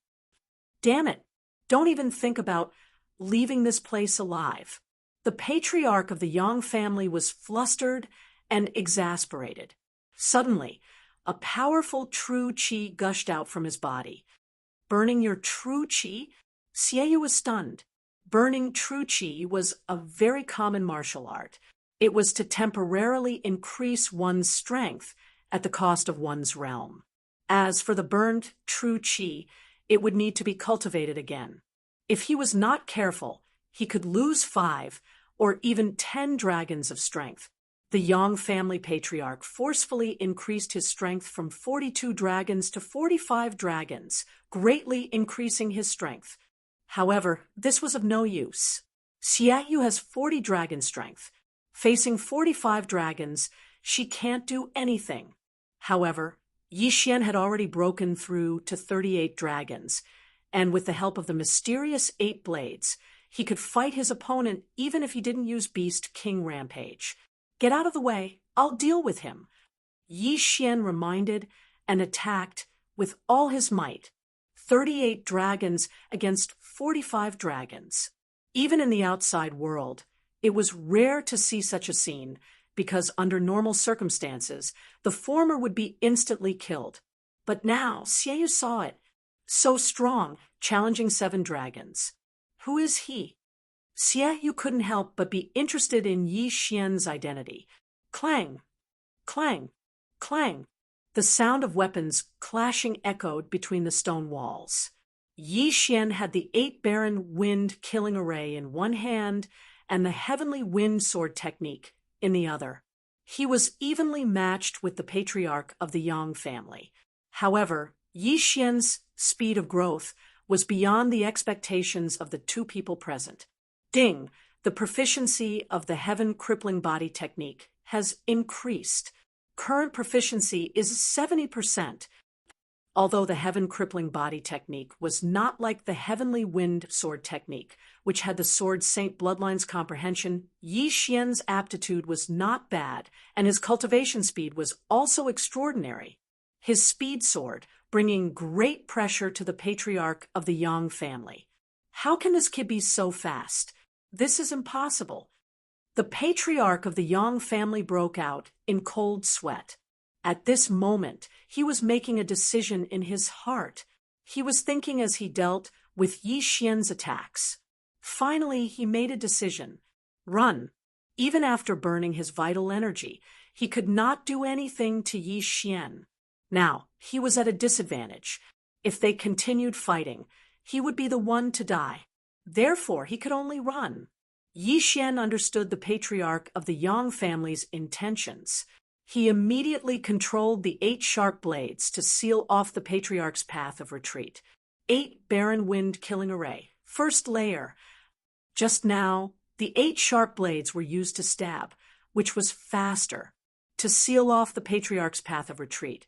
Damn it! Don't even think about leaving this place alive. The patriarch of the Yang family was flustered and exasperated. Suddenly, a powerful true qi gushed out from his body. Burning your true qi? Xie Yu was stunned. Burning true qi was a very common martial art. It was to temporarily increase one's strength at the cost of one's realm. As for the burned true qi, it would need to be cultivated again. If he was not careful, he could lose 5 or even 10 dragons of strength. The Yang family patriarch forcefully increased his strength from 42 dragons to 45 dragons, greatly increasing his strength. However, this was of no use. Xia Yu has 40 dragon strength. Facing 45 dragons, she can't do anything. However, Yi Xian had already broken through to 38 dragons, and with the help of the mysterious 8 blades, he could fight his opponent even if he didn't use Beast King Rampage. Get out of the way, I'll deal with him. Yi Xian reminded and attacked with all his might. 38 dragons against 45 dragons. Even in the outside world, it was rare to see such a scene because under normal circumstances, the former would be instantly killed. But now, Xie Yu saw it. So strong, challenging 7 dragons. Who is he? Xie Yu couldn't help but be interested in Yi Xian's identity. Clang! Clang! Clang! The sound of weapons clashing echoed between the stone walls. Yi Xian had the 8 Barren Wind Killing Array in one hand and the Heavenly Wind Sword technique in the other. He was evenly matched with the patriarch of the Yang family. However, Yi Xian's speed of growth was beyond the expectations of the 2 people present. Ding! The proficiency of the Heaven Crippling Body technique has increased. Current proficiency is 70%. Although the Heaven Crippling Body technique was not like the Heavenly Wind Sword technique, which had the sword Saint Bloodline's comprehension, Yi Xian's aptitude was not bad, and his cultivation speed was also extraordinary. His speed soared, bringing great pressure to the patriarch of the Yang family. How can this kid be so fast? This is impossible. The patriarch of the Yang family broke out in cold sweat. At this moment, he was making a decision in his heart. He was thinking as he dealt with Yi Xian's attacks. Finally, he made a decision. Run. Even after burning his vital energy, he could not do anything to Yi Xian. Now, he was at a disadvantage. If they continued fighting, he would be the one to die. Therefore, he could only run. Yi Xian understood the patriarch of the Yang family's intentions. He immediately controlled the 8 sharp blades to seal off the patriarch's path of retreat. 8 Barren Wind Killing Array. First layer. Just now, the 8 sharp blades were used to stab, which was faster. To seal off the patriarch's path of retreat,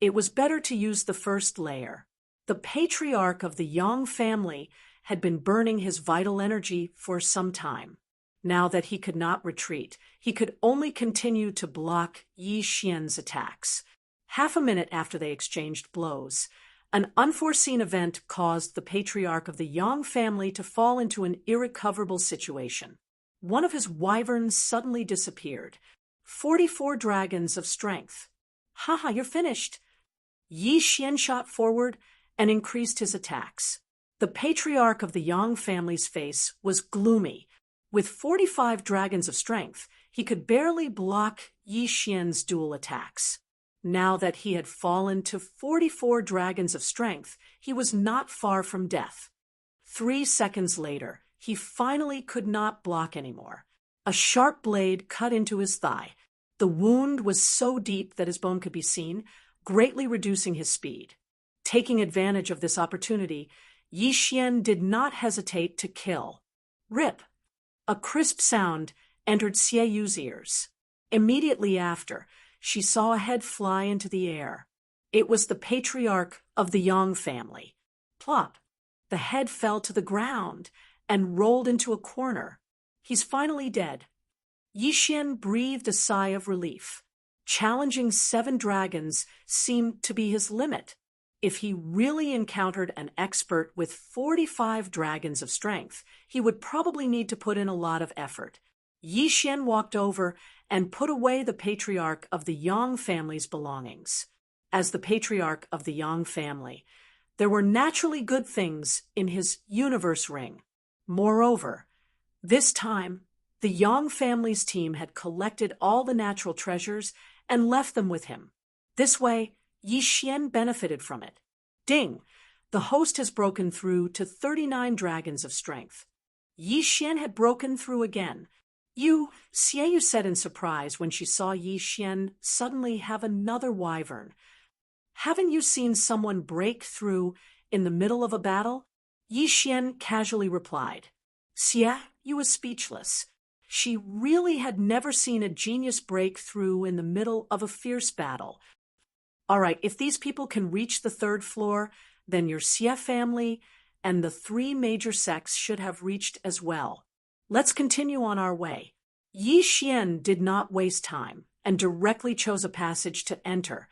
it was better to use the first layer. The patriarch of the Yang family had been burning his vital energy for some time. Now that he could not retreat, he could only continue to block Yi Xian's attacks. Half a minute after they exchanged blows, an unforeseen event caused the patriarch of the Yang family to fall into an irrecoverable situation. One of his wyverns suddenly disappeared. 44 dragons of strength. Haha, you're finished. Yi Xian shot forward and increased his attacks. The patriarch of the Yang family's face was gloomy. With 45 dragons of strength, he could barely block Yi Xian's dual attacks. Now that he had fallen to 44 dragons of strength, he was not far from death. 3 seconds later, he finally could not block anymore. A sharp blade cut into his thigh. The wound was so deep that his bone could be seen, greatly reducing his speed. Taking advantage of this opportunity, Yi Xian did not hesitate to kill. Rip! A crisp sound entered Xie Yu's ears. Immediately after, she saw a head fly into the air. It was the patriarch of the Yang family. Plop! The head fell to the ground and rolled into a corner. He's finally dead. Yi Xian breathed a sigh of relief. Challenging 7 dragons seemed to be his limit. If he really encountered an expert with 45 dragons of strength, he would probably need to put in a lot of effort. Yi Xian walked over and put away the patriarch of the Yang family's belongings. As the patriarch of the Yang family, there were naturally good things in his universe ring. Moreover, this time, the Yang family's team had collected all the natural treasures and left them with him. This way, Yi Xian benefited from it. Ding! The host has broken through to 39 dragons of strength. Yi Xian had broken through again. Xie Yu said in surprise when she saw Yi Xian suddenly have another wyvern. Haven't you seen someone break through in the middle of a battle? Yi Xian casually replied. Xie Yu was speechless. She really had never seen a genius break through in the middle of a fierce battle. All right, if these people can reach the 3rd floor, then your Xie family and the 3 major sects should have reached as well. Let's continue on our way. Yi Xian did not waste time and directly chose a passage to enter.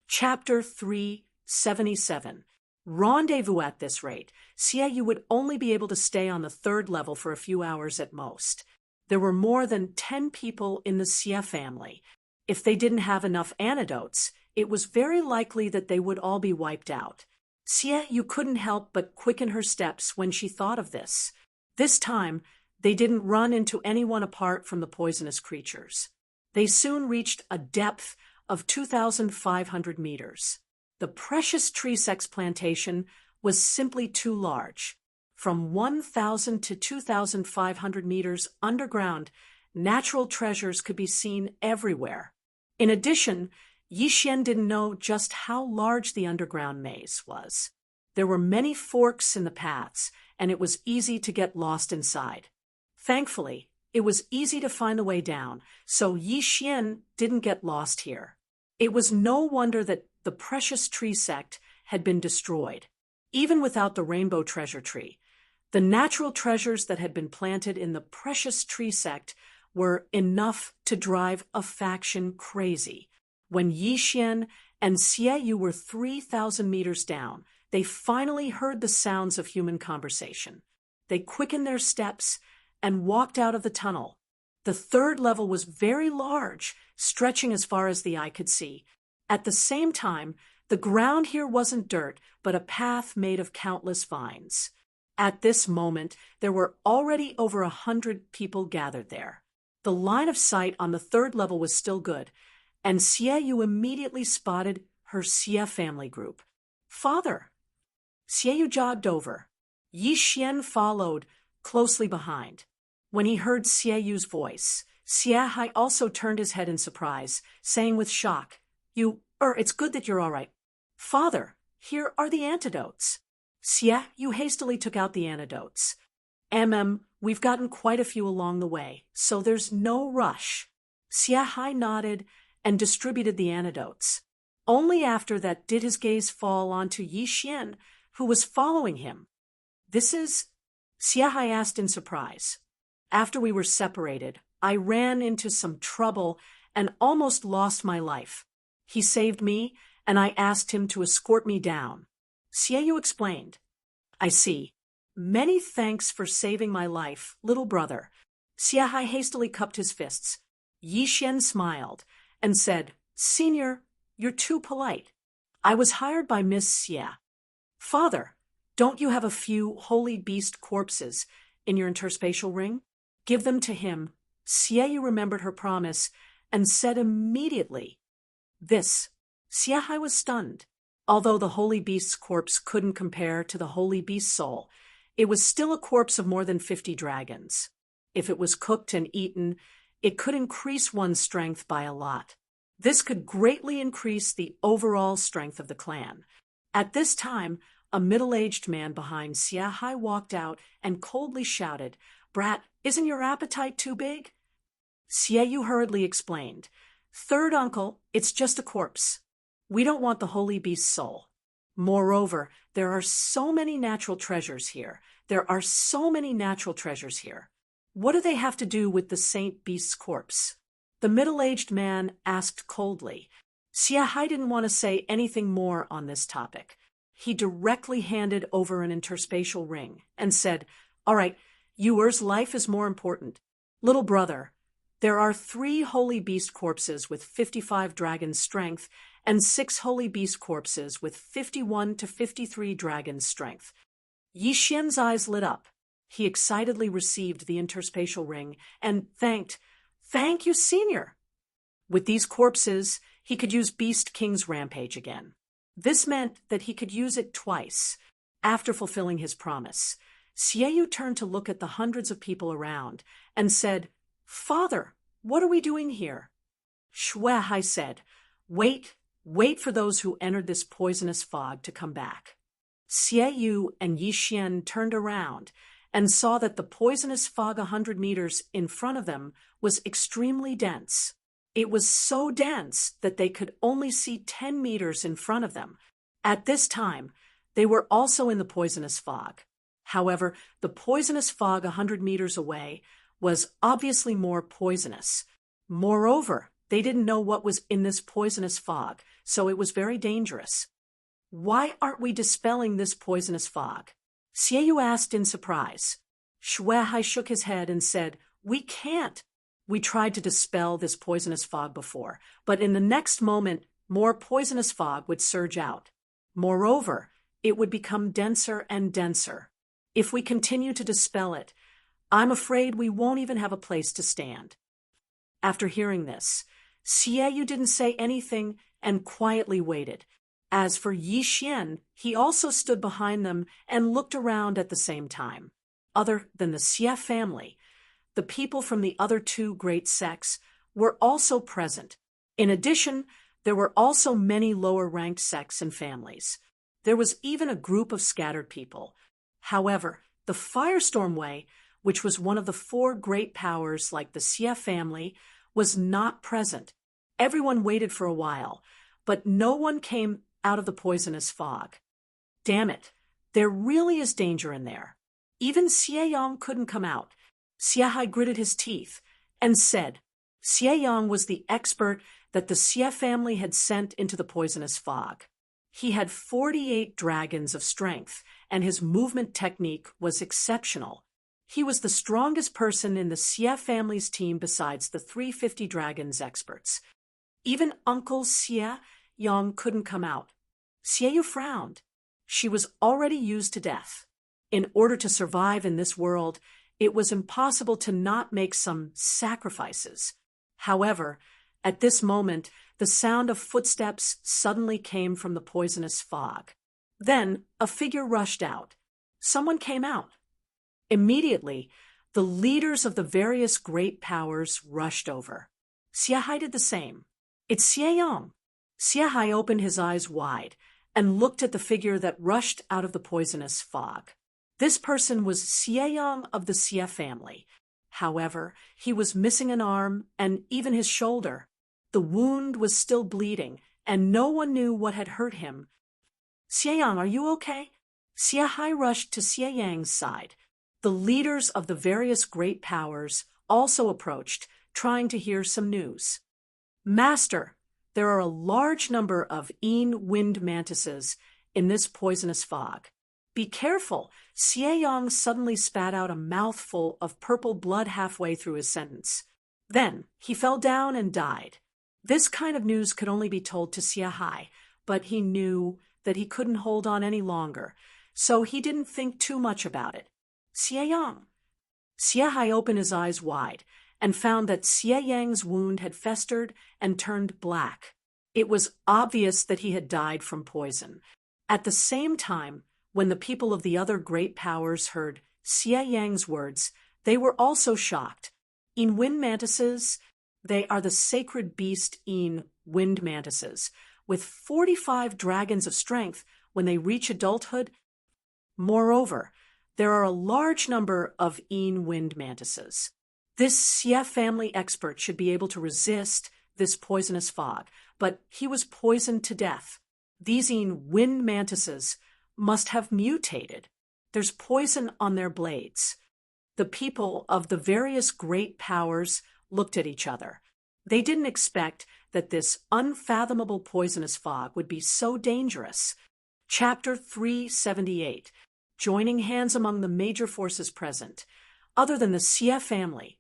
Chapter 377. Rendezvous at this rate. Xie Yu would only be able to stay on the 3rd level for a few hours at most. There were more than 10 people in the Xie family. If they didn't have enough antidotes, it was very likely that they would all be wiped out. Xie Yu couldn't help but quicken her steps when she thought of this. This time, they didn't run into anyone apart from the poisonous creatures. They soon reached a depth of 2,500 meters. The precious tree sex plantation was simply too large. From 1,000 to 2,500 meters underground, natural treasures could be seen everywhere. In addition, Yi Xian didn't know just how large the underground maze was. There were many forks in the paths, and it was easy to get lost inside. Thankfully, it was easy to find the way down, so Yi Xian didn't get lost here. It was no wonder that the precious tree sect had been destroyed. Even without the rainbow treasure tree, the natural treasures that had been planted in the precious tree sect were enough to drive a faction crazy. When Yi Xian and Xie Yu were 3,000 meters down, they finally heard the sounds of human conversation. They quickened their steps and walked out of the tunnel. The 3rd level was very large, stretching as far as the eye could see. At the same time, the ground here wasn't dirt, but a path made of countless vines. At this moment, there were already over 100 people gathered there. The line of sight on the 3rd level was still good, and Xie Yu immediately spotted her Xie family group. Father! Xie Yu jogged over. Yi Xian followed closely behind. When he heard Xie Yu's voice, Xie Hai also turned his head in surprise, saying with shock, It's good that you're all right. Father, here are the antidotes. Xie Yu hastily took out the antidotes. We've gotten quite a few along the way, so there's no rush. Xiahai nodded and distributed the antidotes. Only after that did his gaze fall onto Yi Xian, who was following him. This is? Xiahai asked in surprise. After we were separated, I ran into some trouble and almost lost my life. He saved me, and I asked him to escort me down. Xiaoyu explained. I see. Many thanks for saving my life, little brother. Xiahai hastily cupped his fists. Yi Xian smiled and said, Senior, you're too polite. I was hired by Miss Xia. Father, don't you have a few holy beast corpses in your interspatial ring? Give them to him. Xiaoyu remembered her promise and said immediately, This. Xiahai was stunned. Although the holy beast's corpse couldn't compare to the holy beast's soul, it was still a corpse of more than 50 dragons. If it was cooked and eaten, it could increase one's strength by a lot. This could greatly increase the overall strength of the clan. At this time, a middle-aged man behind Xiahai walked out and coldly shouted, Brat, isn't your appetite too big? Xiaoyu hurriedly explained, Third uncle, it's just a corpse. We don't want the holy beast's soul. Moreover, there are so many natural treasures here. What do they have to do with the Saint Beast's corpse? The middle-aged man asked coldly. Xiahai didn't want to say anything more on this topic. He directly handed over an interspatial ring and said, All right, yours life is more important. Little brother, there are 3 holy beast corpses with 55 dragons' strength and 6 holy beast corpses with 51 to 53 dragons' strength. Yi Xian's eyes lit up. He excitedly received the interspatial ring and thanked, Thank you, Senior. With these corpses, he could use Beast King's Rampage again. This meant that he could use it twice. After fulfilling his promise, Xiaoyu turned to look at the hundreds of people around and said, Father, what are we doing here? Shuai said, Wait for those who entered this poisonous fog to come back. Xiaoyu and Yi Xian turned around and saw that the poisonous fog 100 meters in front of them was extremely dense. It was so dense that they could only see 10 meters in front of them. At this time, they were also in the poisonous fog. However, the poisonous fog 100 meters away was obviously more poisonous. Moreover, they didn't know what was in this poisonous fog, so it was very dangerous. Why aren't we dispelling this poisonous fog? Xiaoyu asked in surprise. Shuai shook his head and said, We can't. We tried to dispel this poisonous fog before, but in the next moment, more poisonous fog would surge out. Moreover, it would become denser and denser. If we continue to dispel it, I'm afraid we won't even have a place to stand. After hearing this, Xiaoyu didn't say anything and quietly waited. As for Yi Xian, he also stood behind them and looked around at the same time. Other than the Xia family, the people from the other 2 great sects were also present. In addition, there were also many lower-ranked sects and families. There was even a group of scattered people. However, the Firestorm Way, which was one of the 4 great powers like the Xia family, was not present. Everyone waited for a while, but no one came out of the poisonous fog. Damn it, there really is danger in there. Even Xiaoyang couldn't come out. Xiahai gritted his teeth and said, Xiaoyang was the expert that the Xia family had sent into the poisonous fog. He had 48 dragons of strength, and his movement technique was exceptional. He was the strongest person in the Xia family's team besides the 350 dragons experts. Even Uncle Xia Yang couldn't come out. Xiaoyu frowned. She was already used to death. In order to survive in this world, it was impossible to not make some sacrifices. However, at this moment, the sound of footsteps suddenly came from the poisonous fog. Then a figure rushed out. Someone came out. Immediately, the leaders of the various great powers rushed over. Xiahai did the same. It's Xiaoyang. Xiahai opened his eyes wide and looked at the figure that rushed out of the poisonous fog. This person was Xieyang of the Xie family. However, he was missing an arm and even his shoulder. The wound was still bleeding, and no one knew what had hurt him. Xieyang, are you okay? Xie Hai rushed to Xieyang's side. The leaders of the various great powers also approached, trying to hear some news. Master, there are a large number of wind mantises in this poisonous fog. Be careful. Xieyang suddenly spat out a mouthful of purple blood halfway through his sentence. Then he fell down and died. This kind of news could only be told to Xie Hai, but he knew that he couldn't hold on any longer, so he didn't think too much about it. Xieyang. Xie Hai opened his eyes wide and found that Xieyang's wound had festered and turned black. It was obvious that he had died from poison. At the same time, when the people of the other great powers heard Xieyang's words, they were also shocked. Wind mantises, they are the sacred beast wind mantises, with 45 dragons of strength when they reach adulthood. Moreover, there are a large number of wind mantises. This Xie family expert should be able to resist this poisonous fog, but he was poisoned to death. These wind mantises must have mutated. There's poison on their blades. The people of the various great powers looked at each other. They didn't expect that this unfathomable poisonous fog would be so dangerous. Chapter 378. Joining hands among the major forces present. Other than the Xie family,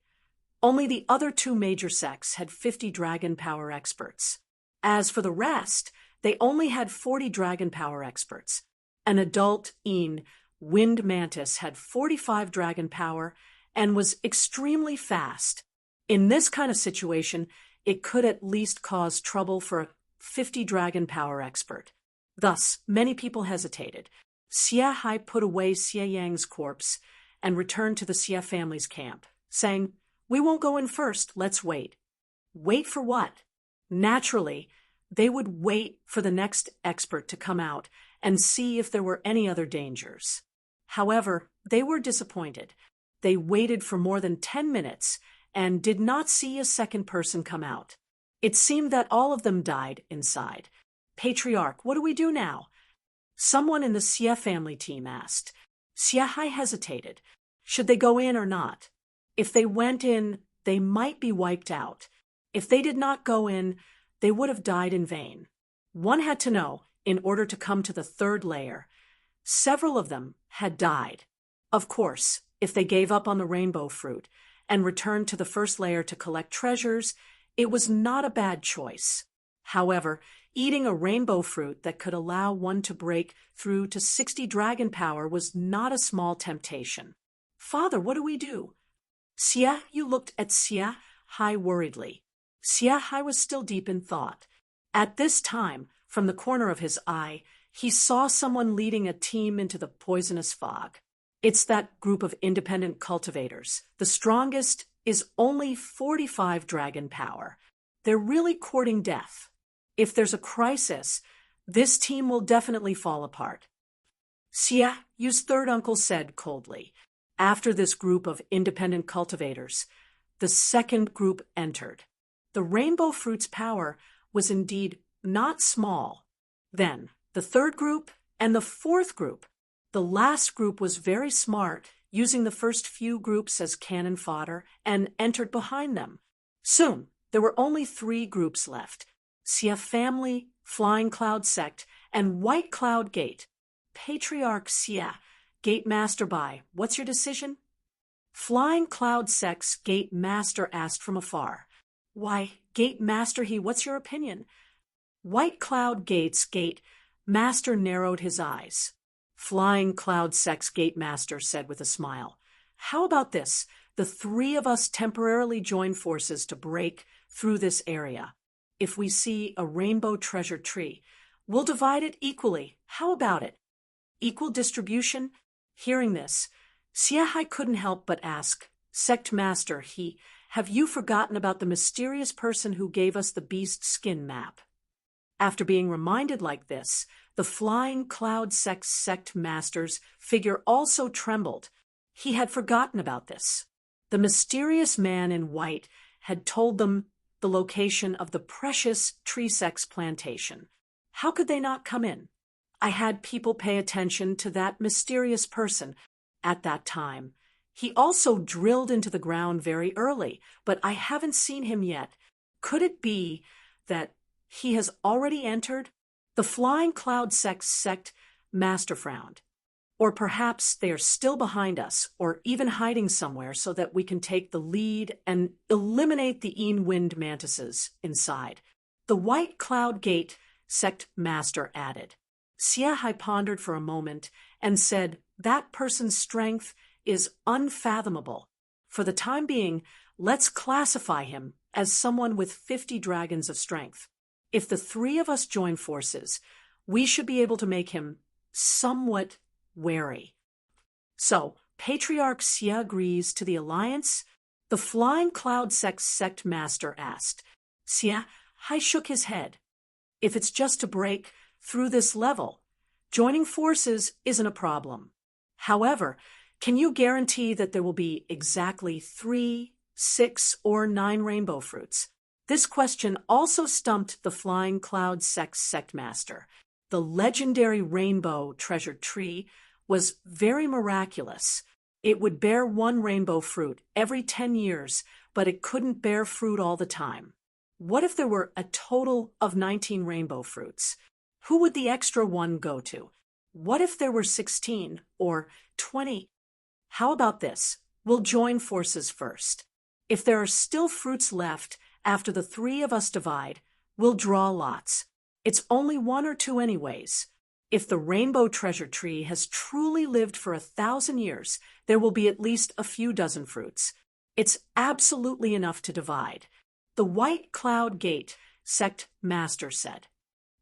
only the other two major sects had 50 dragon power experts. As for the rest, they only had 40 dragon power experts. An adult wind mantis had 45 dragon power and was extremely fast. In this kind of situation, it could at least cause trouble for a 50 dragon power expert. Thus, many people hesitated. Xie Hai put away Xieyang's corpse and returned to the Xie family's camp, saying, "We won't go in first, let's wait." Wait for what? Naturally, they would wait for the next expert to come out and see if there were any other dangers. However, they were disappointed. They waited for more than 10 minutes and did not see a second person come out. It seemed that all of them died inside. "Patriarch, what do we do now?" Someone in the Xie family team asked. Xie Hai hesitated. Should they go in or not? If they went in, they might be wiped out. If they did not go in, they would have died in vain. One had to know in order to come to the third layer. Several of them had died. Of course, if they gave up on the rainbow fruit and returned to the first layer to collect treasures, it was not a bad choice. However, eating a rainbow fruit that could allow one to break through to 60 dragon power was not a small temptation. "Father, what do we do?" Xie, you looked at Xie Hai worriedly. Xie Hai was still deep in thought. At this time, from the corner of his eye, he saw someone leading a team into the poisonous fog. It's that group of independent cultivators. The strongest is only 45 dragon power. They're really courting death. If there's a crisis, this team will definitely fall apart. Xie, Yu's third uncle said coldly. After this group of independent cultivators, the second group entered. The rainbow fruit's power was indeed not small. Then, the third group and the fourth group. The last group was very smart, using the first few groups as cannon fodder, and entered behind them. Soon, there were only 3 groups left: Xie family, Flying Cloud sect, and White Cloud Gate. Patriarch Xie, Gate Master Bai, what's your decision? Flying Cloud sect's Gate Master asked from afar. Why, Gate Master what's your opinion? White Cloud Gate's Gate Master narrowed his eyes. Flying Cloud sect's Gate Master said with a smile, "How about this? The 3 of us temporarily join forces to break through this area. If we see a rainbow treasure tree, we'll divide it equally. How about it? Equal distribution?" Hearing this, Xie Hai couldn't help but ask, "Sect Master, have you forgotten about the mysterious person who gave us the beast skin map?" After being reminded like this, The flying cloud sect master's figure also trembled. He had forgotten about this. The mysterious man in white had told them the location of the precious tree sex plantation. How could they not come in? I had people pay attention to that mysterious person at that time. He also drilled into the ground very early, but I haven't seen him yet. Could it be that he has already entered? The flying cloud sect master frowned. Or perhaps they are still behind us, or even hiding somewhere so that we can take the lead and eliminate the wind mantises inside. The white cloud gate sect master added. Siahai pondered for a moment and said, "That person's strength is unfathomable. For the time being, let's classify him as someone with 50 dragons of strength. If the three of us join forces, we should be able to make him somewhat wary." So, Patriarch Sia agrees to the alliance? The flying cloud sect master asked. Siahai shook his head. If it's just to break through this level, joining forces isn't a problem. However, can you guarantee that there will be exactly 3, 6, or 9 rainbow fruits? This question also stumped the flying cloud sect master. The legendary rainbow treasure tree was very miraculous. It would bear 1 rainbow fruit every 10 years, but it couldn't bear fruit all the time. What if there were a total of 19 rainbow fruits? Who would the extra 1 go to? What if there were 16 or 20? How about this? We'll join forces first. If there are still fruits left after the 3 of us divide, we'll draw lots. It's only 1 or 2 anyways. If the rainbow treasure tree has truly lived for 1,000 years, there will be at least a few dozen fruits. It's absolutely enough to divide. The white cloud gate sect master said.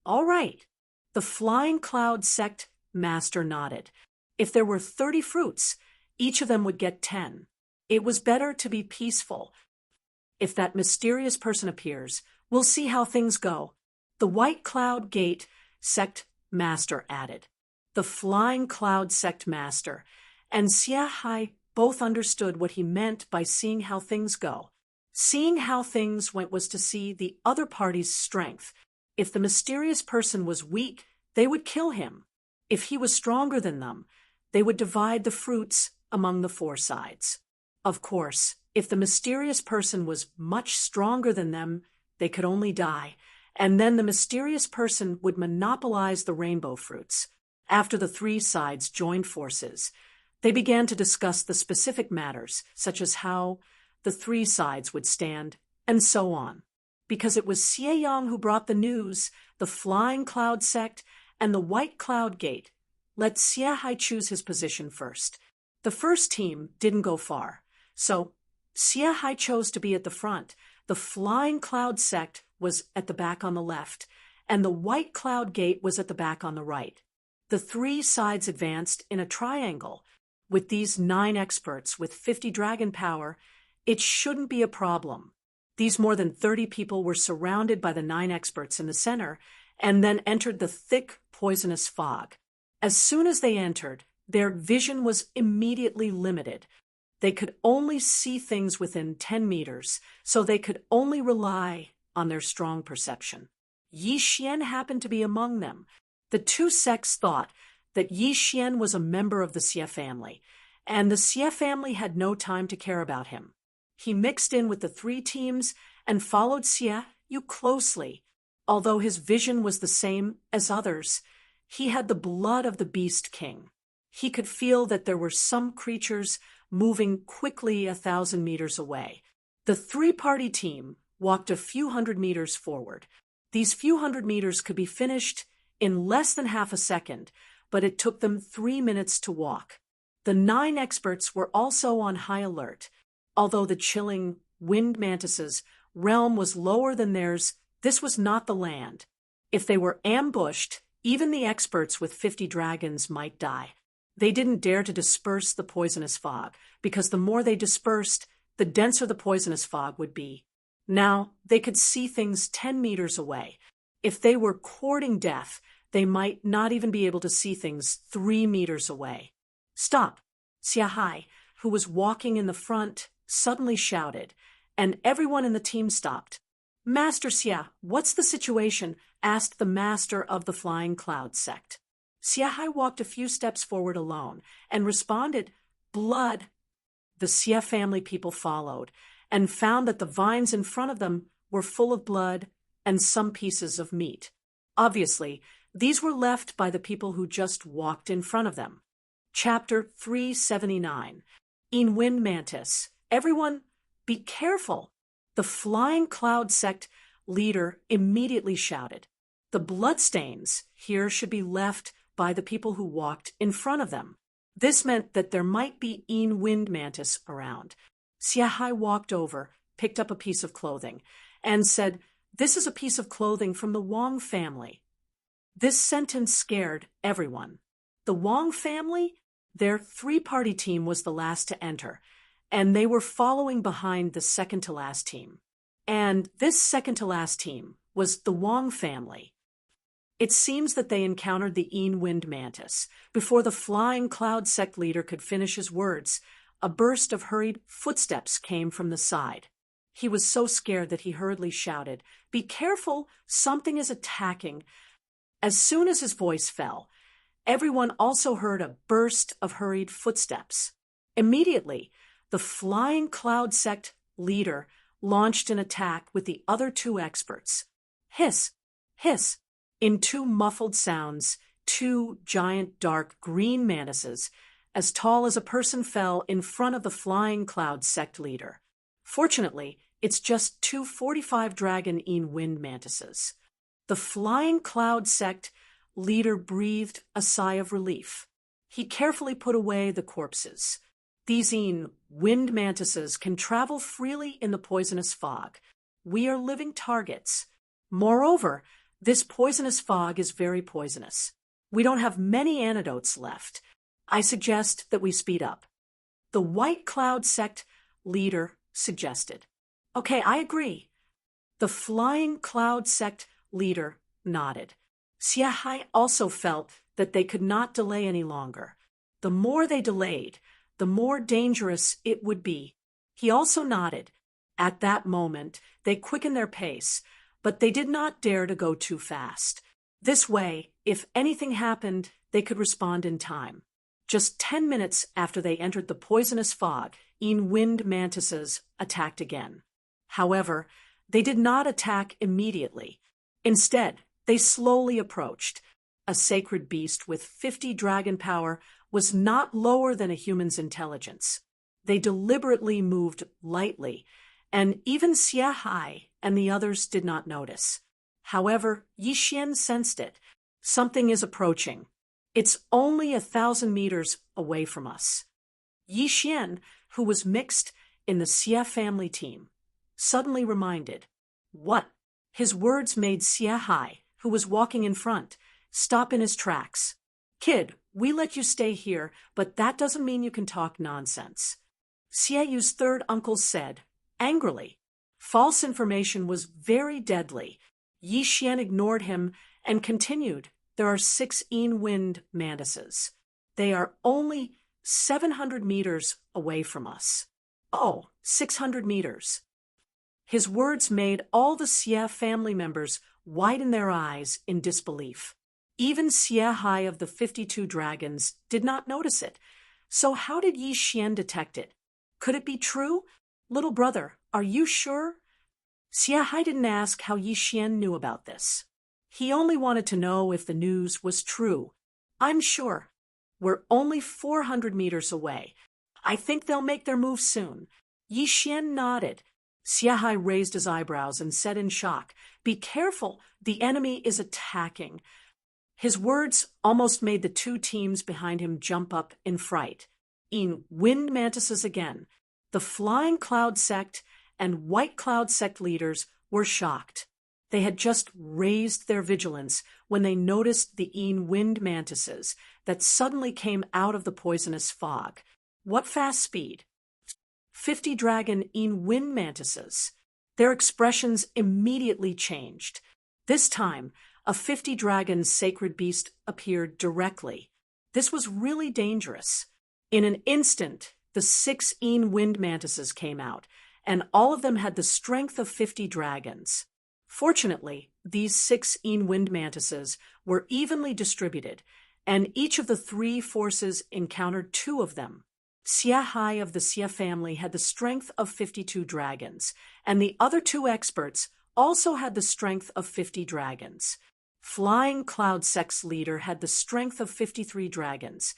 All right. The flying cloud sect master nodded. If there were 30 fruits, each of them would get 10. It was better to be peaceful. If that mysterious person appears, we'll see how things go. The white cloud gate sect master added. The flying cloud sect master and Siahai both understood what he meant by seeing how things go. Seeing how things went was to see the other party's strength. If the mysterious person was weak, they would kill him. If he was stronger than them, they would divide the fruits among the 4 sides. Of course, if the mysterious person was much stronger than them, they could only die, and then the mysterious person would monopolize the rainbow fruits. After the 3 sides joined forces, they began to discuss the specific matters, such as how the 3 sides would stand, and so on. Because it was Sieyang who brought the news, the flying cloud sect, and the white cloud gate. Let Siahai choose his position first. The first team didn't go far, so Siahai chose to be at the front. The flying cloud sect was at the back on the left, and the white cloud gate was at the back on the right. The 3 sides advanced in a triangle. With these 9 experts with 50 dragon power, it shouldn't be a problem. These more than 30 people were surrounded by the 9 experts in the center and then entered the thick, poisonous fog. As soon as they entered, their vision was immediately limited. They could only see things within 10 meters, so they could only rely on their strong perception. Yi Xian happened to be among them. The 2 sects thought that Yi Xian was a member of the Xie family, and the Xie family had no time to care about him. He mixed in with the 3 teams and followed Xie Yu closely. Although his vision was the same as others, he had the blood of the Beast King. He could feel that there were some creatures moving quickly 1,000 meters away. The 3-party team walked a few hundred meters forward. These few hundred meters could be finished in less than half a second, but it took them 3 minutes to walk. The 9 experts were also on high alert. Although the chilling wind mantises' realm was lower than theirs, this was not the land. If they were ambushed, even the experts with 50 dragons might die. They didn't dare to disperse the poisonous fog, because the more they dispersed, the denser the poisonous fog would be. Now, they could see things 10 meters away. If they were courting death, They might not even be able to see things 3 meters away. Stop! Xiahai, who was walking in the front, suddenly shouted, and everyone in the team stopped. Master Xia, what's the situation? Asked the master of the Flying Cloud sect. Xiahai walked a few steps forward alone and responded, Blood. The Xia family people followed and found that the vines in front of them were full of blood and some pieces of meat. Obviously, these were left by the people who just walked in front of them. Chapter 379. Wind Mantis. Everyone, be careful! The Flying Cloud sect leader immediately shouted. The bloodstains here should be left by the people who walked in front of them. This meant that there might be Wind Mantis around. Xiahai walked over, picked up a piece of clothing, and said, This is a piece of clothing from the Wang family. This sentence scared everyone. The Wang family? Their 3-party team was the last to enter, and they were following behind the second-to-last team. And this second-to-last team was the Wang family. It seems that they encountered the Wind Mantis. Before the Flying Cloud sect leader could finish his words, a burst of hurried footsteps came from the side. He was so scared that he hurriedly shouted, Be careful! Something is attacking! As soon as his voice fell, everyone also heard a burst of hurried footsteps. Immediately, the Flying Cloud sect leader launched an attack with the other 2 experts. Hiss! Hiss! In 2 muffled sounds, 2 giant dark green mantises, as tall as a person, fell in front of the Flying Cloud sect leader. Fortunately, it's just 2 45 dragon wind mantises. The Flying Cloud sect leader breathed a sigh of relief. He carefully put away the corpses. These wind mantises can travel freely in the poisonous fog. We are living targets. Moreover, this poisonous fog is very poisonous. We don't have many antidotes left. I suggest that we speed up. The White Cloud sect leader suggested. Okay, I agree. The Flying Cloud sect leader nodded. Xiahai also felt that they could not delay any longer. The more they delayed, the more dangerous it would be. He also nodded. At that moment, they quickened their pace, but they did not dare to go too fast. This way, if anything happened, they could respond in time. Just 10 minutes after they entered the poisonous fog, wind mantises attacked again. However, they did not attack immediately. Instead, they slowly approached. A sacred beast with 50 dragon power was not lower than a human's intelligence. They deliberately moved lightly, and even Xiahai and the others did not notice. However, Yixian sensed it. Something is approaching. It's only 1,000 meters away from us. Yixian, who was mixed in the Xia family team, suddenly reminded. What? His words made Xiahai, who was walking in front, stop in his tracks. Kid, we let you stay here, but that doesn't mean you can talk nonsense. Xiaoyu's third uncle said, angrily. False information was very deadly. Yixian ignored him and continued. There are 6 wind mantises. They are only 700 meters away from us. Oh, 600 meters. His words made all the Xia family members widen their eyes in disbelief. Even Xiahai of the 52 dragons did not notice it. So how did Yixian detect it? Could it be true? Little brother, are you sure? Xiahai didn't ask how Yixian knew about this. He only wanted to know if the news was true. I'm sure. We're only 400 meters away. I think they'll make their move soon. Yixian nodded. Xiahai raised his eyebrows and said in shock, Be careful, the enemy is attacking. His words almost made the 2 teams behind him jump up in fright. Wind mantises again. The Flying Cloud sect and White Cloud sect leaders were shocked. They had just raised their vigilance when they noticed the wind mantises that suddenly came out of the poisonous fog. What fast speed! 50 dragon wind mantises. Their expressions immediately changed. This time, a 50-dragon sacred beast appeared directly. This was really dangerous. In an instant, the 6 wind mantises came out, and all of them had the strength of 50 dragons. Fortunately, these 6 wind mantises were evenly distributed, and each of the 3 forces encountered 2 of them. Xiahai of the Xia family had the strength of 52 dragons, and the other 2 experts also had the strength of 50 dragons. Flying Cloud Sect's leader had the strength of 53 dragons,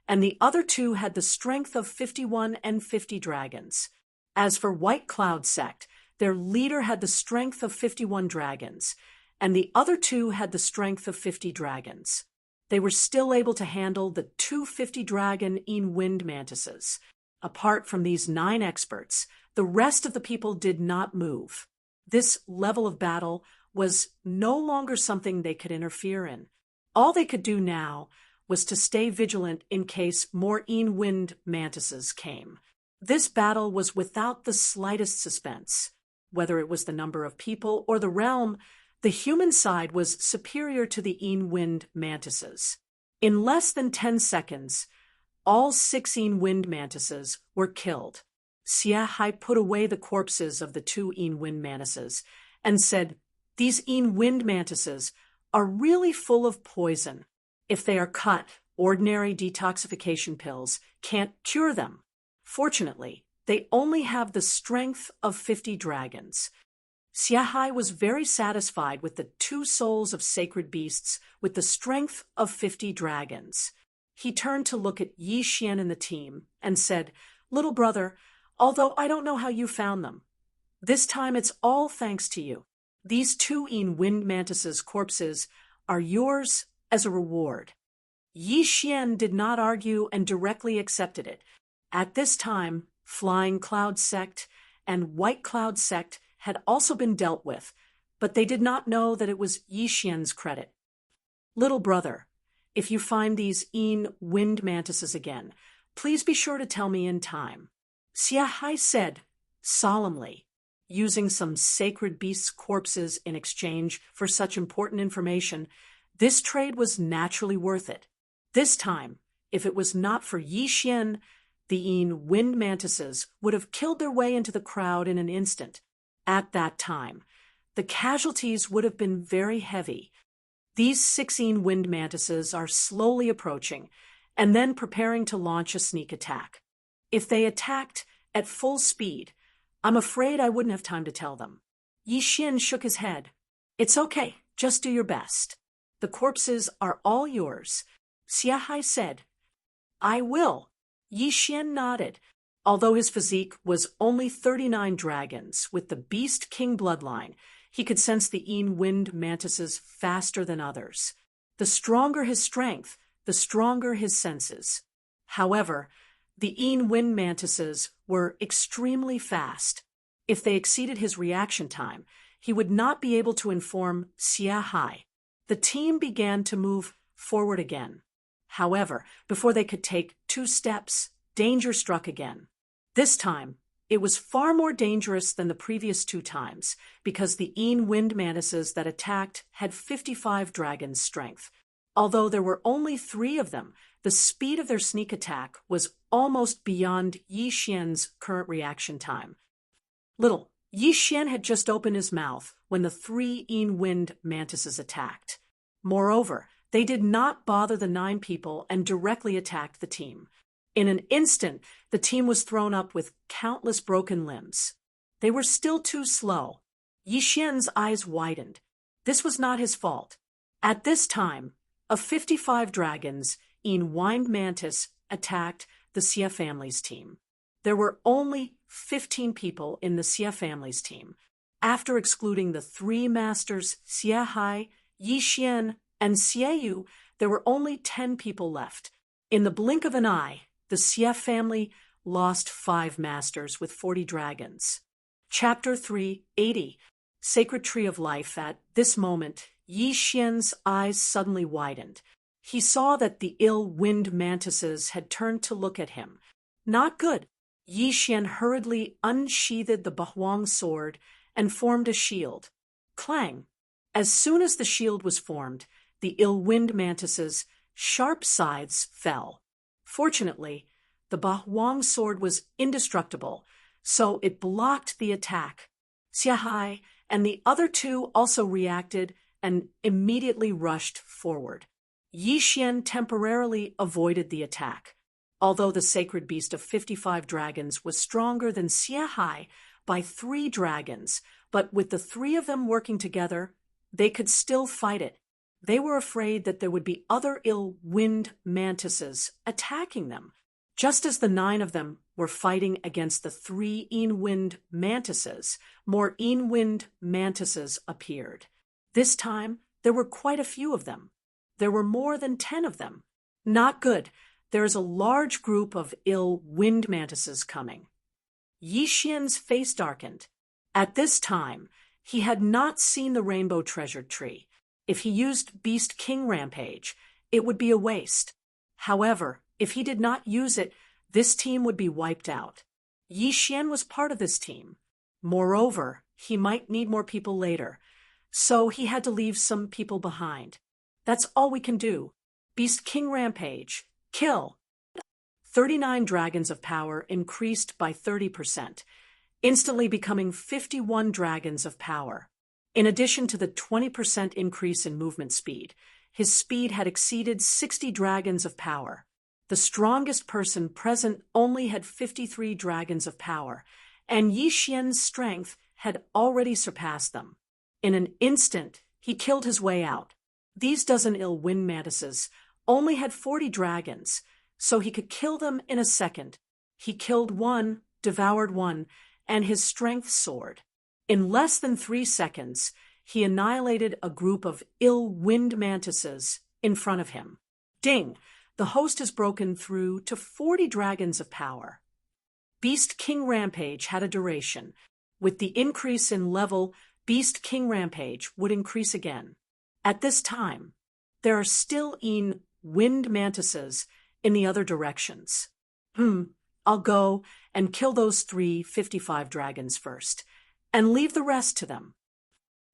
and the other 2 had the strength of 51 and 50 dragons. As for White Cloud Sect, their leader had the strength of 51 dragons, and the other 2 had the strength of 50 dragons. They were still able to handle the 250-dragon wind mantises. Apart from these 9 experts, the rest of the people did not move. This level of battle was no longer something they could interfere in. All they could do now was to stay vigilant in case more wind mantises came. This battle was without the slightest suspense. Whether it was the number of people or the realm, the human side was superior to the wind mantises. In less than 10 seconds, all 6 wind mantises were killed. Xiahai put away the corpses of the 2 wind mantises and said, "These wind mantises are really full of poison. If they are cut, ordinary detoxification pills can't cure them. Fortunately, they only have the strength of 50 dragons." Xiahai was very satisfied with the 2 souls of sacred beasts with the strength of 50 dragons. He turned to look at Yi Xian and the team and said, "Little brother, although I don't know how you found them, this time it's all thanks to you. These 2 wind mantises' corpses are yours as a reward." Yi Xian did not argue and directly accepted it. At this time, Flying Cloud Sect and White Cloud Sect had also been dealt with, but they did not know that it was Yi Xian's credit. "Little brother, if you find these wind mantises again, please be sure to tell me in time," Xiahai said solemnly. Using some sacred beasts' corpses in exchange for such important information, this trade was naturally worth it. This time, if it was not for Yi Xian, the wind mantises would have killed their way into the crowd in an instant. At that time, the casualties would have been very heavy. These 6 wind mantises are slowly approaching, and then preparing to launch a sneak attack. If they attacked at full speed, I'm afraid I wouldn't have time to tell them. Yi Xian shook his head. "It's okay, just do your best. The corpses are all yours," Xiahai said. "I will." Yi Xian nodded. Although his physique was only 39 dragons with the Beast King bloodline, he could sense the wind mantises faster than others. The stronger his strength, the stronger his senses. However, the wind mantises were extremely fast. If they exceeded his reaction time, he would not be able to inform Xiahai. The team began to move forward again. However, before they could take 2 steps, danger struck again. This time, it was far more dangerous than the previous 2 times, because the wind mantises that attacked had 55 dragons' strength. Although there were only 3 of them, the speed of their sneak attack was almost beyond Yi Xian's current reaction time. Yi Xian had just opened his mouth when the 3 wind mantises attacked. Moreover, they did not bother the 9 people and directly attacked the team. In an instant, the team was thrown up with countless broken limbs. They were still too slow. Yi Xian's eyes widened. This was not his fault. At this time, of 55 dragons, wind mantis attacked the Xia family's team. There were only 15 people in the Xia family's team. After excluding the 3 masters, Xiahai, Yi Xian, and Xiaoyu, there were only 10 people left. In the blink of an eye, the Xia family lost 5 masters with 40 dragons. Chapter 380, Sacred Tree of Life. At this moment, Yi Xian's eyes suddenly widened. He saw that the ill wind mantises had turned to look at him. Not good. Yi Xian hurriedly unsheathed the Bahuang sword and formed a shield. Clang! As soon as the shield was formed, the ill-wind mantis's sharp sides fell. Fortunately, the Bahuang sword was indestructible, so it blocked the attack. Xiahai and the other two also reacted and immediately rushed forward. Yi Xian temporarily avoided the attack, although the sacred beast of 55 dragons was stronger than Xiahai by 3 dragons, but with the 3 of them working together, they could still fight it. They were afraid that there would be other ill-wind mantises attacking them, just as the 9 of them were fighting against the 3 in-wind mantises. More in-wind mantises appeared. This time, there were quite a few of them. There were more than 10 of them. Not good. There is a large group of ill-wind mantises coming. Yi Xian's face darkened. At this time, he had not seen the rainbow treasure tree. If he used Beast King Rampage, it would be a waste. However, if he did not use it, this team would be wiped out. Yi Xian was part of this team. Moreover, he might need more people later, so he had to leave some people behind. That's all we can do. Beast King Rampage. Kill. 39 dragons of power increased by 30%, instantly becoming 51 dragons of power. In addition to the 20% increase in movement speed, his speed had exceeded 60 dragons of power. The strongest person present only had 53 dragons of power, and Yi Xian's strength had already surpassed them. In an instant, he killed his way out. These dozen ill-wind mantises only had 40 dragons, so he could kill them in a second. He killed one, devoured one, and his strength soared. In less than 3 seconds, he annihilated a group of ill-wind mantises in front of him. Ding! The host has broken through to 40 dragons of power. Beast King Rampage had a duration. With the increase in level, Beast King Rampage would increase again. At this time, there are still wind mantises in the other directions. I'll go and kill those 55 dragons first, and leave the rest to them.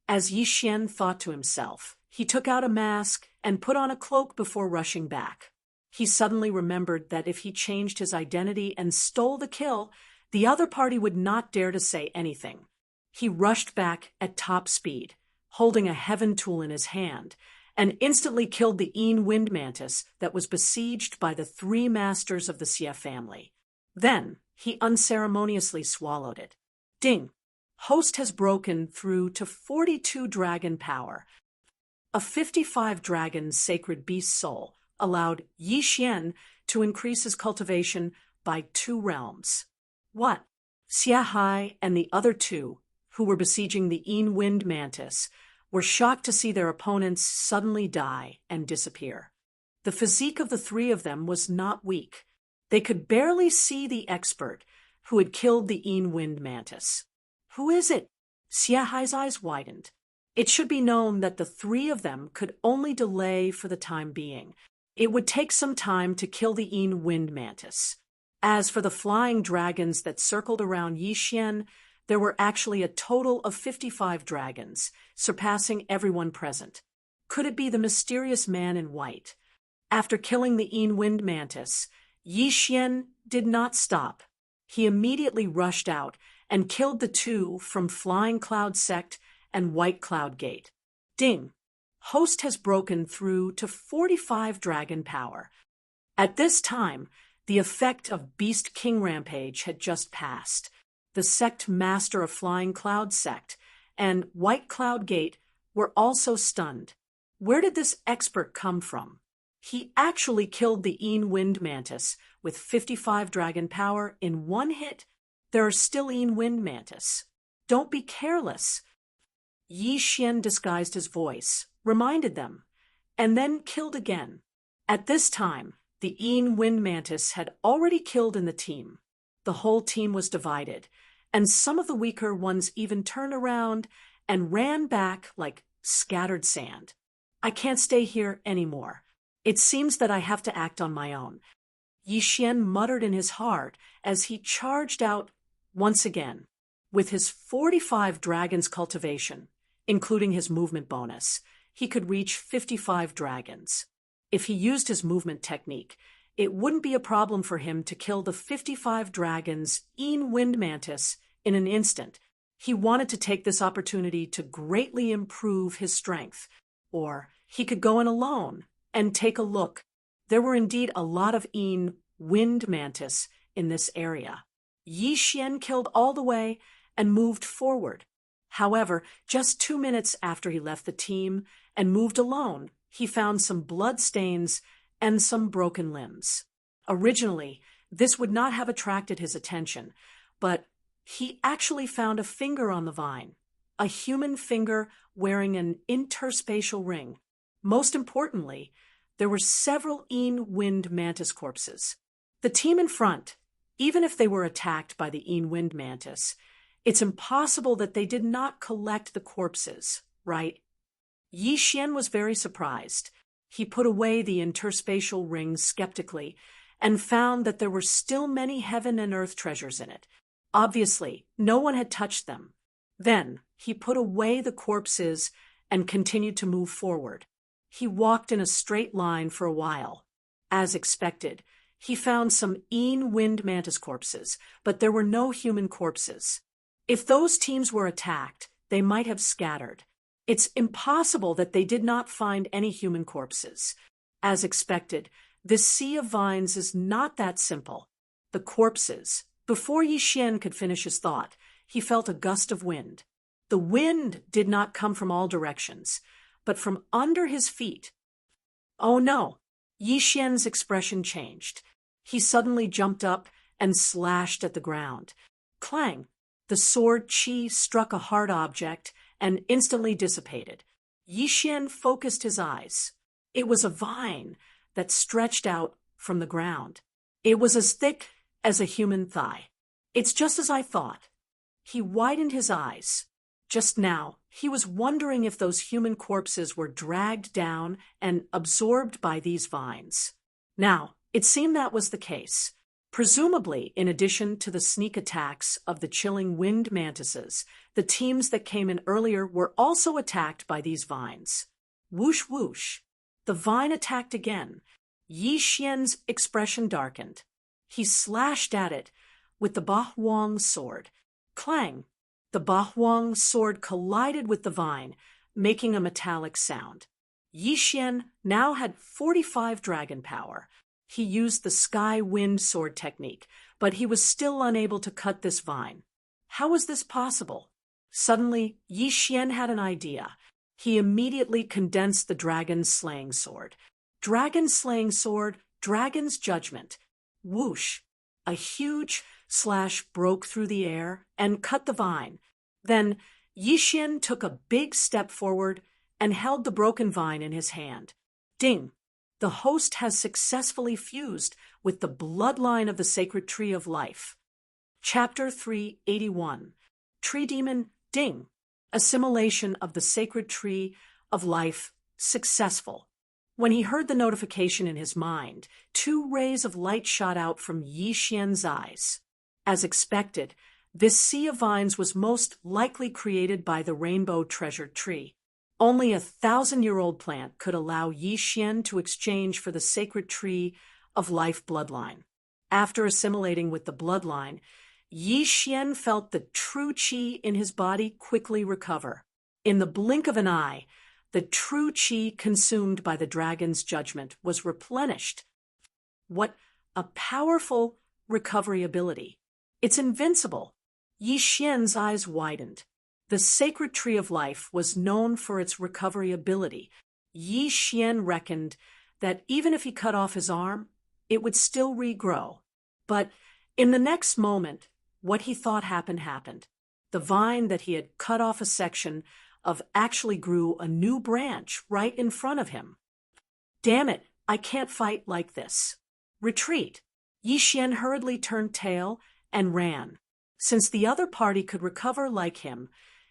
As Yi Xian thought to himself, he took out a mask and put on a cloak before rushing back. He suddenly remembered that if he changed his identity and stole the kill, the other party would not dare to say anything. He rushed back at top speed, holding a heaven tool in his hand, and instantly killed the wind mantis that was besieged by the 3 masters of the Xia family. Then he unceremoniously swallowed it. Ding! Host has broken through to 42 dragon power. A 55 dragon sacred beast soul allowed Yi Xian to increase his cultivation by 2 realms. What? Xiahai and the other 2, who were besieging the wind mantis, were shocked to see their opponents suddenly die and disappear. The physique of the 3 of them was not weak. They could barely see the expert who had killed the wind mantis. Who is it? Xiahai's eyes widened. It should be known that the 3 of them could only delay for the time being. It would take some time to kill the wind mantis. As for the flying dragons that circled around Yi Xian, there were actually a total of 55 dragons, surpassing everyone present. Could it be the mysterious man in white? After killing the wind mantis, Yi Xian did not stop. He immediately rushed out and killed the 2 from Flying Cloud Sect and White Cloud Gate. Ding! Host has broken through to 45 dragon power. At this time, the effect of Beast King Rampage had just passed. The sect master of Flying Cloud Sect and White Cloud Gate were also stunned. Where did this expert come from? He actually killed the wind mantis with 55 dragon power in 1 hit. There are still wind mantis. Don't be careless. Yi Xian disguised his voice, reminded them, and then killed again. At this time, the wind mantis had already killed in the team. The whole team was divided, and some of the weaker ones even turned around and ran back like scattered sand. I can't stay here anymore. It seems that I have to act on my own. Yi Xian muttered in his heart as he charged out once again. With his 45 dragons cultivation, including his movement bonus, he could reach 55 dragons. If he used his movement technique, it wouldn't be a problem for him to kill the 55 dragons in Wind Mantis in an instant. He wanted to take this opportunity to greatly improve his strength. Or he could go in alone and take a look. There were indeed a lot of Wind Mantis in this area. Yi Xian killed all the way and moved forward. However, just 2 minutes after he left the team and moved alone, he found some blood stains and some broken limbs. Originally, this would not have attracted his attention, but he actually found a finger on the vine, a human finger wearing an interspatial ring. Most importantly, there were several Wind Mantis corpses. The team in front, even if they were attacked by the Wind Mantis, it's impossible that they did not collect the corpses, right? Yi Xian was very surprised. He put away the interspatial ring skeptically and found that there were still many heaven and earth treasures in it. Obviously, no one had touched them. Then he put away the corpses and continued to move forward. He walked in a straight line for a while. As expected, he found some Wind Mantis corpses, but there were no human corpses. If those teams were attacked, they might have scattered. It's impossible that they did not find any human corpses. As expected, this sea of vines is not that simple. The corpses. Before Yi Xian could finish his thought, he felt a gust of wind. The wind did not come from all directions, but from under his feet. Oh no! Yi Xian's expression changed. He suddenly jumped up and slashed at the ground. Clang! The sword qi struck a hard object and instantly dissipated. Yi Xian focused his eyes. It was a vine that stretched out from the ground. It was as thick as a human thigh. It's just as I thought. He widened his eyes. Just now, he was wondering if those human corpses were dragged down and absorbed by these vines. Now, it seemed that was the case. Presumably, in addition to the sneak attacks of the chilling Wind Mantises, the teams that came in earlier were also attacked by these vines. Whoosh whoosh. The vine attacked again. Yi Xian's expression darkened. He slashed at it with the Ba Huang sword. Clang! The Ba Huang sword collided with the vine, making a metallic sound. Yi Xian now had 45 dragon power. He used the sky wind sword technique, but he was still unable to cut this vine. How was this possible? Suddenly, Yi Xian had an idea. He immediately condensed the dragon's slaying sword. Dragon's slaying sword, dragon's judgment. Whoosh! A huge slash broke through the air and cut the vine. Then Yi Xian took a big step forward and held the broken vine in his hand. Ding! The host has successfully fused with the bloodline of the sacred tree of life. Chapter 381. Tree Demon Ding. Assimilation of the sacred tree of life successful. When he heard the notification in his mind, 2 rays of light shot out from Yi Xian's eyes. As expected, this sea of vines was most likely created by the rainbow treasure tree. Only a 1,000-year-old plant could allow Yi Xian to exchange for the sacred tree of life bloodline. After assimilating with the bloodline, Yi Xian felt the true qi in his body quickly recover. In the blink of an eye, the true qi consumed by the dragon's judgment was replenished. What a powerful recovery ability. It's invincible. Yi Xian's eyes widened. The sacred tree of life was known for its recovery ability. Yi Xian reckoned that even if he cut off his arm, it would still regrow. But in the next moment, what he thought happened. The vine that he had cut off a section of actually grew a new branch right in front of him. Damn it, I can't fight like this. Retreat. Yi Xian hurriedly turned tail and ran. Since the other party could recover like him,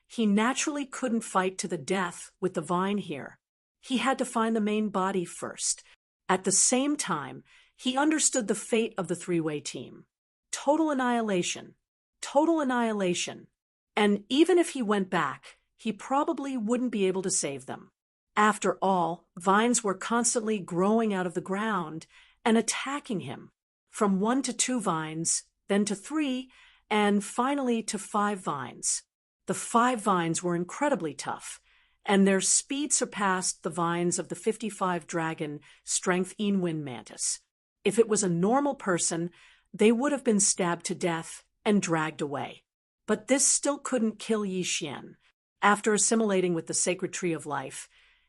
he naturally couldn't fight to the death with the vine here. He had to find the main body first. At the same time, he understood the fate of the 3-way team. Total annihilation. Total annihilation. And even if he went back he probably wouldn't be able to save them. After all, vines were constantly growing out of the ground and attacking him. From 1 to 2 vines, then to 3, and finally to 5 vines. The 5 vines were incredibly tough, and their speed surpassed the vines of the 55 dragon strength Wind mantis. If it was a normal person, they would have been stabbed to death and dragged away. But this still couldn't kill Yi Xian. After assimilating with the sacred tree of life,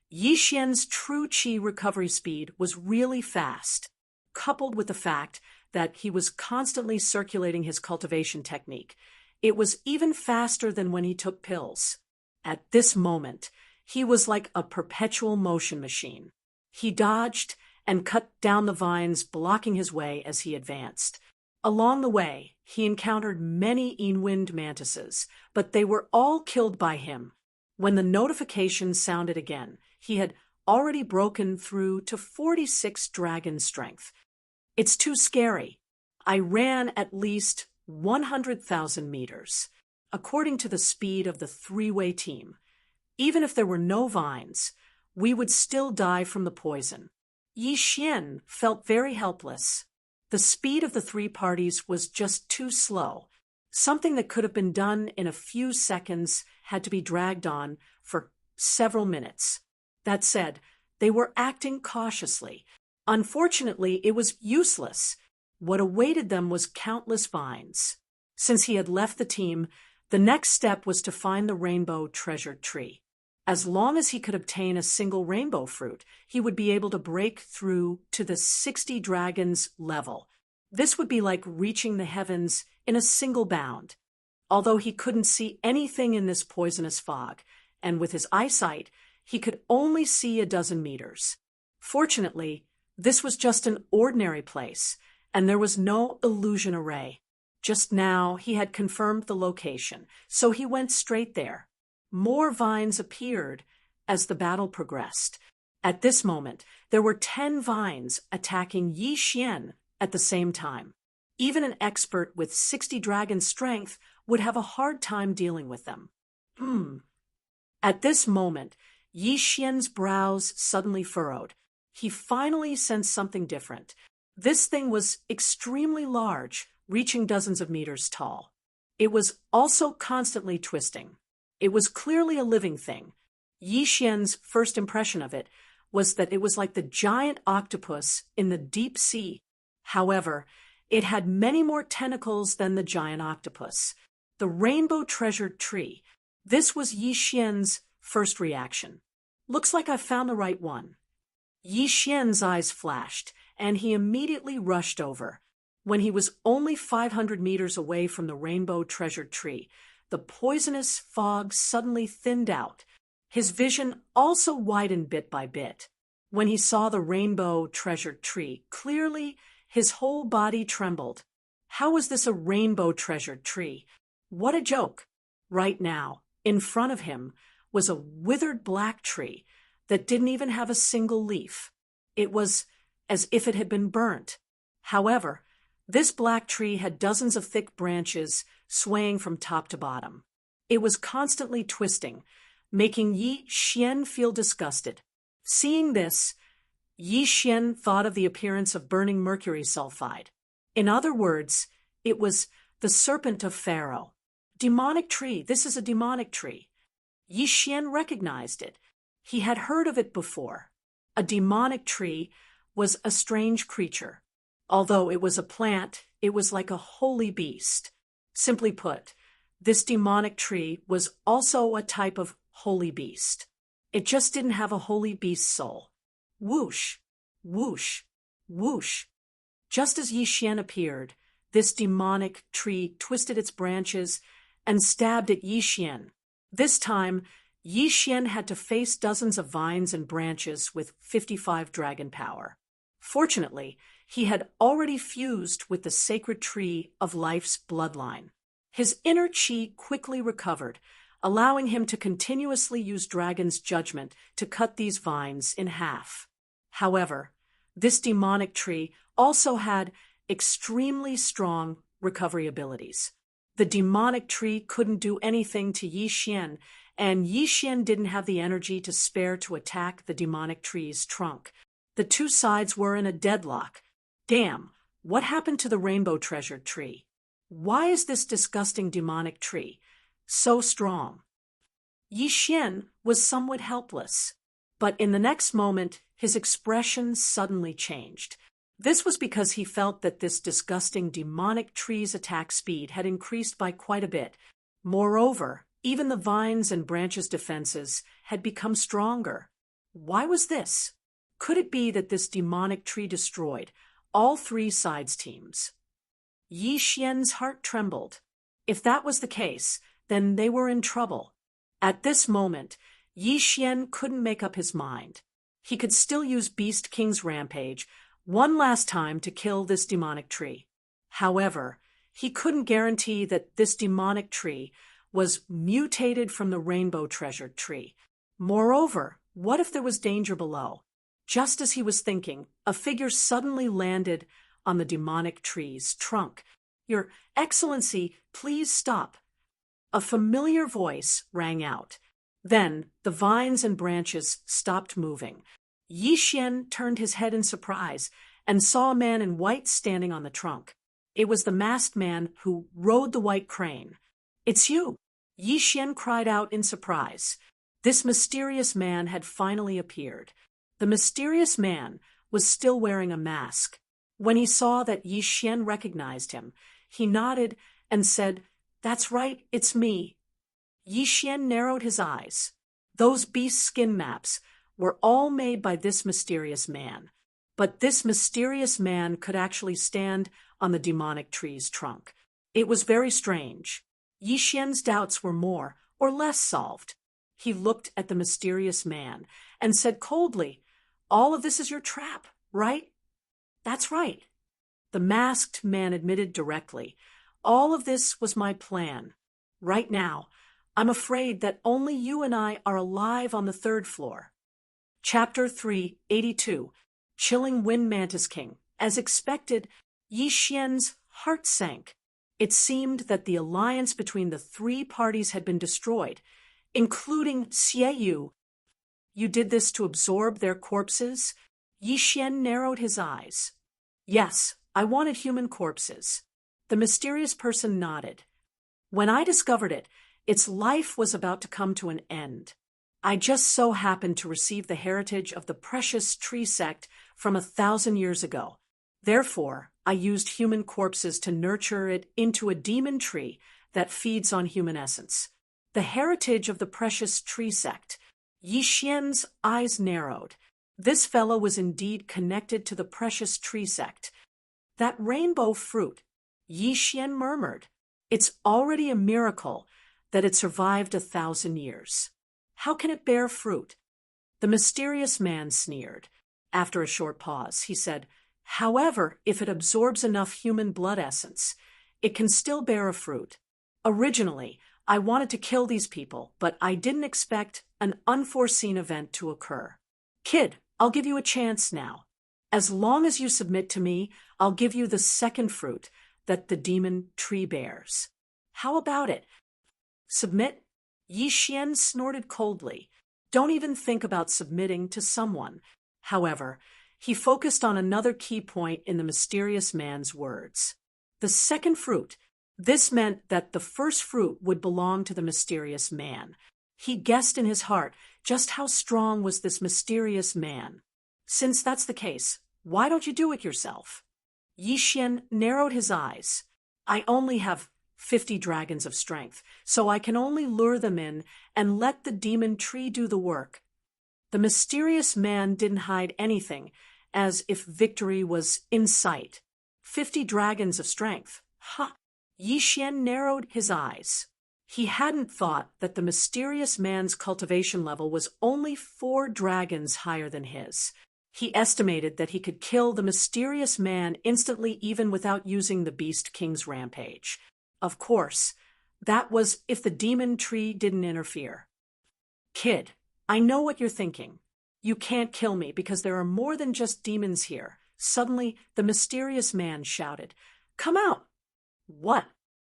Yi Xian's true qi recovery speed was really fast, coupled with the fact that he was constantly circulating his cultivation technique. It was even faster than when he took pills. At this moment, he was like a perpetual motion machine. He dodged and cut down the vines blocking his way as he advanced. Along the way, he encountered many Wind mantises, but they were all killed by him. When the notification sounded again, he had already broken through to 46 dragon strength. It's too scary. I ran at least 100,000 meters, according to the speed of the 3-way team. Even if there were no vines, we would still die from the poison. Yi Xian felt very helpless. The speed of the 3 parties was just too slow. Something that could have been done in a few seconds had to be dragged on for several minutes. That said, they were acting cautiously. Unfortunately, it was useless. What awaited them was countless vines. Since he had left the team, the next step was to find the rainbow treasured tree. As long as he could obtain a single rainbow fruit, he would be able to break through to the 60 dragons level. This would be like reaching the heavens in a single bound. Although he couldn't see anything in this poisonous fog, and with his eyesight, he could only see a dozen meters. Fortunately, this was just an ordinary place, and there was no illusion array. Just now, he had confirmed the location, so he went straight there. More vines appeared as the battle progressed. At this moment, there were 10 vines attacking Yi Xian at the same time. Even an expert with 60 dragon strength would have a hard time dealing with them. At this moment, Yi Xian's brows suddenly furrowed. He finally sensed something different. This thing was extremely large, reaching dozens of meters tall. It was also constantly twisting. It was clearly a living thing. Yi Xian's first impression of it was that it was like the giant octopus in the deep sea. However, it had many more tentacles than the giant octopus. The rainbow treasured tree. This was Yi Xian's first reaction. Looks like I've found the right one. Yi Xian's eyes flashed, and he immediately rushed over. When he was only 500 meters away from the rainbow treasured tree, the poisonous fog suddenly thinned out. His vision also widened bit by bit. When he saw the rainbow treasured tree clearly, his whole body trembled. How was this a rainbow treasured tree? What a joke! Right now, in front of him, was a withered black tree that didn't even have a single leaf. It was as if it had been burnt. However, this black tree had dozens of thick branches swaying from top to bottom. It was constantly twisting, making Yi Xian feel disgusted. Seeing this, Yi Xian thought of the appearance of burning mercury sulfide. In other words, it was the serpent of Pharaoh. Demonic tree, this is a demonic tree. Yi Xian recognized it. He had heard of it before. A demonic tree was a strange creature. Although it was a plant, it was like a holy beast. Simply put, this demonic tree was also a type of holy beast. It just didn't have a holy beast soul. Whoosh, whoosh, whoosh. Just as Yi Xian appeared, this demonic tree twisted its branches and stabbed at Yi Xian. This time, Yi Xian had to face dozens of vines and branches with 55 dragon power. Fortunately, he had already fused with the sacred tree of life's bloodline. His inner qi quickly recovered, allowing him to continuously use Dragon's judgment to cut these vines in half. However, this demonic tree also had extremely strong recovery abilities. The demonic tree couldn't do anything to Yi Xian, and Yi Xian didn't have the energy to spare to attack the demonic tree's trunk. The two sides were in a deadlock. Damn, what happened to the rainbow treasure tree? Why is this disgusting demonic tree so strong? Yi Xian was somewhat helpless, but in the next moment, his expression suddenly changed. This was because he felt that this disgusting demonic tree's attack speed had increased by quite a bit. Moreover, even the vines and branches' defenses had become stronger. Why was this? Could it be that this demonic tree destroyed all three sides' teams? Yi Xian's heart trembled. If that was the case, then they were in trouble. At this moment, Yi Xian couldn't make up his mind. He could still use Beast King's Rampage one last time to kill this demonic tree. However, he couldn't guarantee that this demonic tree was mutated from the rainbow treasure tree. Moreover, what if there was danger below? Just as he was thinking, a figure suddenly landed on the demonic tree's trunk. "Your Excellency, please stop." A familiar voice rang out. Then the vines and branches stopped moving. Yi Xian turned his head in surprise and saw a man in white standing on the trunk. It was the masked man who rode the white crane. "It's you!" Yi Xian cried out in surprise. This mysterious man had finally appeared. The mysterious man was still wearing a mask. When he saw that Yi Xian recognized him, he nodded and said, "That's right, it's me." Yi Xian narrowed his eyes. Those beast skin maps were all made by this mysterious man. But this mysterious man could actually stand on the demonic tree's trunk. It was very strange. Yi Xian's doubts were more or less solved. He looked at the mysterious man and said coldly, "All of this is your trap, right?" "That's right." The masked man admitted directly, "All of this was my plan. Right now, I'm afraid that only you and I are alive on the third floor." Chapter 382, Chilling Wind Mantis King. As expected, Yi Xian's heart sank. It seemed that the alliance between the three parties had been destroyed, including Xie Yu. "You did this to absorb their corpses?" Yi Xian narrowed his eyes. "Yes, I wanted human corpses." The mysterious person nodded. "When I discovered it, its life was about to come to an end. I just so happened to receive the heritage of the precious tree sect from 1,000 years ago. Therefore, I used human corpses to nurture it into a demon tree that feeds on human essence. The heritage of the precious tree sect." Yi Xian's eyes narrowed. This fellow was indeed connected to the precious tree sect. "That rainbow fruit," Yi Xian murmured. "It's already a miracle that it survived 1,000 years. How can it bear fruit?" The mysterious man sneered. After a short pause, he said, "However, if it absorbs enough human blood essence, it can still bear a fruit. Originally, I wanted to kill these people, but I didn't expect an unforeseen event to occur. Kid, I'll give you a chance now. As long as you submit to me, I'll give you the second fruit that the demon tree bears. How about it?" "Submit?" Yi Xian snorted coldly. "Don't even think about submitting to someone." However, he focused on another key point in the mysterious man's words. The second fruit. This meant that the first fruit would belong to the mysterious man. He guessed in his heart just how strong was this mysterious man. "Since that's the case, why don't you do it yourself?" Yi Xian narrowed his eyes. "I only have 50 dragons of strength, so I can only lure them in and let the demon tree do the work." The mysterious man didn't hide anything, as if victory was in sight. 50 dragons of strength. Ha! Yi Xian narrowed his eyes. He hadn't thought that the mysterious man's cultivation level was only 4 dragons higher than his. He estimated that he could kill the mysterious man instantly even without using the Beast King's Rampage. Of course, that was if the demon tree didn't interfere. "Kid, I know what you're thinking. You can't kill me because there are more than just demons here." Suddenly, the mysterious man shouted, "Come out!" "What?"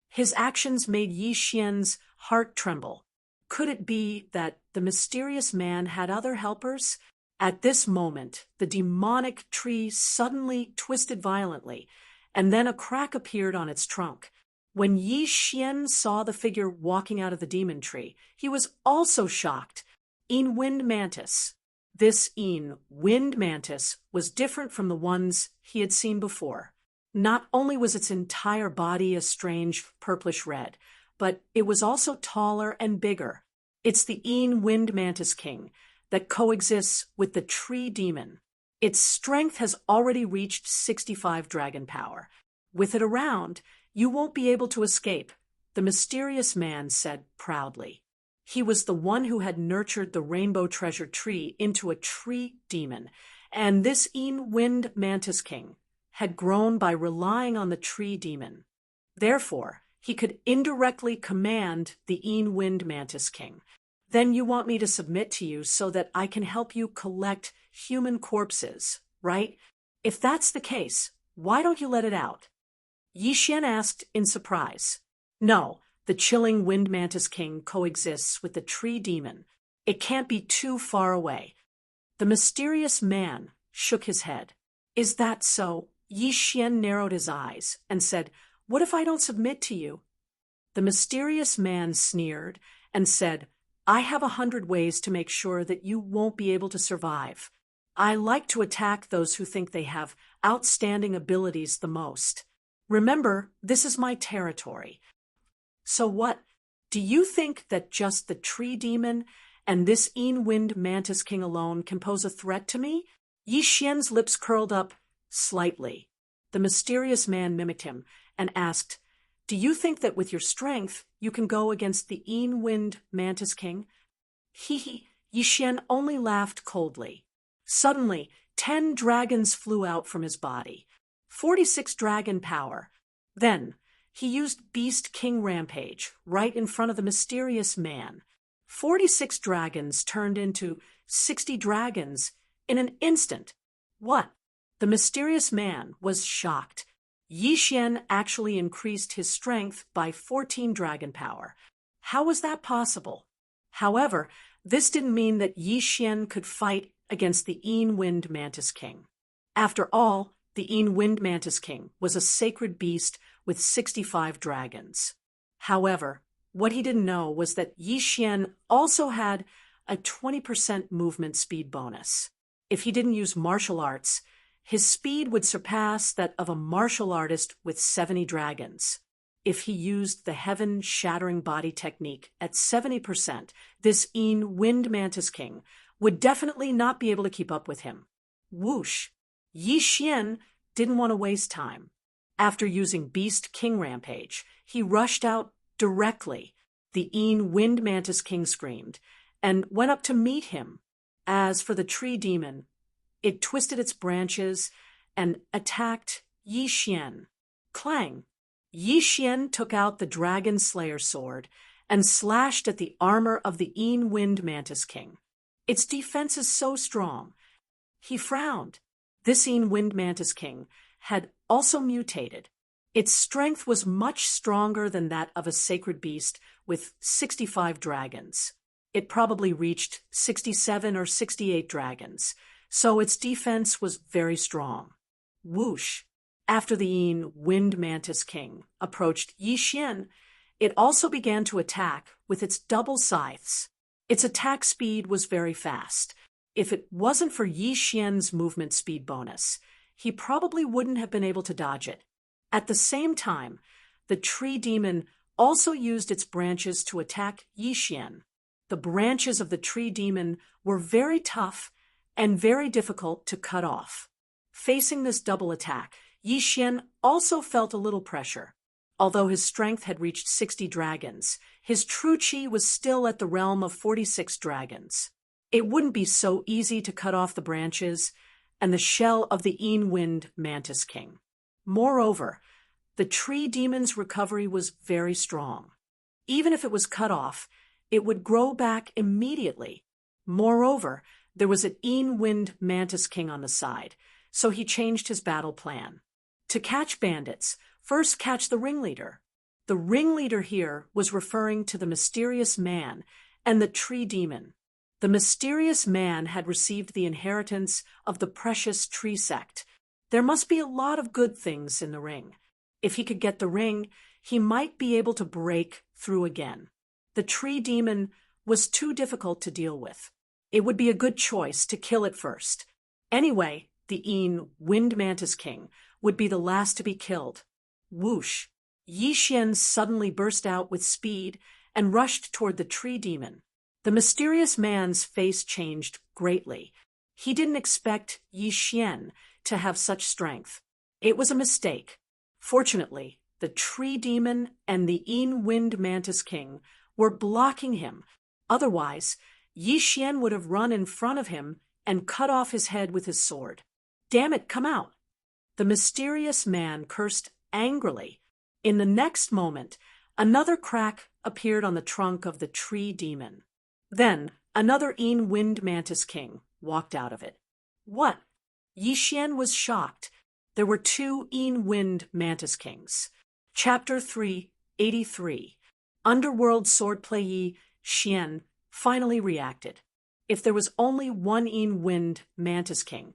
His actions made Yi Xian's heart tremble. Could it be that the mysterious man had other helpers? At this moment, the demonic tree suddenly twisted violently, and then a crack appeared on its trunk. When Yi Xian saw the figure walking out of the demon tree, he was also shocked. Wind Mantis. This Wind Mantis was different from the ones he had seen before. Not only was its entire body a strange purplish red, but it was also taller and bigger. It's the Wind Mantis King that coexists with the tree demon. Its strength has already reached 65 dragon power. With it around, you won't be able to escape, the mysterious man said proudly. He was the one who had nurtured the rainbow treasure tree into a tree demon, and this Wind Mantis King had grown by relying on the tree demon. Therefore, he could indirectly command the Wind Mantis King. Then you want me to submit to you so that I can help you collect human corpses, right? If that's the case, why don't you let it out? Yi Xian asked in surprise. No, the chilling Wind Mantis King coexists with the tree demon. It can't be too far away. The mysterious man shook his head. Is that so? Yi Xian narrowed his eyes and said, What if I don't submit to you? The mysterious man sneered and said, I have 100 ways to make sure that you won't be able to survive. I like to attack those who think they have outstanding abilities the most. Remember, this is my territory. So what? Do you think that just the tree demon and this Wind Mantis King alone can pose a threat to me? Yi Xian's lips curled up slightly. The mysterious man mimicked him and asked, Do you think that with your strength you can go against the Wind Mantis King? Yi Xian only laughed coldly. Suddenly, 10 dragons flew out from his body. 46 dragon power. Then, he used Beast King Rampage right in front of the mysterious man. 46 dragons turned into 60 dragons in an instant. What? The mysterious man was shocked. Yi Xian actually increased his strength by 14 dragon power. How was that possible? However, this didn't mean that Yi Xian could fight against the Wind Mantis King. After all, the Wind Mantis King was a sacred beast with 65 dragons. However, what he didn't know was that Yi Xian also had a 20% movement speed bonus. If he didn't use martial arts, his speed would surpass that of a martial artist with 70 dragons. If he used the heaven-shattering body technique at 70%, this Wind Mantis King would definitely not be able to keep up with him. Whoosh! Yi Xian didn't want to waste time. After using Beast King Rampage, he rushed out directly. The Wind Mantis King screamed and went up to meet him. As for the tree demon, it twisted its branches and attacked Yi Xian. Clang! Yi Xian took out the Dragon Slayer sword and slashed at the armor of the Wind Mantis King. Its defense is so strong. He frowned. This Wind Mantis King had also mutated. Its strength was much stronger than that of a sacred beast with 65 dragons. It probably reached 67 or 68 dragons, so its defense was very strong. Whoosh! After the Wind Mantis King approached Yi Xian, it also began to attack with its double scythes. Its attack speed was very fast. If it wasn't for Yi Xian's movement speed bonus, he probably wouldn't have been able to dodge it. At the same time, the tree demon also used its branches to attack Yi Xian. The branches of the tree demon were very tough and very difficult to cut off. Facing this double attack, Yi Xian also felt a little pressure. Although his strength had reached 60 dragons, his true chi was still at the realm of 46 dragons. It wouldn't be so easy to cut off the branches and the shell of the Wind Mantis King. Moreover, the tree demon's recovery was very strong. Even if it was cut off, it would grow back immediately. Moreover, there was an Wind Mantis King on the side, so he changed his battle plan. To catch bandits, first catch the ringleader. The ringleader here was referring to the mysterious man and the tree demon. The mysterious man had received the inheritance of the precious tree sect. There must be a lot of good things in the ring. If he could get the ring, he might be able to break through again. The tree demon was too difficult to deal with. It would be a good choice to kill it first. Anyway, the Wind Mantis King would be the last to be killed. Whoosh! Yi Xian suddenly burst out with speed and rushed toward the tree demon. The mysterious man's face changed greatly. He didn't expect Yi Xian to have such strength. It was a mistake. Fortunately, the tree demon and the Wind Mantis King were blocking him. Otherwise, Yi Xian would have run in front of him and cut off his head with his sword. Damn it, come out! The mysterious man cursed angrily. In the next moment, another crack appeared on the trunk of the tree demon. Then, another Wind Mantis King walked out of it. What? Yi Xian was shocked. There were two Wind Mantis Kings. Chapter 383. Underworld Swordplay. Yi Xian finally reacted. If there was only one Wind Mantis King,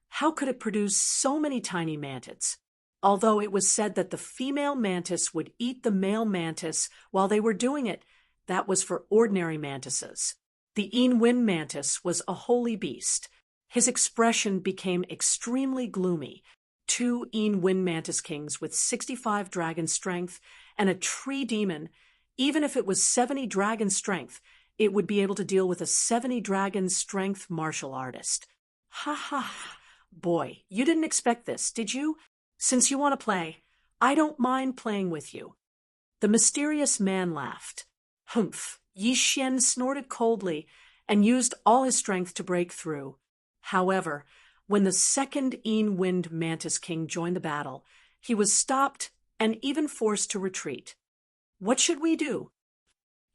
how could it produce so many tiny mantids? Although it was said that the female mantis would eat the male mantis while they were doing it, that was for ordinary mantises. The Wind Mantis was a holy beast. His expression became extremely gloomy. Two Wind Mantis Kings with 65 dragon strength and a tree demon, even if it was 70 dragon strength, it would be able to deal with a 70 dragon strength martial artist. Ha ha! Boy, you didn't expect this, did you? Since you want to play, I don't mind playing with you. The mysterious man laughed. Humph! Yi Xian snorted coldly and used all his strength to break through. However, when the second Wind Mantis King joined the battle, he was stopped and even forced to retreat. What should we do?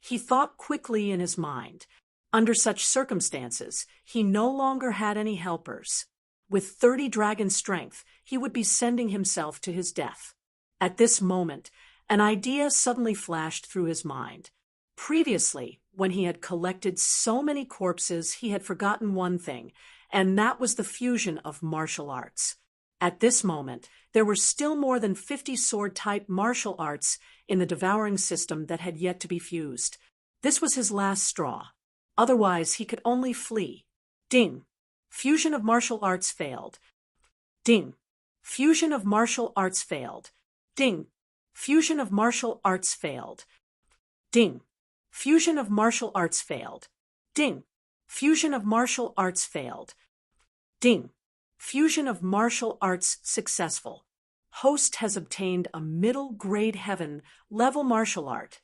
He thought quickly in his mind. Under such circumstances, he no longer had any helpers. With 30 dragon strength, he would be sending himself to his death. At this moment, an idea suddenly flashed through his mind. Previously, when he had collected so many corpses, he had forgotten one thing, and that was the fusion of martial arts. At this moment, there were still more than 50 sword-type martial arts in the devouring system that had yet to be fused. This was his last straw. Otherwise, he could only flee. Ding! Fusion of martial arts failed. Ding! Fusion of martial arts failed. Ding! Fusion of martial arts failed. Ding! Fusion of martial arts failed. Ding! Fusion of martial arts failed. Ding! Fusion of martial arts successful. Host has obtained a middle grade heaven level martial art.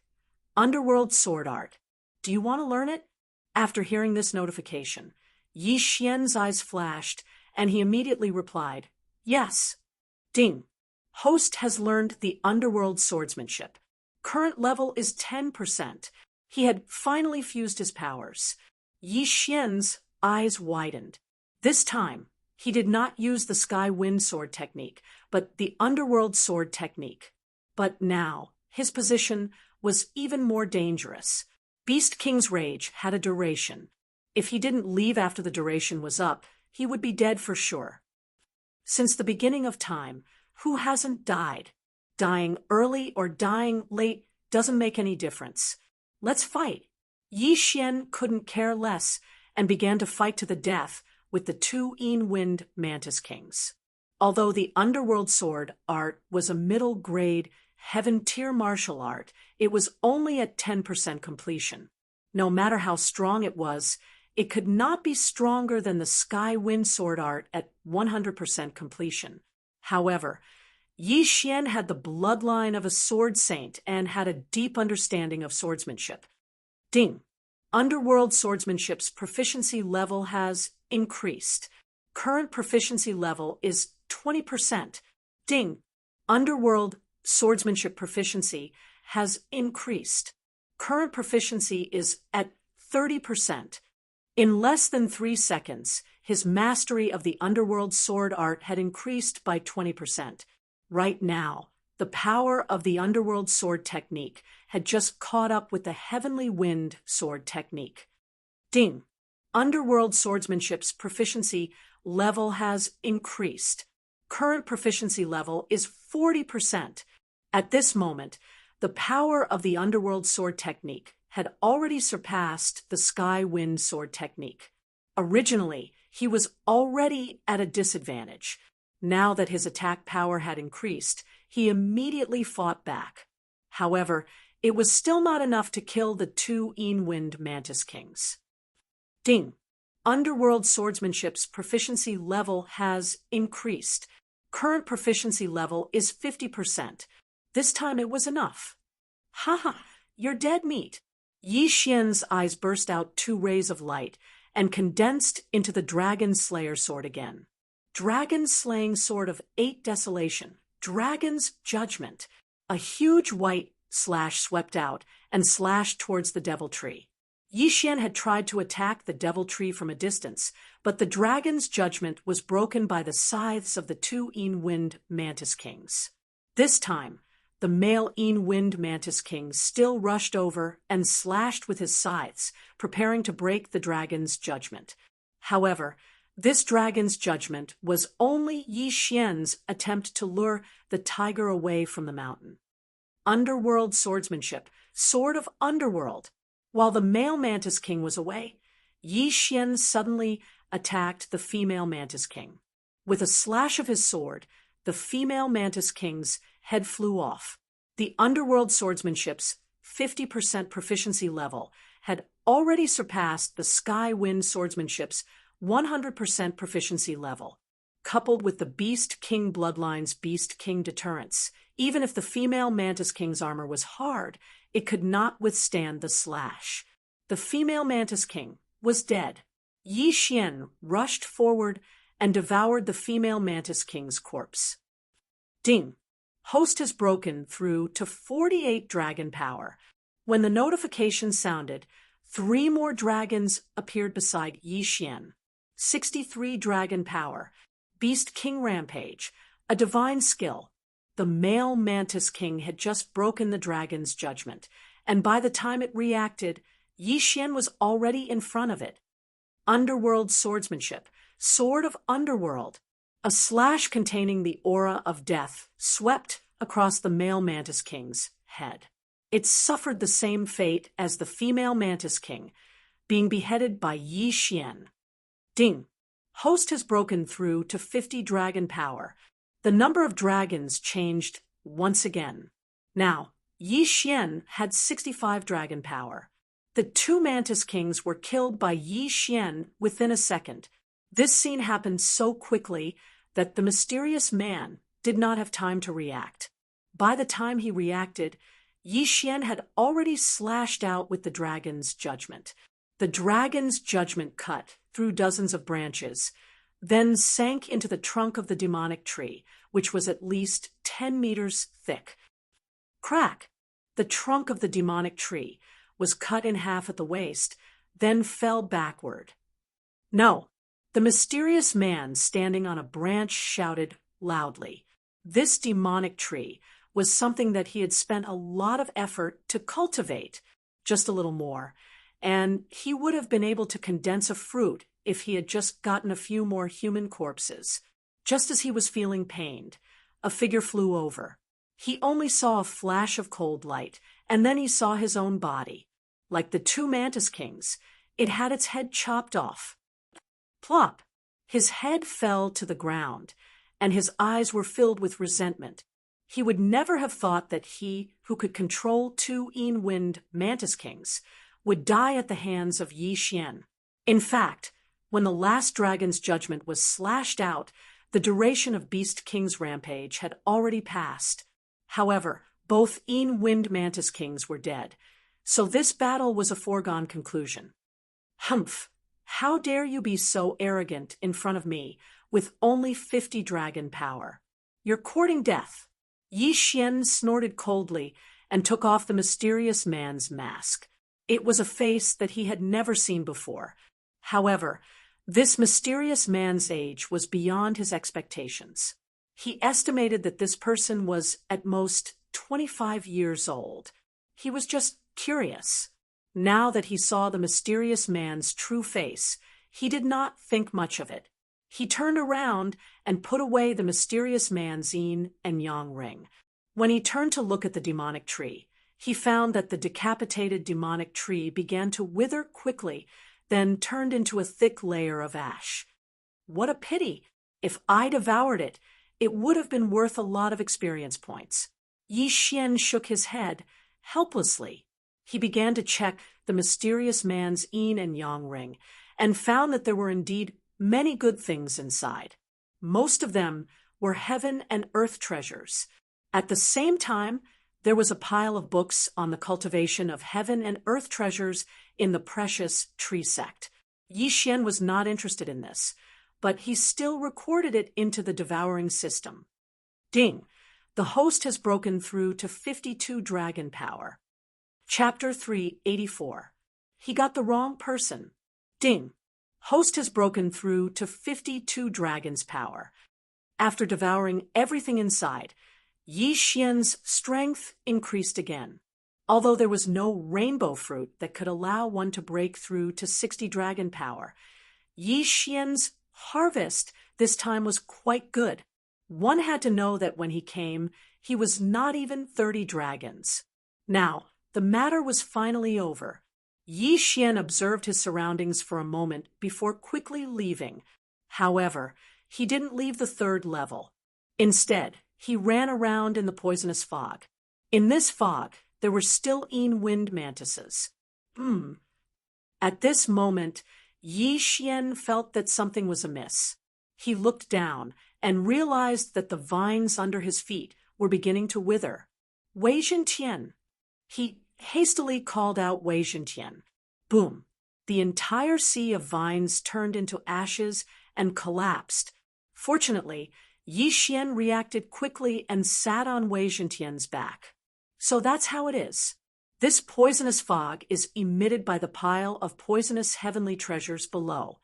Underworld sword art. Do you want to learn it? After hearing this notification, Yi Xian's eyes flashed, and he immediately replied, Yes. Ding! Host has learned the underworld swordsmanship. Current level is 10%. He had finally fused his powers. Yi Xian's eyes widened. This time, he did not use the Sky Wind Sword technique, but the Underworld Sword technique. But now, his position was even more dangerous. Beast King's rage had a duration. If he didn't leave after the duration was up, he would be dead for sure. Since the beginning of time, who hasn't died? Dying early or dying late doesn't make any difference. Let's fight. Yi Xian couldn't care less and began to fight to the death with the two Wind Mantis Kings. Although the Underworld Sword art was a middle-grade, heaven-tier martial art, it was only at 10% completion. No matter how strong it was, it could not be stronger than the Sky Wind Sword art at 100% completion. However, Yi Xian had the bloodline of a sword saint and had a deep understanding of swordsmanship. Ding! Underworld swordsmanship's proficiency level has increased. Current proficiency level is 20%. Ding! Underworld swordsmanship proficiency has increased. Current proficiency is at 30%. In less than 3 seconds, his mastery of the Underworld sword art had increased by 20%. Right now, The power of the underworld sword technique had just caught up with the heavenly wind sword technique. Ding! Underworld swordsmanship's proficiency level has increased. Current proficiency level is 40%. At this moment, the power of the underworld sword technique had already surpassed the sky wind sword technique. Originally, he was already at a disadvantage. Now that his attack power had increased, he immediately fought back. However, it was still not enough to kill the two Wind Mantis Kings. Ding! Underworld swordsmanship's proficiency level has increased. Current proficiency level is 50%. This time it was enough. Haha, you're dead meat. Yi Xian's eyes burst out two rays of light and condensed into the Dragon Slayer sword again. Dragon Slaying Sword of 8 Desolation, Dragon's Judgment. A huge white slash swept out and slashed towards the Devil Tree. Yi Xian had tried to attack the Devil Tree from a distance, but the Dragon's Judgment was broken by the scythes of the two Wind Mantis Kings. This time, the male Wind Mantis King still rushed over and slashed with his scythes, preparing to break the Dragon's Judgment. However, this Dragon's Judgment was only Yi Xian's attempt to lure the tiger away from the mountain. Underworld swordsmanship, Sword of Underworld. While the male Mantis King was away, Yi Xian suddenly attacked the female Mantis King. With a slash of his sword, the female Mantis King's head flew off. The underworld swordsmanship's 50% proficiency level had already surpassed the sky wind swordsmanship's 100% proficiency level. Coupled with the Beast King bloodline's Beast King deterrence, even if the female Mantis King's armor was hard, it could not withstand the slash. The female Mantis King was dead. Yi Xian rushed forward and devoured the female Mantis King's corpse. Ding! Host has broken through to 48 dragon power. When the notification sounded, 3 more dragons appeared beside Yi Xian. 63 dragon power, Beast King Rampage, a divine skill. The male Mantis King had just broken the Dragon's Judgment, and by the time it reacted, Yi Xian was already in front of it. Underworld swordsmanship, Sword of Underworld. A slash containing the aura of death swept across the male Mantis King's head. It suffered the same fate as the female Mantis King, being beheaded by Yi Xian. Ding! Host has broken through to 50 dragon power. The number of dragons changed once again. Now, Yi Xian had 65 dragon power. The 2 Mantis Kings were killed by Yi Xian within a second. This scene happened so quickly that the mysterious man did not have time to react. By the time he reacted, Yi Xian had already slashed out with the Dragon's Judgment. The Dragon's Judgment cut through dozens of branches, then sank into the trunk of the demonic tree, which was at least 10 meters thick. Crack! The trunk of the demonic tree was cut in half at the waist, then fell backward. No! The mysterious man standing on a branch shouted loudly. This demonic tree was something that he had spent a lot of effort to cultivate, just a little more, and he would have been able to condense a fruit if he had just gotten a few more human corpses. Just as he was feeling pained, a figure flew over. He only saw a flash of cold light, and then he saw his own body. Like the 2 Mantis Kings, it had its head chopped off. Plop! His head fell to the ground, and his eyes were filled with resentment. He would never have thought that he, who could control 2 Wind Mantis Kings, would die at the hands of Yi Xian. In fact, when the last Dragon's Judgment was slashed out, the duration of Beast King's rampage had already passed. However, both Wind Mantis Kings were dead, so this battle was a foregone conclusion. Humph! How dare you be so arrogant in front of me, with only 50 dragon power? You're courting death. Yi Xian snorted coldly and took off the mysterious man's mask. It was a face that he had never seen before. However, this mysterious man's age was beyond his expectations. He estimated that this person was at most 25 years old. He was just curious. Now that he saw the mysterious man's true face, he did not think much of it. He turned around and put away the mysterious man's yin and yang ring. When he turned to look at the demonic tree, he found that the decapitated demonic tree began to wither quickly, then turned into a thick layer of ash. What a pity! If I devoured it, it would have been worth a lot of experience points. Yi Xian shook his head helplessly. He began to check the mysterious man's yin and yang ring, and found that there were indeed many good things inside. Most of them were heaven and earth treasures. At the same time, there was a pile of books on the cultivation of heaven and earth treasures in the precious tree sect. Yi Xian was not interested in this, but he still recorded it into the devouring system. Ding! The host has broken through to 52 dragon power. Chapter 384. He got the wrong person. Ding! Host has broken through to 52 dragons power. After devouring everything inside, Yi Xian's strength increased again. Although there was no rainbow fruit that could allow one to break through to 60 dragon power, Yi Xian's harvest this time was quite good. One had to know that when he came, he was not even 30 dragons. Now, the matter was finally over. Yi Xian observed his surroundings for a moment before quickly leaving. However, he didn't leave the third level. Instead, he ran around in the poisonous fog. In this fog, there were still wind mantises. At this moment, Yi Xian felt that something was amiss. He looked down and realized that the vines under his feet were beginning to wither. Wei Zhentian. He hastily called out Wei Zhentian. Boom! The entire sea of vines turned into ashes and collapsed. Fortunately, Yi Xian reacted quickly and sat on Wei Zhentian's back. So that's how it is. This poisonous fog is emitted by the pile of poisonous heavenly treasures below.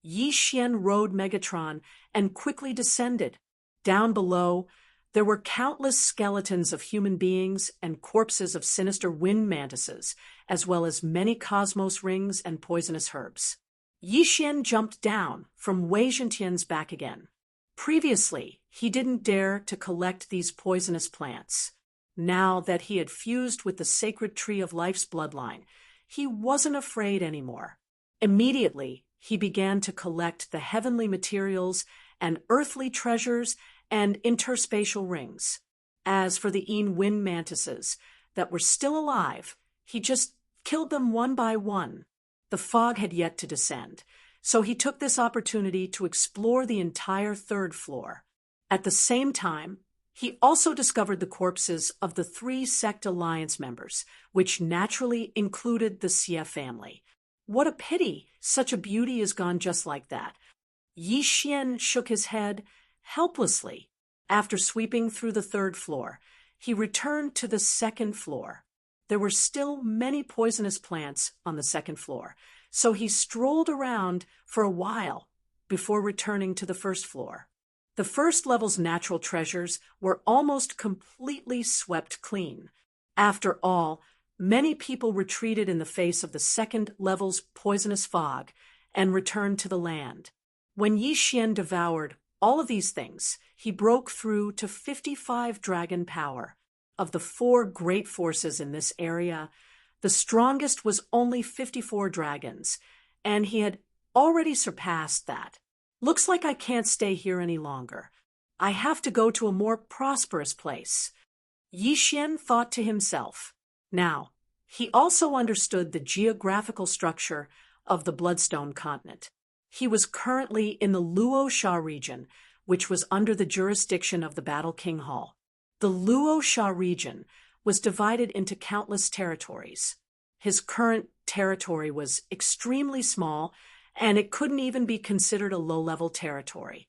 Yi Xian rode Megatron and quickly descended. Down below, there were countless skeletons of human beings and corpses of sinister wind mantises, as well as many cosmos rings and poisonous herbs. Yi Xian jumped down from Wei Zhentian's back again. Previously, he didn't dare to collect these poisonous plants. Now that he had fused with the sacred tree of life's bloodline, he wasn't afraid anymore. Immediately, he began to collect the heavenly materials and earthly treasures and interspatial rings. As for the wind mantises that were still alive, he just killed them one by one. The fog had yet to descend, so he took this opportunity to explore the entire third floor. At the same time, he also discovered the corpses of the 3 sect alliance members, which naturally included the Xie family. What a pity such a beauty is gone just like that. Yi Xian shook his head helplessly. After sweeping through the third floor, he returned to the second floor. There were still many poisonous plants on the second floor, so he strolled around for a while before returning to the first floor. The first level's natural treasures were almost completely swept clean. After all, many people retreated in the face of the second level's poisonous fog and returned to the land. When Yi Xian devoured all of these things, he broke through to 55 dragon power. Of the 4 great forces in this area, the strongest was only 54 dragons, and he had already surpassed that. Looks like I can't stay here any longer. I have to go to a more prosperous place. Yi Xian thought to himself. Now, he also understood the geographical structure of the Bloodstone continent. He was currently in the Luo Sha region, which was under the jurisdiction of the Battle King Hall. The Luo Sha region was divided into countless territories. His current territory was extremely small, and it couldn't even be considered a low-level territory.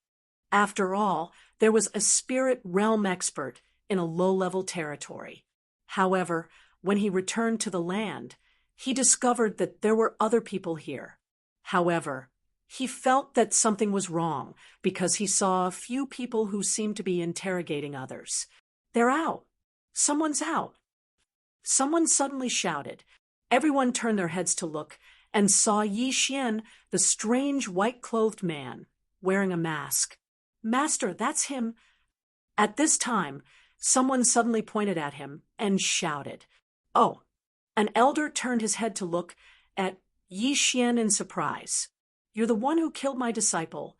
After all, there was a spirit realm expert in a low-level territory. However, when he returned to the land, he discovered that there were other people here. However, He felt that something was wrong because he saw a few people who seemed to be interrogating others. "They're out. Someone's out." Someone suddenly shouted. Everyone turned their heads to look and saw Yi Xian, the strange white-clothed man, wearing a mask. "Master, that's him." At this time, someone suddenly pointed at him and shouted, "Oh!" An elder turned his head to look at Yi Xian in surprise. "You're the one who killed my disciple."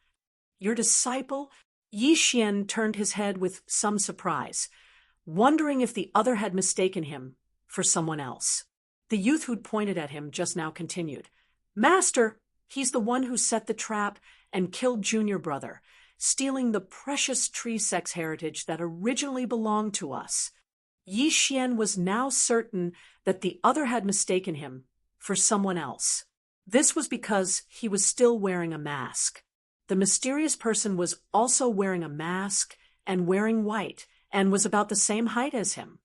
"Your disciple?" Yi Xian turned his head with some surprise, wondering if the other had mistaken him for someone else. The youth who'd pointed at him just now continued, "Master, he's the one who set the trap and killed Junior Brother, stealing the precious tree sex heritage that originally belonged to us." Yi Xian was now certain that the other had mistaken him for someone else. This was because he was still wearing a mask. The mysterious person was also wearing a mask and wearing white, and was about the same height as him.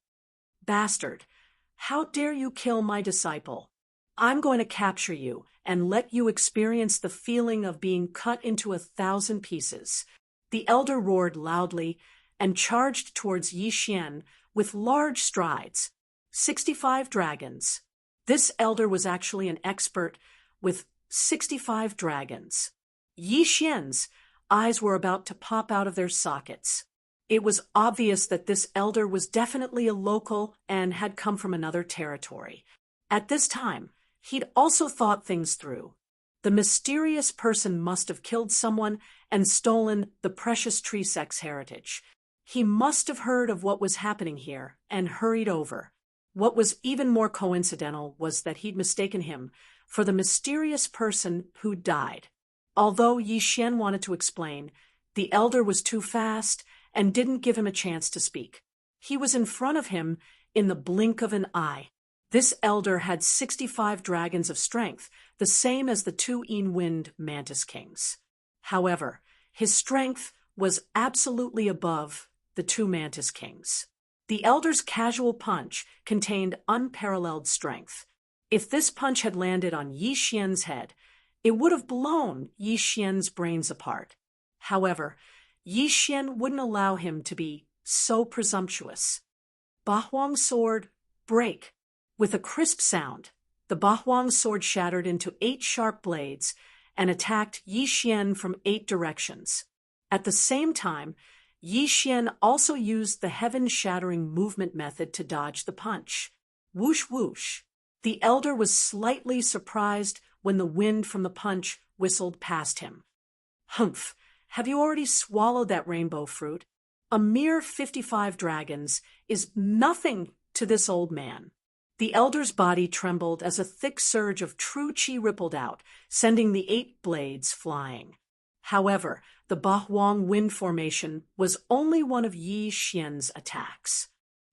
"Bastard, how dare you kill my disciple? I'm going to capture you and let you experience the feeling of being cut into 1,000 pieces." The elder roared loudly and charged towards Yi Xian with large strides. 65 dragons. This elder was actually an expert with 65 dragons. Yi Xian's eyes were about to pop out of their sockets. It was obvious that this elder was definitely a local and had come from another territory. At this time, he'd also thought things through. The mysterious person must have killed someone and stolen the precious tree sex heritage. He must have heard of what was happening here and hurried over. What was even more coincidental was that he'd mistaken him for the mysterious person who died. Although Yi Xian wanted to explain, the elder was too fast and didn't give him a chance to speak. He was in front of him in the blink of an eye. This elder had 65 dragons of strength, the same as the 2 Wind Mantis Kings. However, his strength was absolutely above the 2 Mantis Kings. The elder's casual punch contained unparalleled strength. If this punch had landed on Yi Xian's head, it would have blown Yi Xian's brains apart. However, Yi Xian wouldn't allow him to be so presumptuous. Ba Huang's sword, break! With a crisp sound, the Ba Huang sword shattered into 8 sharp blades and attacked Yi Xian from 8 directions. At the same time, Yi Xian also used the heaven-shattering movement method to dodge the punch. Whoosh whoosh! The elder was slightly surprised when the wind from the punch whistled past him. "Humph! Have you already swallowed that rainbow fruit? A mere 55 dragons is nothing to this old man." The elder's body trembled as a thick surge of true qi rippled out, sending the 8 blades flying. However, the Ba Huang wind formation was only one of Yi Xian's attacks.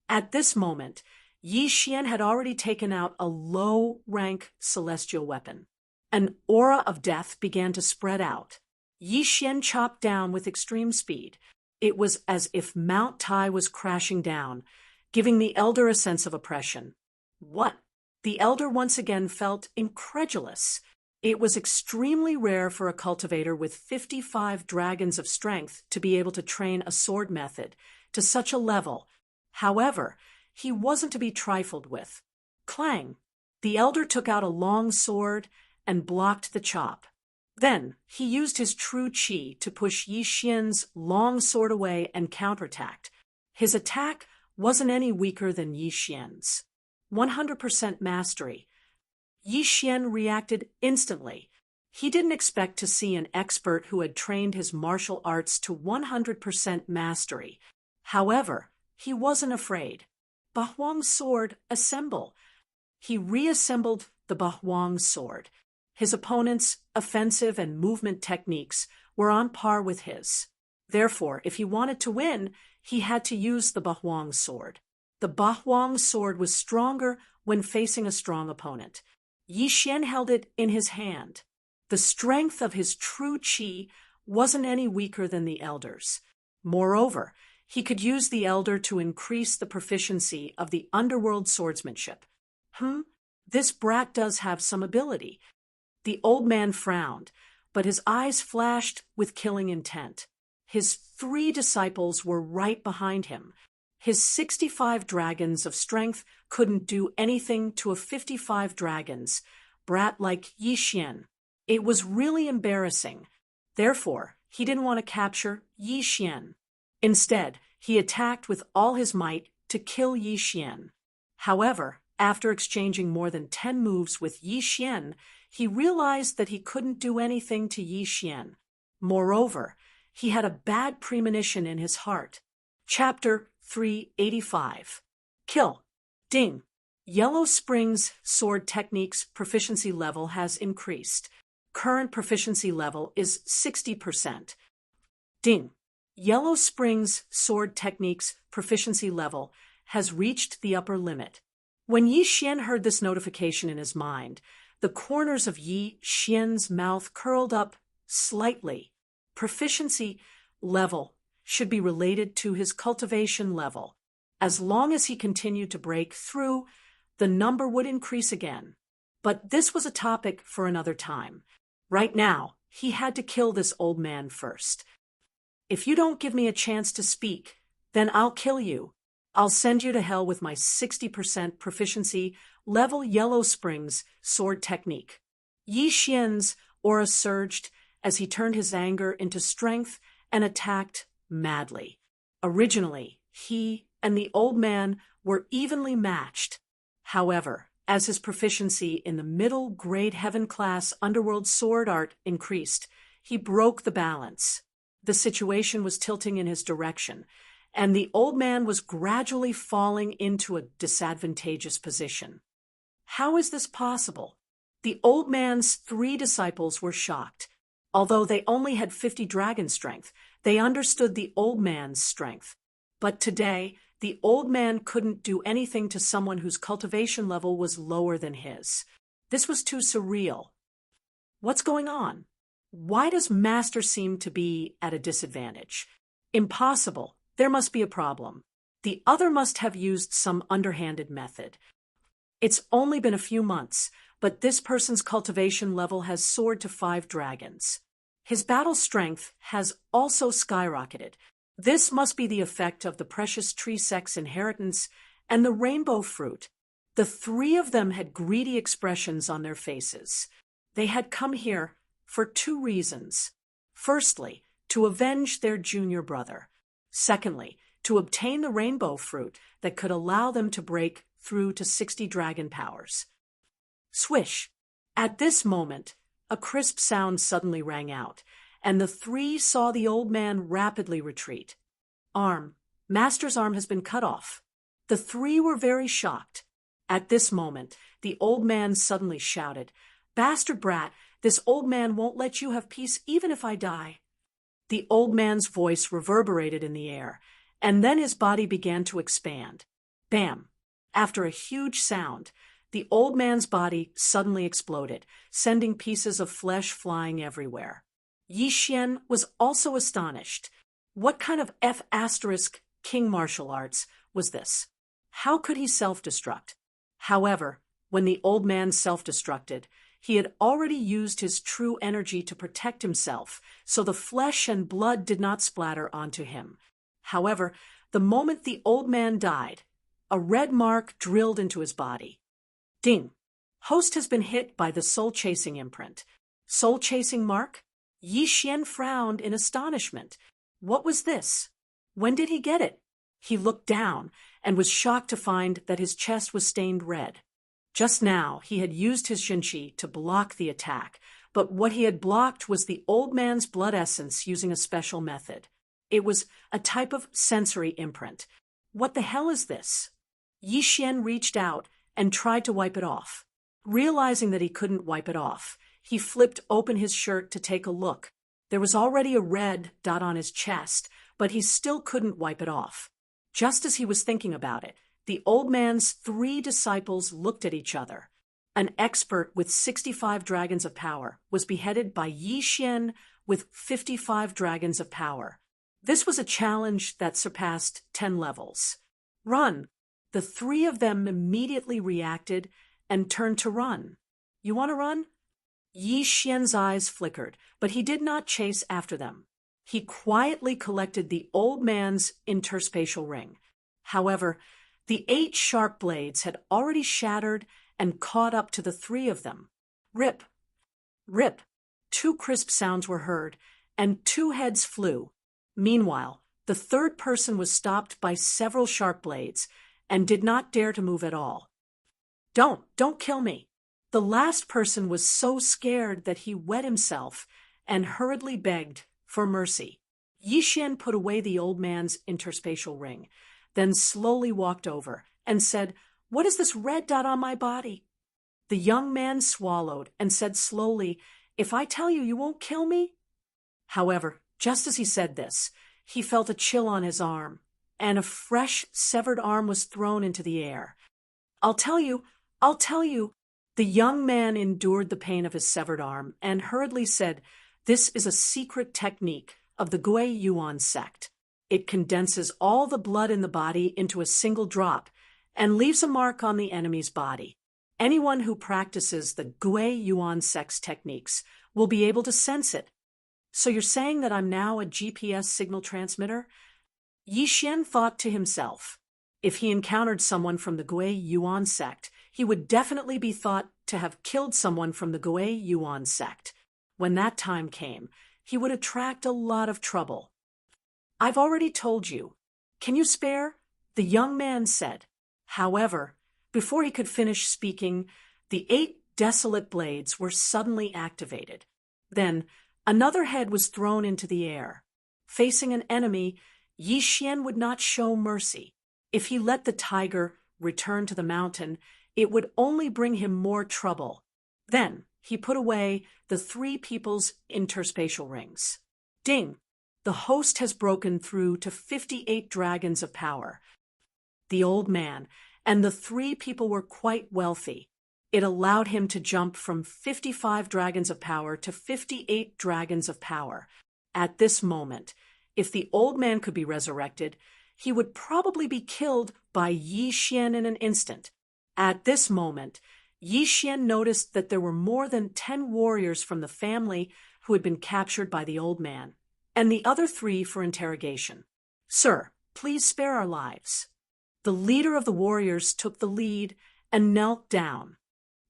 At this moment, Yi Xian had already taken out a low-rank celestial weapon. An aura of death began to spread out. Yi Xian chopped down with extreme speed. It was as if Mount Tai was crashing down, giving the elder a sense of oppression. "What?" The elder once again felt incredulous. It was extremely rare for a cultivator with 55 dragons of strength to be able to train a sword method to such a level. However, he wasn't to be trifled with. Clang! The elder took out a long sword and blocked the chop. Then he used his true qi to push Yi Xian's long sword away and counterattacked. His attack wasn't any weaker than Yi Xian's. 100% mastery. Yi Xian reacted instantly. He didn't expect to see an expert who had trained his martial arts to 100% mastery. However, he wasn't afraid. Ba Huang's sword, assemble. He reassembled the Ba Huang sword. His opponent's offensive and movement techniques were on par with his. Therefore, if he wanted to win, he had to use the Ba Huang sword. The Ba Huang sword was stronger when facing a strong opponent. Yi Xian held it in his hand. The strength of his true qi wasn't any weaker than the elder's. Moreover, he could use the elder to increase the proficiency of the underworld swordsmanship. This brat does have some ability. The old man frowned. but his eyes flashed with killing intent. His 3 disciples were right behind him. His 65 dragons of strength couldn't do anything to a 55 dragons brat like Yixian. It was really embarrassing. Therefore, he didn't want to capture Yixian. Instead, he attacked with all his might to kill Yixian. However, after exchanging more than 10 moves with Yixian, he realized that he couldn't do anything to Yixian. Moreover, he had a bad premonition in his heart. Chapter 385. Kill. Ding. Yellow Spring's sword techniques proficiency level has increased. Current proficiency level is 60%. Ding. Yellow Spring's sword techniques proficiency level has reached the upper limit. When Yi Xian heard this notification in his mind, the corners of Yi Xian's mouth curled up slightly. Proficiency level should be related to his cultivation level. As long as he continued to break through, the number would increase again. But this was a topic for another time. Right now, he had to kill this old man first. If you don't give me a chance to speak, then I'll kill you. I'll send you to hell with my 60% proficiency level Yellow Spring's sword technique. Yi Xian's aura surged as he turned his anger into strength and attacked madly. Originally, he and the old man were evenly matched. However, as his proficiency in the middle grade heaven class underworld sword art increased, he broke the balance. The situation was tilting in his direction, and the old man was gradually falling into a disadvantageous position. How is this possible? The old man's 3 disciples were shocked. Although they only had 50 dragon strength, they understood the old man's strength. But today, the old man couldn't do anything to someone whose cultivation level was lower than his. This was too surreal. What's going on? Why does Master seem to be at a disadvantage? Impossible. There must be a problem. The other must have used some underhanded method. It's only been a few months, but this person's cultivation level has soared to 5 dragons. His battle strength has also skyrocketed. This must be the effect of the precious tree sex inheritance and the rainbow fruit. The 3 of them had greedy expressions on their faces. They had come here for 2 reasons. Firstly, to avenge their junior brother. Secondly, to obtain the rainbow fruit that could allow them to break through to 60 dragon powers. Swish! At this moment, a crisp sound suddenly rang out, and the 3 saw the old man rapidly retreat. Arm. Master's arm has been cut off. The 3 were very shocked. At this moment, the old man suddenly shouted, "Bastard brat, this old man won't let you have peace even if I die." The old man's voice reverberated in the air, and then his body began to expand. Bam! After a huge sound, the old man's body suddenly exploded, sending pieces of flesh flying everywhere. Yi Xian was also astonished. What kind of F** king martial arts was this? How could he self-destruct? However, when the old man self-destructed, he had already used his true energy to protect himself, so the flesh and blood did not splatter onto him. However, the moment the old man died, a red mark drilled into his body. Ding! Host has been hit by the soul-chasing imprint. Soul-chasing mark? Yi Xian frowned in astonishment. What was this? When did he get it? He looked down and was shocked to find that his chest was stained red. Just now, he had used his Xinqi to block the attack, but what he had blocked was the old man's blood essence using a special method. It was a type of sensory imprint. What the hell is this? Yi Xian reached out and tried to wipe it off. Realizing that he couldn't wipe it off, he flipped open his shirt to take a look. There was already a red dot on his chest, but he still couldn't wipe it off. Just as he was thinking about it, the old man's 3 disciples looked at each other. An expert with 65 dragons of power was beheaded by Yi Xian with 55 dragons of power. This was a challenge that surpassed 10 levels. Run! The 3 of them immediately reacted and turned to run. You want to run? Yi Xian's eyes flickered, but he did not chase after them. He quietly collected the old man's interspatial ring. However, the 8 sharp blades had already shattered and caught up to the 3 of them. Rip! Rip! 2 crisp sounds were heard, and 2 heads flew. Meanwhile, the third person was stopped by several sharp blades and did not dare to move at all. Don't kill me. The last person was so scared that he wet himself and hurriedly begged for mercy. Yi Xian put away the old man's interspatial ring, then slowly walked over and said, "What is this red dot on my body?" The young man swallowed and said slowly, "If I tell you, you won't kill me?" However, just as he said this, he felt a chill on his arm, and a fresh severed arm was thrown into the air. I'll tell you. The young man endured the pain of his severed arm and hurriedly said, "This is a secret technique of the Gui Yuan sect. It condenses all the blood in the body into a single drop and leaves a mark on the enemy's body. Anyone who practices the Gui Yuan sect's techniques will be able to sense it." So you're saying that I'm now a GPS signal transmitter? Yi Xian thought to himself. If he encountered someone from the Gui Yuan sect, he would definitely be thought to have killed someone from the Gui Yuan sect. When that time came, he would attract a lot of trouble. "I've already told you. Can you spare?" the young man said. However, before he could finish speaking, the 8 desolate blades were suddenly activated. Then, another head was thrown into the air. Facing an enemy, Yi Xian would not show mercy. If he let the tiger return to the mountain, it would only bring him more trouble. Then he put away the 3 people's interspatial rings. Ding! The host has broken through to 58 dragons of power. The old man and the 3 people were quite wealthy. It allowed him to jump from 55 dragons of power to 58 dragons of power. At this moment, if the old man could be resurrected, he would probably be killed by Yi Xian in an instant. At this moment, Yi Xian noticed that there were more than 10 warriors from the family who had been captured by the old man, and the other 3 for interrogation. "Sir, please spare our lives." The leader of the warriors took the lead and knelt down.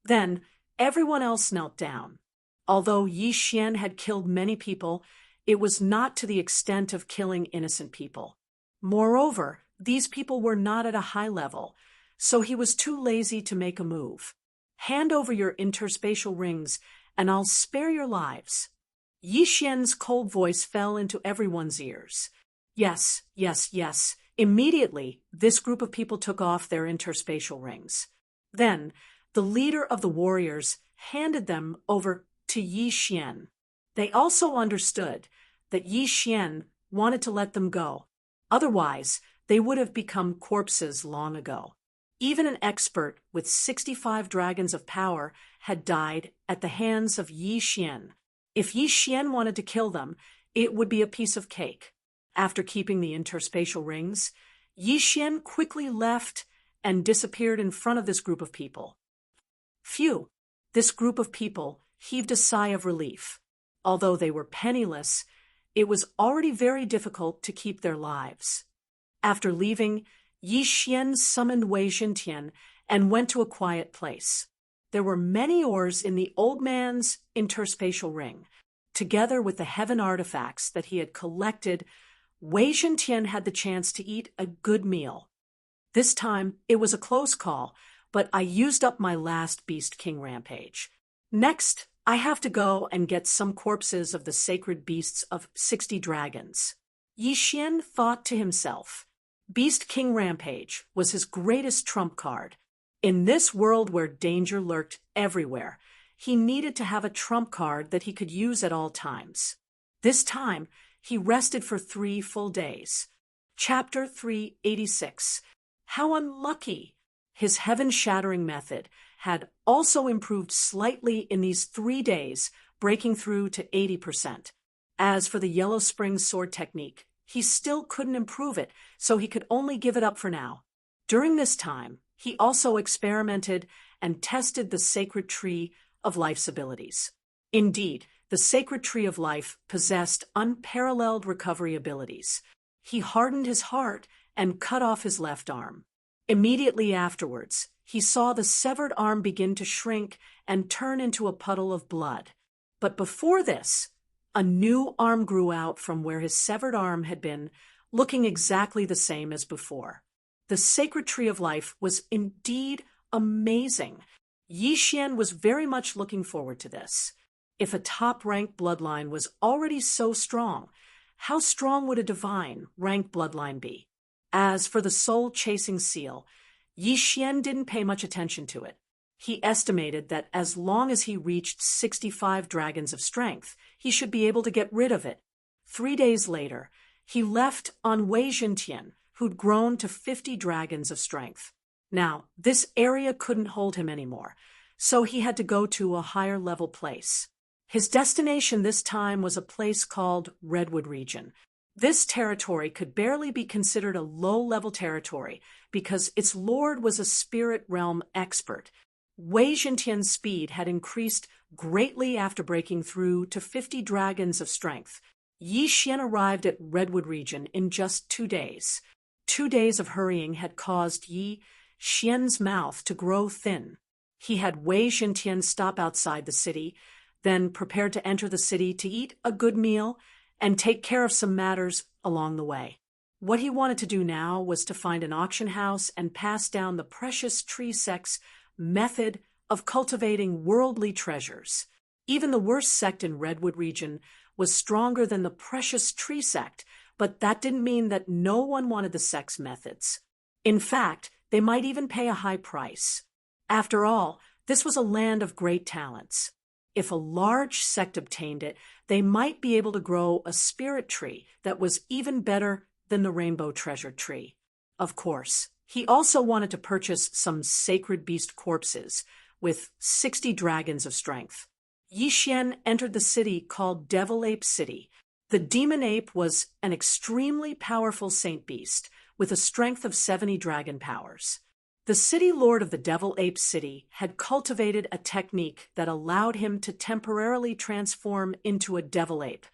Then everyone else knelt down. Although Yi Xian had killed many people, it was not to the extent of killing innocent people. Moreover, these people were not at a high level, so he was too lazy to make a move. "Hand over your interspatial rings, and I'll spare your lives." Yi Xian's cold voice fell into everyone's ears. Yes. Immediately, this group of people took off their interspatial rings. Then, the leader of the warriors handed them over to Yi Xian. They also understood that Yi Xian wanted to let them go. Otherwise, they would have become corpses long ago. Even an expert with 65 dragons of power had died at the hands of Yi Xian. If Yi Xian wanted to kill them, it would be a piece of cake. After keeping the interspatial rings, Yi Xian quickly left and disappeared in front of this group of people. Phew! This group of people heaved a sigh of relief. Although they were penniless, it was already very difficult to keep their lives. After leaving, Yi Xian summoned Wei Zhentian and went to a quiet place. There were many ores in the old man's interspatial ring. Together with the heaven artifacts that he had collected, Wei Zhentian had the chance to eat a good meal. This time, it was a close call, but I used up my last Beast King rampage. Next, I have to go and get some corpses of the sacred beasts of 60 dragons. Yi Xian thought to himself. Beast King Rampage was his greatest trump card. In this world where danger lurked everywhere, he needed to have a trump card that he could use at all times. This time, he rested for 3 full days. Chapter 386. How unlucky! His heaven-shattering method had also improved slightly in these 3 days, breaking through to 80%. As for the Yellow Spring sword technique, he still couldn't improve it, so he could only give it up for now. During this time, he also experimented and tested the sacred tree of life's abilities. Indeed, the sacred tree of life possessed unparalleled recovery abilities. He hardened his heart and cut off his left arm. Immediately afterwards, he saw the severed arm begin to shrink and turn into a puddle of blood. But before this, a new arm grew out from where his severed arm had been, looking exactly the same as before. The sacred tree of life was indeed amazing. Yi Xian was very much looking forward to this. If a top-ranked bloodline was already so strong, how strong would a divine rank bloodline be? As for the soul-chasing seal, Yi Xian didn't pay much attention to it. He estimated that as long as he reached 65 dragons of strength, he should be able to get rid of it. 3 days later, he left on Wei Zhentian, who'd grown to 50 dragons of strength. Now, this area couldn't hold him anymore, so he had to go to a higher-level place. His destination this time was a place called Redwood Region. This territory could barely be considered a low-level territory because its lord was a spirit realm expert. Wei Zhentian's speed had increased greatly after breaking through to 50 dragons of strength. Yi Xian arrived at Redwood Region in just 2 days. 2 days of hurrying had caused Yi Xian's mouth to grow thin. He had Wei Zhentian stop outside the city, then prepared to enter the city to eat a good meal and take care of some matters along the way. What he wanted to do now was to find an auction house and pass down the precious tree sect's method of cultivating worldly treasures. Even the worst sect in Redwood Region was stronger than the precious tree sect, but that didn't mean that no one wanted the sect's methods. In fact, they might even pay a high price. After all, this was a land of great talents. If a large sect obtained it, they might be able to grow a spirit tree that was even better than the rainbow treasure tree. Of course, he also wanted to purchase some sacred beast corpses with 60 dragons of strength. Yi Xian entered the city called Devil Ape City. The demon ape was an extremely powerful saint beast with a strength of 70 dragon powers. The city lord of the Devil Ape City had cultivated a technique that allowed him to temporarily transform into a devil ape.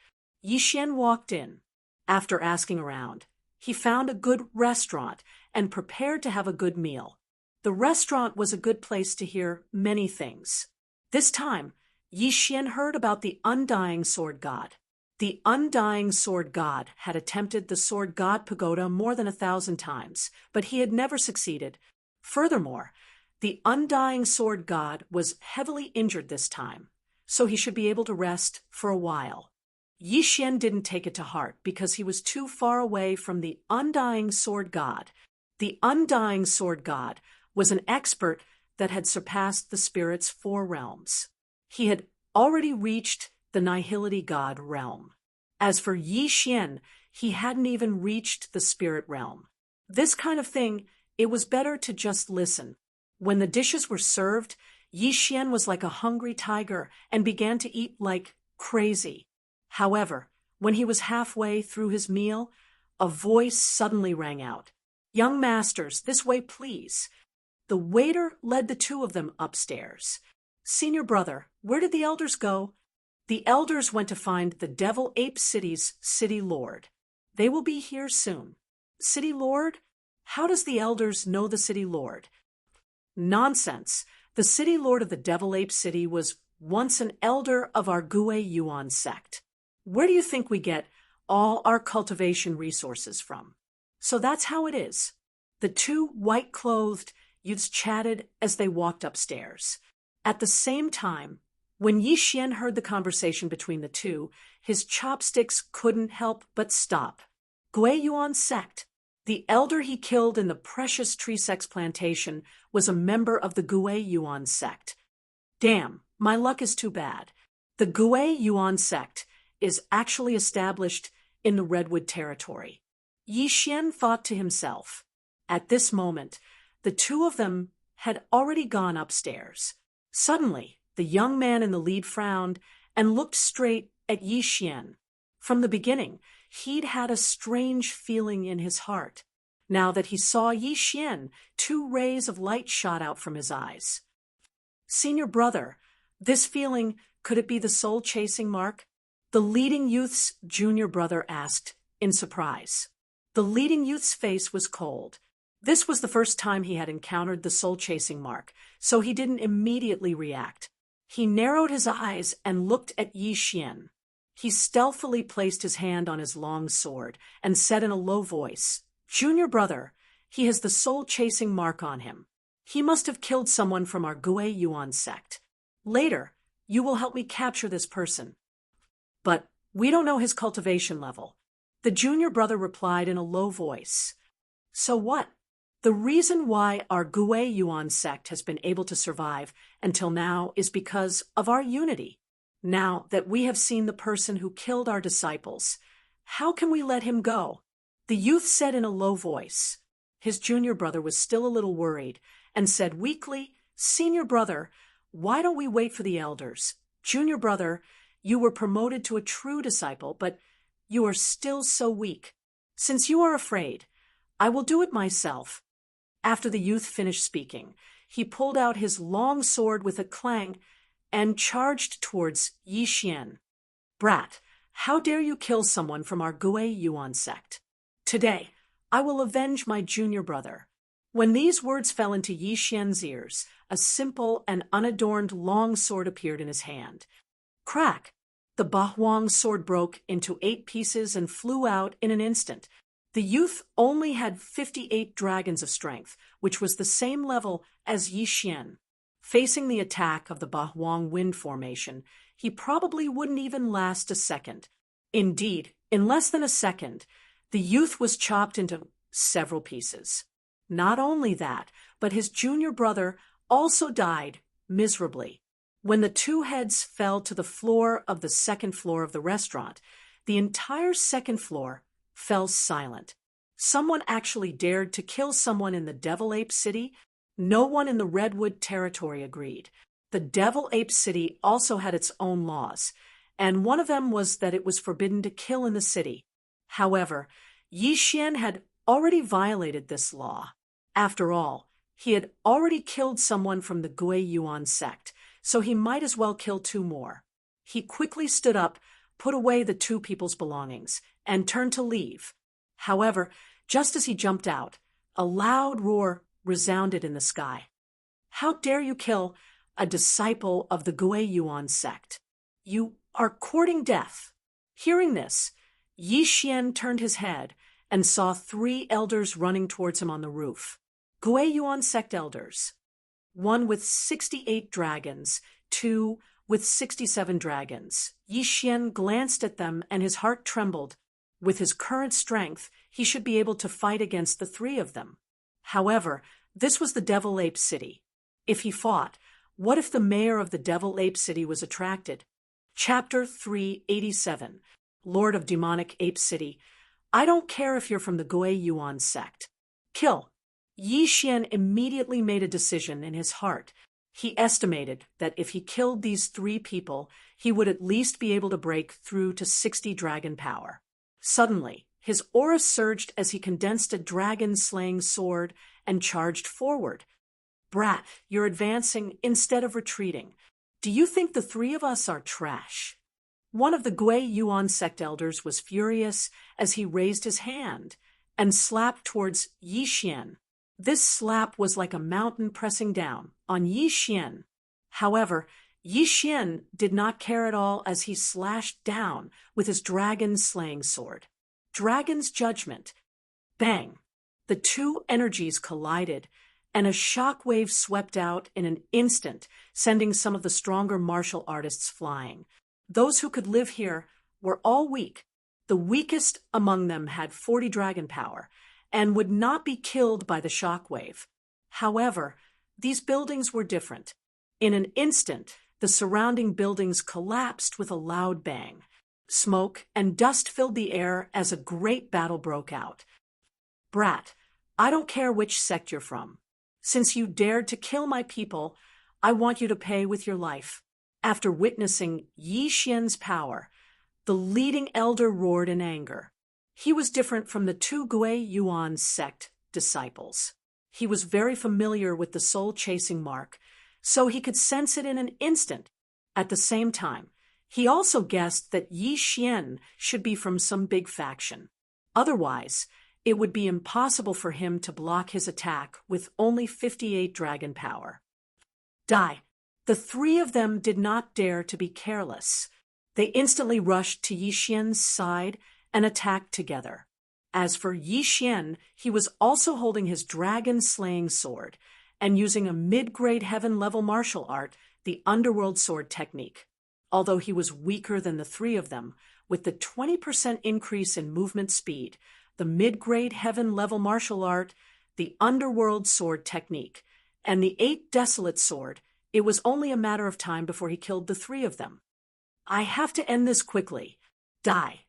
Yi Xian walked in. After asking around, he found a good restaurant and prepared to have a good meal. The restaurant was a good place to hear many things. This time, Yi Xian heard about the Undying Sword God. The Undying Sword God had attempted the Sword God Pagoda more than 1,000 times, but he had never succeeded. Furthermore, the Undying Sword God was heavily injured this time, so he should be able to rest for a while. Yi Xian didn't take it to heart because he was too far away from the Undying Sword God. The Undying Sword God was an expert that had surpassed the spirit's 4 realms. He had already reached the Nihility God realm. As for Yi Xian, he hadn't even reached the spirit realm. This kind of thing, it was better to just listen. When the dishes were served, Yi Xian was like a hungry tiger and began to eat like crazy. However, when he was halfway through his meal, a voice suddenly rang out. "Young masters, this way, please." The waiter led the 2 of them upstairs. "Senior brother, where did the elders go?" "The elders went to find the Devil Ape City's city lord. They will be here soon." "City lord? How does the elders know the city lord?" "Nonsense. The city lord of the Devil Ape City was once an elder of our Gui Yuan sect. Where do you think we get all our cultivation resources from?" So that's how it is. The 2 white-clothed youths chatted as they walked upstairs. At the same time, when Yi Xian heard the conversation between the 2, his chopsticks couldn't help but stop. Gui Yuan sect. The elder he killed in the precious tree sect's plantation was a member of the Gui Yuan sect. Damn, my luck is too bad. The Gui Yuan sect is actually established in the Redwood territory. Yi Xian thought to himself. At this moment, the 2 of them had already gone upstairs. Suddenly, the young man in the lead frowned and looked straight at Yi Xian. From the beginning, he'd had a strange feeling in his heart. Now that he saw Yi Xian, 2 rays of light shot out from his eyes. "Senior brother, this feeling Could it be the soul-chasing mark? The leading youth's junior brother asked, in surprise. The leading youth's face was cold. This was the first time he had encountered the soul-chasing mark, so he didn't immediately react. He narrowed his eyes and looked at Yi Xian. He stealthily placed his hand on his long sword and said in a low voice, "Junior brother, he has the soul-chasing mark on him. He must have killed someone from our Gui Yuan sect. Later, you will help me capture this person. But we don't know his cultivation level." The junior brother replied in a low voice, "So what? The reason why our Gui Yuan sect has been able to survive until now is because of our unity. Now that we have seen the person who killed our disciples, how can we let him go?" The youth said in a low voice. His junior brother was still a little worried and said weakly, "Senior brother, why don't we wait for the elders? Junior brother, you were promoted to a true disciple, but you are still so weak. Since you are afraid, I will do it myself." After the youth finished speaking, he pulled out his long sword with a clang and charged towards Yi Xian. "Brat, how dare you kill someone from our Gui Yuan sect? Today, I will avenge my junior brother." When these words fell into Yi Xian's ears, a simple and unadorned long sword appeared in his hand. Crack! The Bahuang sword broke into 8 pieces and flew out in an instant. The youth only had 58 dragons of strength, which was the same level as Yi Xian. Facing the attack of the Bahuang wind formation, he probably wouldn't even last a second. Indeed, in less than a second, the youth was chopped into several pieces. Not only that, but his junior brother also died miserably. When the 2 heads fell to the floor of the second floor of the restaurant, the entire second floor fell silent. Someone actually dared to kill someone in the Devil Ape City. No one in the Redwood territory agreed. The Devil Ape City also had its own laws, and one of them was that it was forbidden to kill in the city. However, Yi Xian had already violated this law. After all, he had already killed someone from the Gui Yuan sect, so he might as well kill 2 more. He quickly stood up, put away the 2 people's belongings, and turned to leave. However, just as he jumped out, a loud roar resounded in the sky. "How dare you kill a disciple of the Gui Yuan sect? You are courting death." Hearing this, Yi Xian turned his head and saw 3 elders running towards him on the roof. Gui Yuan sect elders. 1 with 68 dragons, 2 with 67 dragons. Yi Xian glanced at them and his heart trembled. With his current strength, he should be able to fight against the 3 of them. However, this was the Devil Ape City. If he fought, what if the mayor of the Devil Ape City was attracted? Chapter 387, Lord of Demonic Ape City. I don't care if you're from the Gui Yuan sect. Kill. Yi Xian immediately made a decision in his heart. He estimated that if he killed these 3 people, he would at least be able to break through to 60 dragon power. Suddenly, his aura surged as he condensed a dragon-slaying sword and charged forward. "Brat, you're advancing instead of retreating. Do you think the 3 of us are trash?" One of the Gui Yuan sect elders was furious as he raised his hand and slapped towards Yi Xian. This slap was like a mountain pressing down on Yi Xian. However, Yi Xian did not care at all as he slashed down with his dragon-slaying sword. Dragon's Judgment. Bang! The 2 energies collided, and a shockwave swept out in an instant, sending some of the stronger martial artists flying. Those who could live here were all weak. The weakest among them had 40 dragon power, and would not be killed by the shockwave. However, these buildings were different. In an instant, the surrounding buildings collapsed with a loud bang. Smoke and dust filled the air as a great battle broke out. "Brat, I don't care which sect you're from. Since you dared to kill my people, I want you to pay with your life." After witnessing Yi Xian's power, the leading elder roared in anger. He was different from the 2 Gui Yuan sect disciples. He was very familiar with the soul-chasing mark, so he could sense it in an instant. At the same time, he also guessed that Yi Xian should be from some big faction. Otherwise, it would be impossible for him to block his attack with only 58 dragon power. Die. The three of them did not dare to be careless. They instantly rushed to Yi Xian's side and attacked together. As for Yi Xian, he was also holding his dragon-slaying sword and using a mid-grade heaven-level martial art, the underworld sword technique. Although he was weaker than the three of them, with the 20% increase in movement speed, the mid-grade heaven-level martial art, the underworld sword technique, and the 8 desolate sword, it was only a matter of time before he killed the three of them. I have to end this quickly. Die.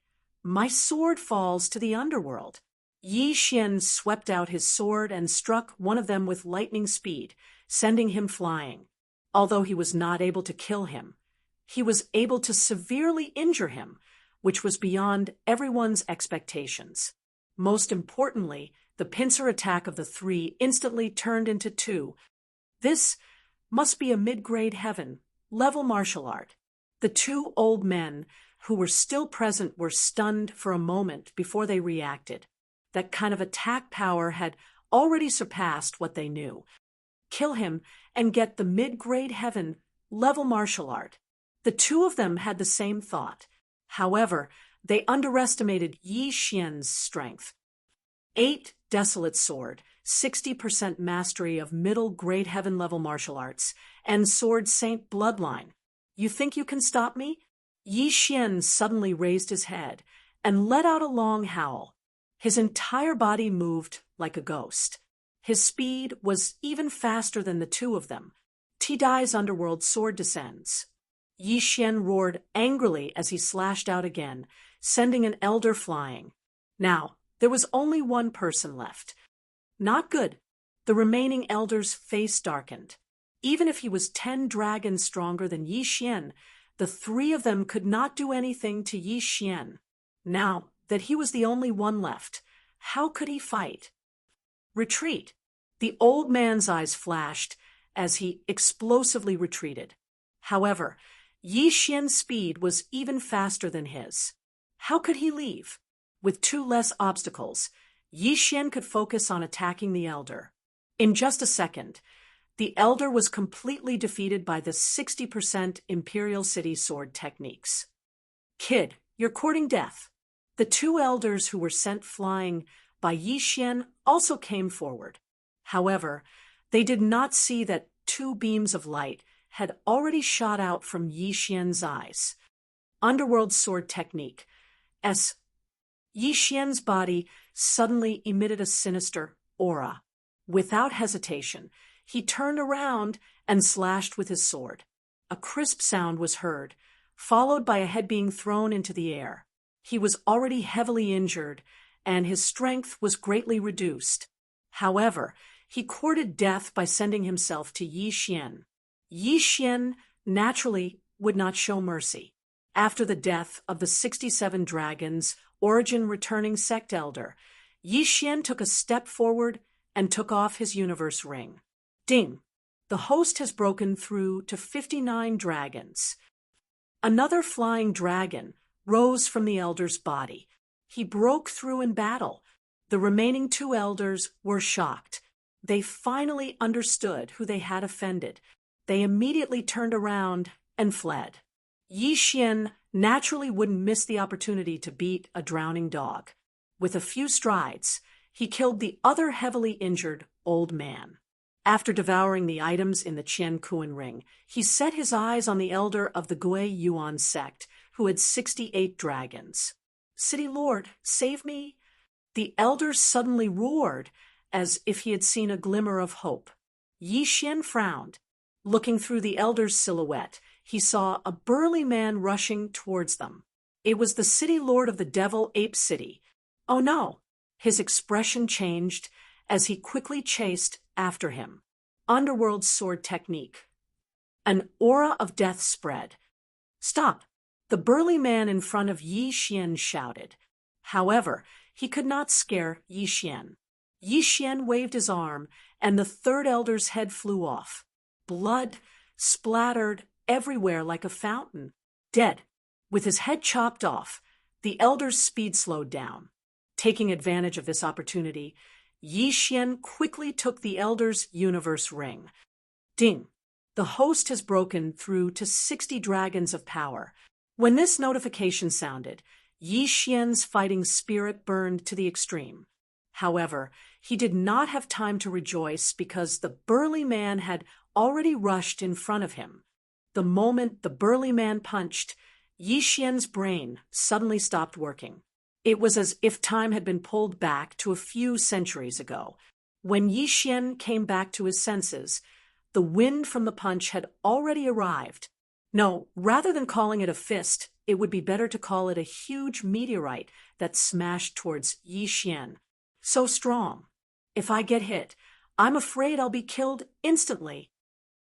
My sword falls to the underworld. Yi Xian swept out his sword and struck one of them with lightning speed, sending him flying. Although he was not able to kill him, he was able to severely injure him, which was beyond everyone's expectations. Most importantly, the pincer attack of the three instantly turned into 2. This must be a mid-grade heaven-level martial art. The 2 old men who were still present were stunned for a moment before they reacted. That kind of attack power had already surpassed what they knew. Kill him and get the mid-grade heaven-level martial art. The 2 of them had the same thought. However, they underestimated Yi Xian's strength. 8 desolate sword, 60% mastery of middle-grade heaven-level martial arts, and sword saint bloodline. You think you can stop me? Yi Xian suddenly raised his head and let out a long howl. His entire body moved like a ghost. His speed was even faster than the 2 of them. Tidai's underworld sword descends. Yi Xian roared angrily as he slashed out again, sending an elder flying. Now, there was only one person left. Not good. The remaining elder's face darkened. Even if he was 10 dragons stronger than Yi Xian, the 3 of them could not do anything to Yi Xian. Now that he was the only one left, how could he fight? Retreat. The old man's eyes flashed as he explosively retreated. However, Yi Xian's speed was even faster than his. How could he leave? With 2 less obstacles, Yi Xian could focus on attacking the elder. In just a second, the elder was completely defeated by the 60% Imperial City sword techniques. Kid, you're courting death. The 2 elders who were sent flying by Yi Xian also came forward. However, they did not see that 2 beams of light had already shot out from Yi Xian's eyes. Underworld sword technique. Yi Xian's body suddenly emitted a sinister aura. Without hesitation, he turned around and slashed with his sword. A crisp sound was heard, followed by a head being thrown into the air. He was already heavily injured, and his strength was greatly reduced. However, he courted death by sending himself to Yi Xian. Yi Xian naturally would not show mercy. After the death of the 67 dragons, origin returning sect elder, Yi Xian took a step forward and took off his universe ring. Ding! The host has broken through to 59 dragons. Another flying dragon rose from the elder's body. He broke through in battle. The remaining 2 elders were shocked. They finally understood who they had offended. They immediately turned around and fled. Yi Xian naturally wouldn't miss the opportunity to beat a drowning dog. With a few strides, he killed the other heavily injured old man. After devouring the items in the Qian Kuan ring, he set his eyes on the elder of the Gui Yuan sect, who had 68 dragons. City Lord, save me! The elder suddenly roared, as if he had seen a glimmer of hope. Yi Xian frowned. Looking through the elder's silhouette, he saw a burly man rushing towards them. It was the city lord of the Devil Ape City. Oh no! His expression changed as he quickly chased after him. Underworld sword technique. An aura of death spread. Stop! The burly man in front of Yi Xian shouted. However, he could not scare Yi Xian. Yi Xian waved his arm, and the 3rd elder's head flew off. Blood splattered everywhere like a fountain. Dead. With his head chopped off, the elder's speed slowed down. Taking advantage of this opportunity, Yi Xian quickly took the elder's universe ring. Ding! The host has broken through to 60 dragons of power. When this notification sounded, Yi Xian's fighting spirit burned to the extreme. However, he did not have time to rejoice because the burly man had already rushed in front of him. The moment the burly man punched, Yi Xian's brain suddenly stopped working. It was as if time had been pulled back to a few centuries ago. When Yi Xian came back to his senses, the wind from the punch had already arrived. No, rather than calling it a fist, it would be better to call it a huge meteorite that smashed towards Yi Xian. So strong. If I get hit, I'm afraid I'll be killed instantly.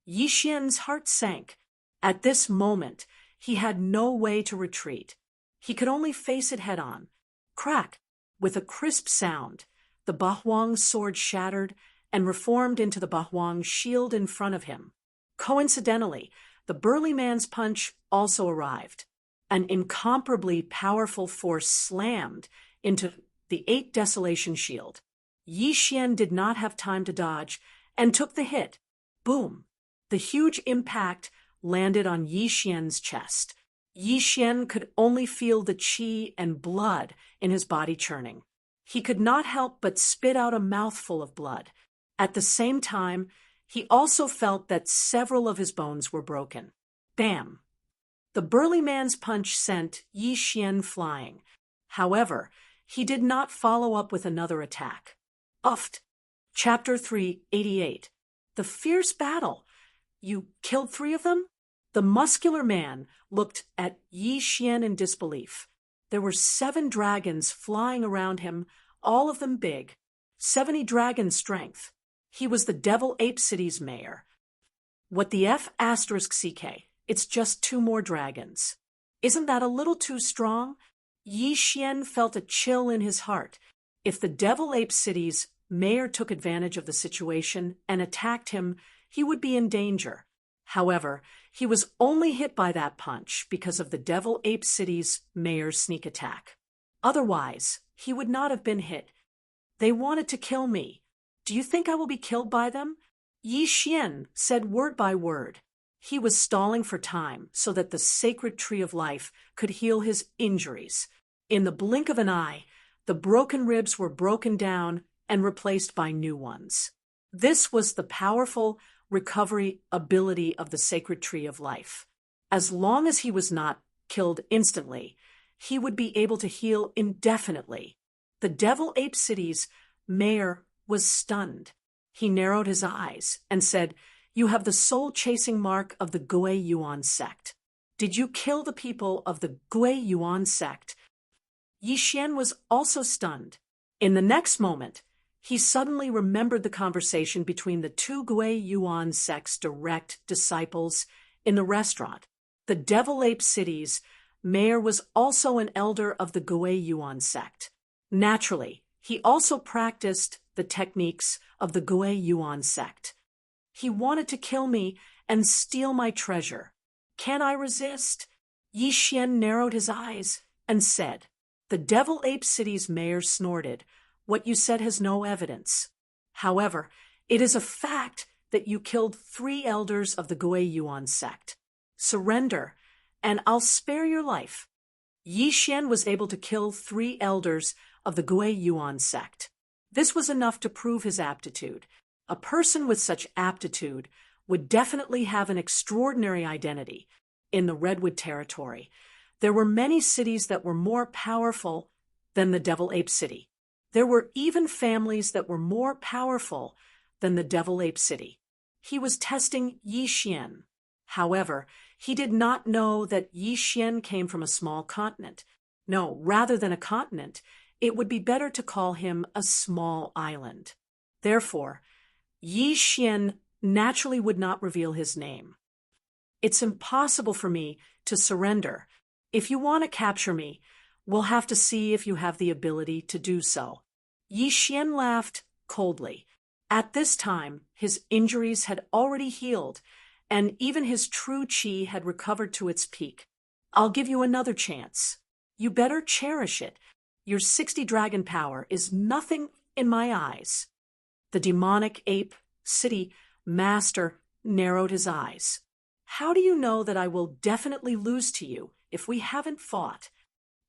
Yi Xian's heart sank. At this moment, he had no way to retreat. He could only face it head-on. Crack! With a crisp sound, the Bahuang's sword shattered and reformed into the Bahuang's shield in front of him. Coincidentally, the burly man's punch also arrived. An incomparably powerful force slammed into the 8 Desolation shield. Yi Xian did not have time to dodge and took the hit. Boom! The huge impact landed on Yi Xian's chest. Yi Xian could only feel the qi and blood in his body churning. He could not help but spit out a mouthful of blood. At the same time, he also felt that several of his bones were broken. Bam! The burly man's punch sent Yi Xian flying. However, he did not follow up with another attack. Uft! Chapter 388. The fierce battle. You killed 3 of them? The muscular man looked at Yi Xian in disbelief. There were 7 dragons flying around him, all of them big. 70 dragon strength. He was the Devil Ape City's mayor. What the F***CK? It's just 2 more dragons. Isn't that a little too strong? Yi Xian felt a chill in his heart. If the Devil Ape City's mayor took advantage of the situation and attacked him, he would be in danger. However, he was only hit by that punch because of the Devil Ape City's mayor's sneak attack. Otherwise, he would not have been hit. They wanted to kill me. Do you think I will be killed by them? Yi Xian said word by word. He was stalling for time so that the sacred tree of life could heal his injuries. In the blink of an eye, the broken ribs were broken down and replaced by new ones. This was the powerful recovery ability of the sacred tree of life. As long as he was not killed instantly, he would be able to heal indefinitely. The Devil Ape City's mayor was stunned. He narrowed his eyes and said, "You have the soul-chasing mark of the Gui Yuan sect. Did you kill the people of the Gui Yuan sect?" Yi Xian was also stunned. In the next moment, he suddenly remembered the conversation between the 2 Gui Yuan sect's direct disciples in the restaurant. The Devil Ape City's mayor was also an elder of the Gui Yuan sect. Naturally, he also practiced the techniques of the Gui Yuan sect. He wanted to kill me and steal my treasure. Can I resist? Yi Xian narrowed his eyes and said, "The Devil Ape City's mayor snorted. What you said has no evidence. However, it is a fact that you killed 3 elders of the Gui Yuan sect. Surrender, and I'll spare your life." Yi Xian was able to kill 3 elders of the Gui Yuan sect. This was enough to prove his aptitude. A person with such aptitude would definitely have an extraordinary identity. In the Redwood territory, there were many cities that were more powerful than the Devil Ape City. There were even families that were more powerful than the Devil Ape City. He was testing Yi Xian. However, he did not know that Yi Xian came from a small continent. No, rather than a continent, it would be better to call him a small island. Therefore, Yi Xian naturally would not reveal his name. "It's impossible for me to surrender. If you want to capture me, we'll have to see if you have the ability to do so." Yi Xian laughed coldly. At this time, his injuries had already healed, and even his true chi had recovered to its peak. I'll give you another chance. You better cherish it. Your 60 dragon power is nothing in my eyes. The demonic ape city master narrowed his eyes. How do you know that I will definitely lose to you if we haven't fought?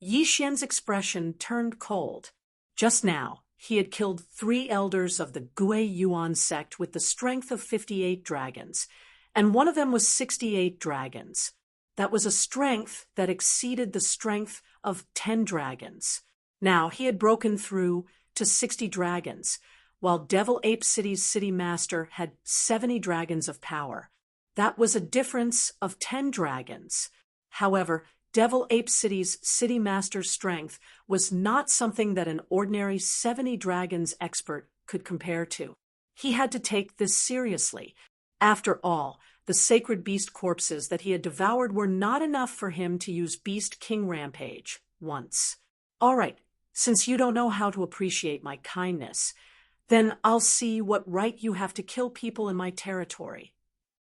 Yi Xian's expression turned cold. Just now, he had killed 3 elders of the Gui Yuan sect with the strength of 58 dragons, and one of them was 68 dragons. That was a strength that exceeded the strength of 10 dragons. Now, he had broken through to 60 dragons, while Devil Ape City's city master had 70 dragons of power. That was a difference of 10 dragons. However, Devil Ape City's city master's strength was not something that an ordinary 70 dragons expert could compare to. He had to take this seriously. After all, the sacred beast corpses that he had devoured were not enough for him to use Beast King Rampage once. All right, since you don't know how to appreciate my kindness, then I'll see what right you have to kill people in my territory.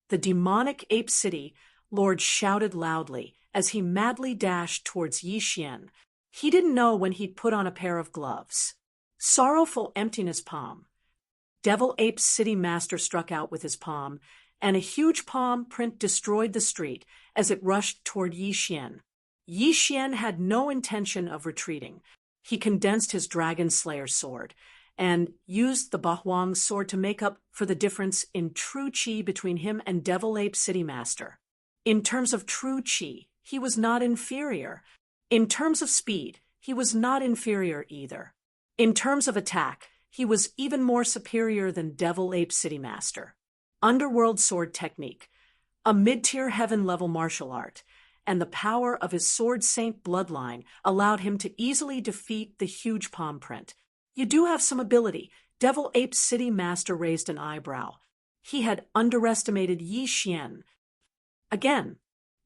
The demonic ape city lord shouted loudly as he madly dashed towards Yi Xian. He didn't know when he'd put on a pair of gloves. Sorrowful emptiness palm. Devil Ape City Master struck out with his palm, and a huge palm print destroyed the street as it rushed toward Yi Xian. Yi Xian had no intention of retreating. He condensed his Dragon Slayer sword and used the Bahuang sword to make up for the difference in true chi between him and Devil Ape City Master. In terms of true chi, he was not inferior. In terms of speed, he was not inferior either. In terms of attack, he was even more superior than Devil Ape City Master. Underworld sword technique, a mid-tier heaven-level martial art, and the power of his Sword Saint bloodline allowed him to easily defeat the huge palm print. You do have some ability. Devil Ape City Master raised an eyebrow. He had underestimated Yi Xian. Again,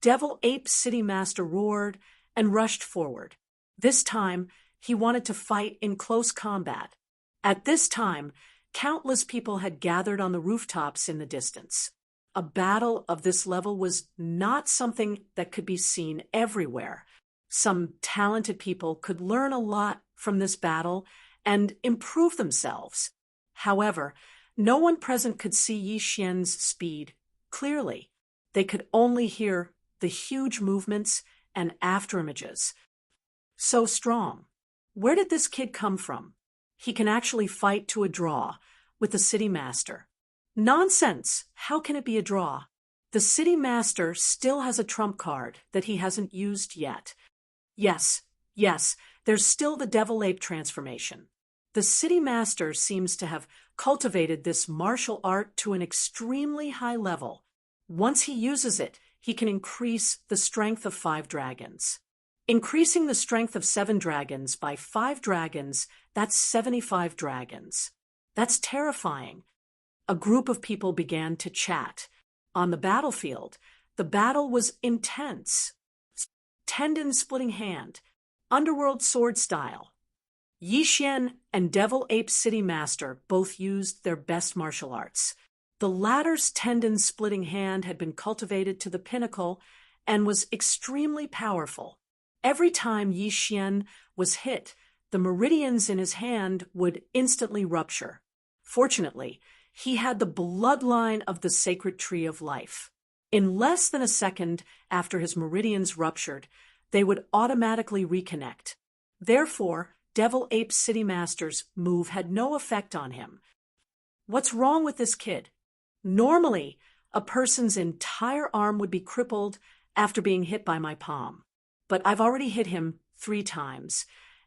Devil Ape City Master roared and rushed forward. This time, he wanted to fight in close combat. At this time, countless people had gathered on the rooftops in the distance. A battle of this level was not something that could be seen everywhere. Some talented people could learn a lot from this battle and improve themselves. However, no one present could see Yi Xian's speed clearly. They could only hear the huge movements and afterimages. So strong. Where did this kid come from? He can actually fight to a draw with the city master. Nonsense! How can it be a draw? The city master still has a trump card that he hasn't used yet. Yes, there's still the Devil Ape transformation. The city master seems to have cultivated this martial art to an extremely high level. Once he uses it, he can increase the strength of 5 dragons. Increasing the strength of 7 dragons by 5 dragons, that's 75 dragons. That's terrifying. A group of people began to chat. On the battlefield, the battle was intense. Tendon-splitting hand, underworld sword style. Yi Xian and Devil Ape City Master both used their best martial arts. The latter's tendon-splitting hand had been cultivated to the pinnacle and was extremely powerful. Every time Yi Xian was hit, the meridians in his hand would instantly rupture. Fortunately, he had the bloodline of the sacred tree of life. In less than a second after his meridians ruptured, they would automatically reconnect. Therefore, Devil Ape City Master's move had no effect on him. What's wrong with this kid? Normally, a person's entire arm would be crippled after being hit by my palm. But I've already hit him 3 times,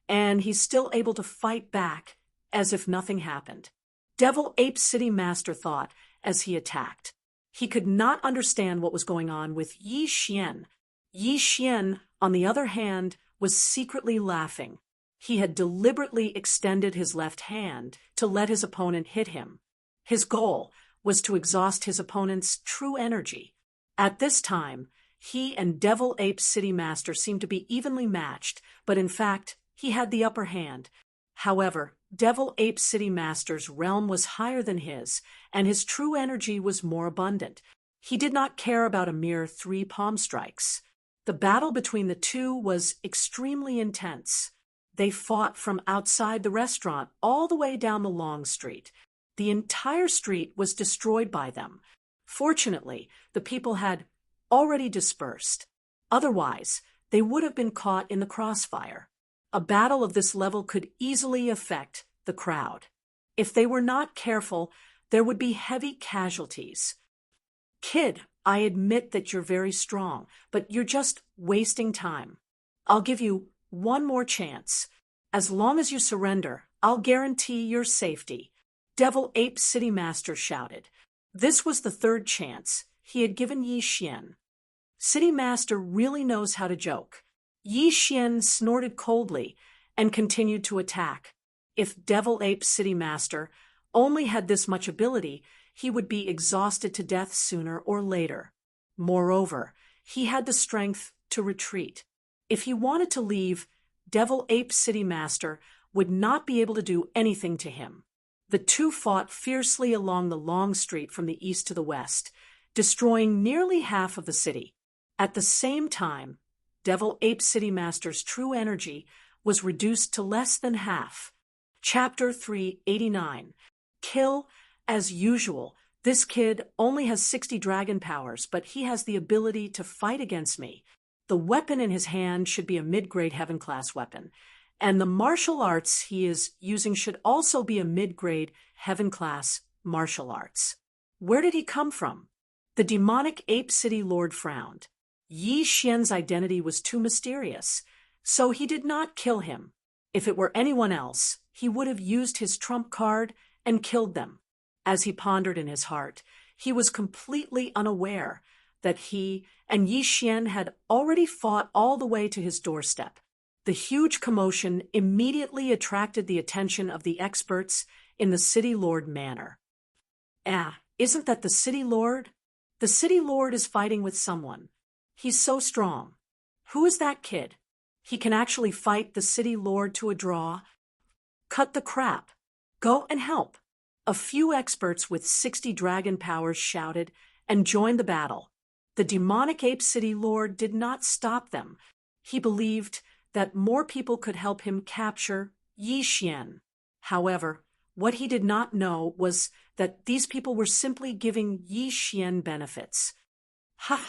and he's still able to fight back as if nothing happened. Devil Ape City Master thought as he attacked. He could not understand what was going on with Yi Xian. Yi Xian, on the other hand, was secretly laughing. He had deliberately extended his left hand to let his opponent hit him. His goal was to exhaust his opponent's true energy. At this time, he and Devil Ape City Master seemed to be evenly matched, but in fact, he had the upper hand. However, Devil Ape City Master's realm was higher than his, and his true energy was more abundant. He did not care about a mere 3 palm strikes. The battle between the two was extremely intense. They fought from outside the restaurant all the way down the long street. The entire street was destroyed by them. Fortunately, the people had already dispersed. Otherwise, they would have been caught in the crossfire. A battle of this level could easily affect the crowd. If they were not careful, there would be heavy casualties. Kid, I admit that you're very strong, but you're just wasting time. I'll give you one more chance. As long as you surrender, I'll guarantee your safety, Devil Ape City Master shouted. This was the third chance he had given Yi Xian. City Master really knows how to joke. Yi Xian snorted coldly and continued to attack. If Devil Ape City Master only had this much ability, he would be exhausted to death sooner or later. Moreover, he had the strength to retreat. If he wanted to leave, Devil Ape City Master would not be able to do anything to him. The two fought fiercely along the long street from the east to the west, destroying nearly half of the city. At the same time, Devil Ape City Master's true energy was reduced to less than half. Chapter 389. Kill as usual. This kid only has 60 dragon powers, but he has the ability to fight against me. The weapon in his hand should be a mid-grade heaven-class weapon, and the martial arts he is using should also be a mid-grade heaven-class martial arts. Where did he come from? The demonic Ape City Lord frowned. Yi Xian's identity was too mysterious, so he did not kill him. If it were anyone else, he would have used his trump card and killed them. As he pondered in his heart, he was completely unaware that he and Yi Xian had already fought all the way to his doorstep. The huge commotion immediately attracted the attention of the experts in the City Lord manor. Isn't that the City Lord? The City Lord is fighting with someone. He's so strong. Who is that kid? He can actually fight the City Lord to a draw. Cut the crap. Go and help. A few experts with 60 dragon powers shouted and joined the battle. The demonic Ape City Lord did not stop them. He believed that more people could help him capture Yi Xian. However, what he did not know was that these people were simply giving Yi Xian benefits. Ha!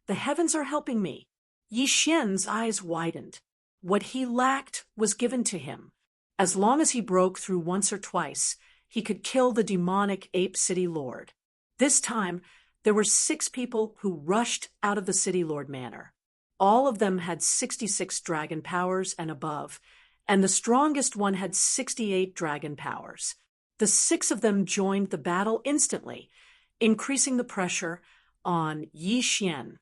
The heavens are helping me. Yi Xian's eyes widened. What he lacked was given to him. As long as he broke through once or twice, he could kill the demonic Ape City Lord. This time, there were 6 people who rushed out of the City Lord manor. All of them had 66 dragon powers and above, and the strongest one had 68 dragon powers. The 6 of them joined the battle instantly, increasing the pressure on Yi Xian.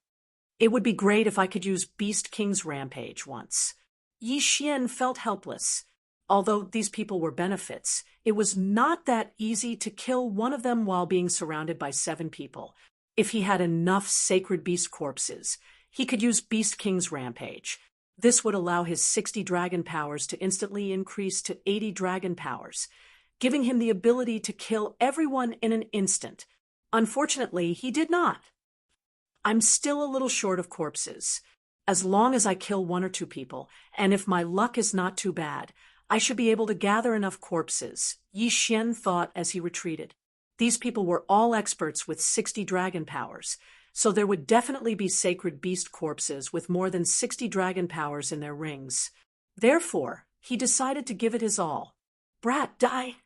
It would be great if I could use Beast King's Rampage once. Yi Xian felt helpless. Although these people were benefits, it was not that easy to kill one of them while being surrounded by 7 people. If he had enough sacred beast corpses, he could use Beast King's Rampage. This would allow his 60 dragon powers to instantly increase to 80 dragon powers, giving him the ability to kill everyone in an instant. Unfortunately, he did not. I'm still a little short of corpses. As long as I kill 1 or 2 people, and if my luck is not too bad, I should be able to gather enough corpses, Yi Xian thought as he retreated. These people were all experts with 60 dragon powers, so there would definitely be sacred beast corpses with more than 60 dragon powers in their rings. Therefore, he decided to give it his all. Brat, die!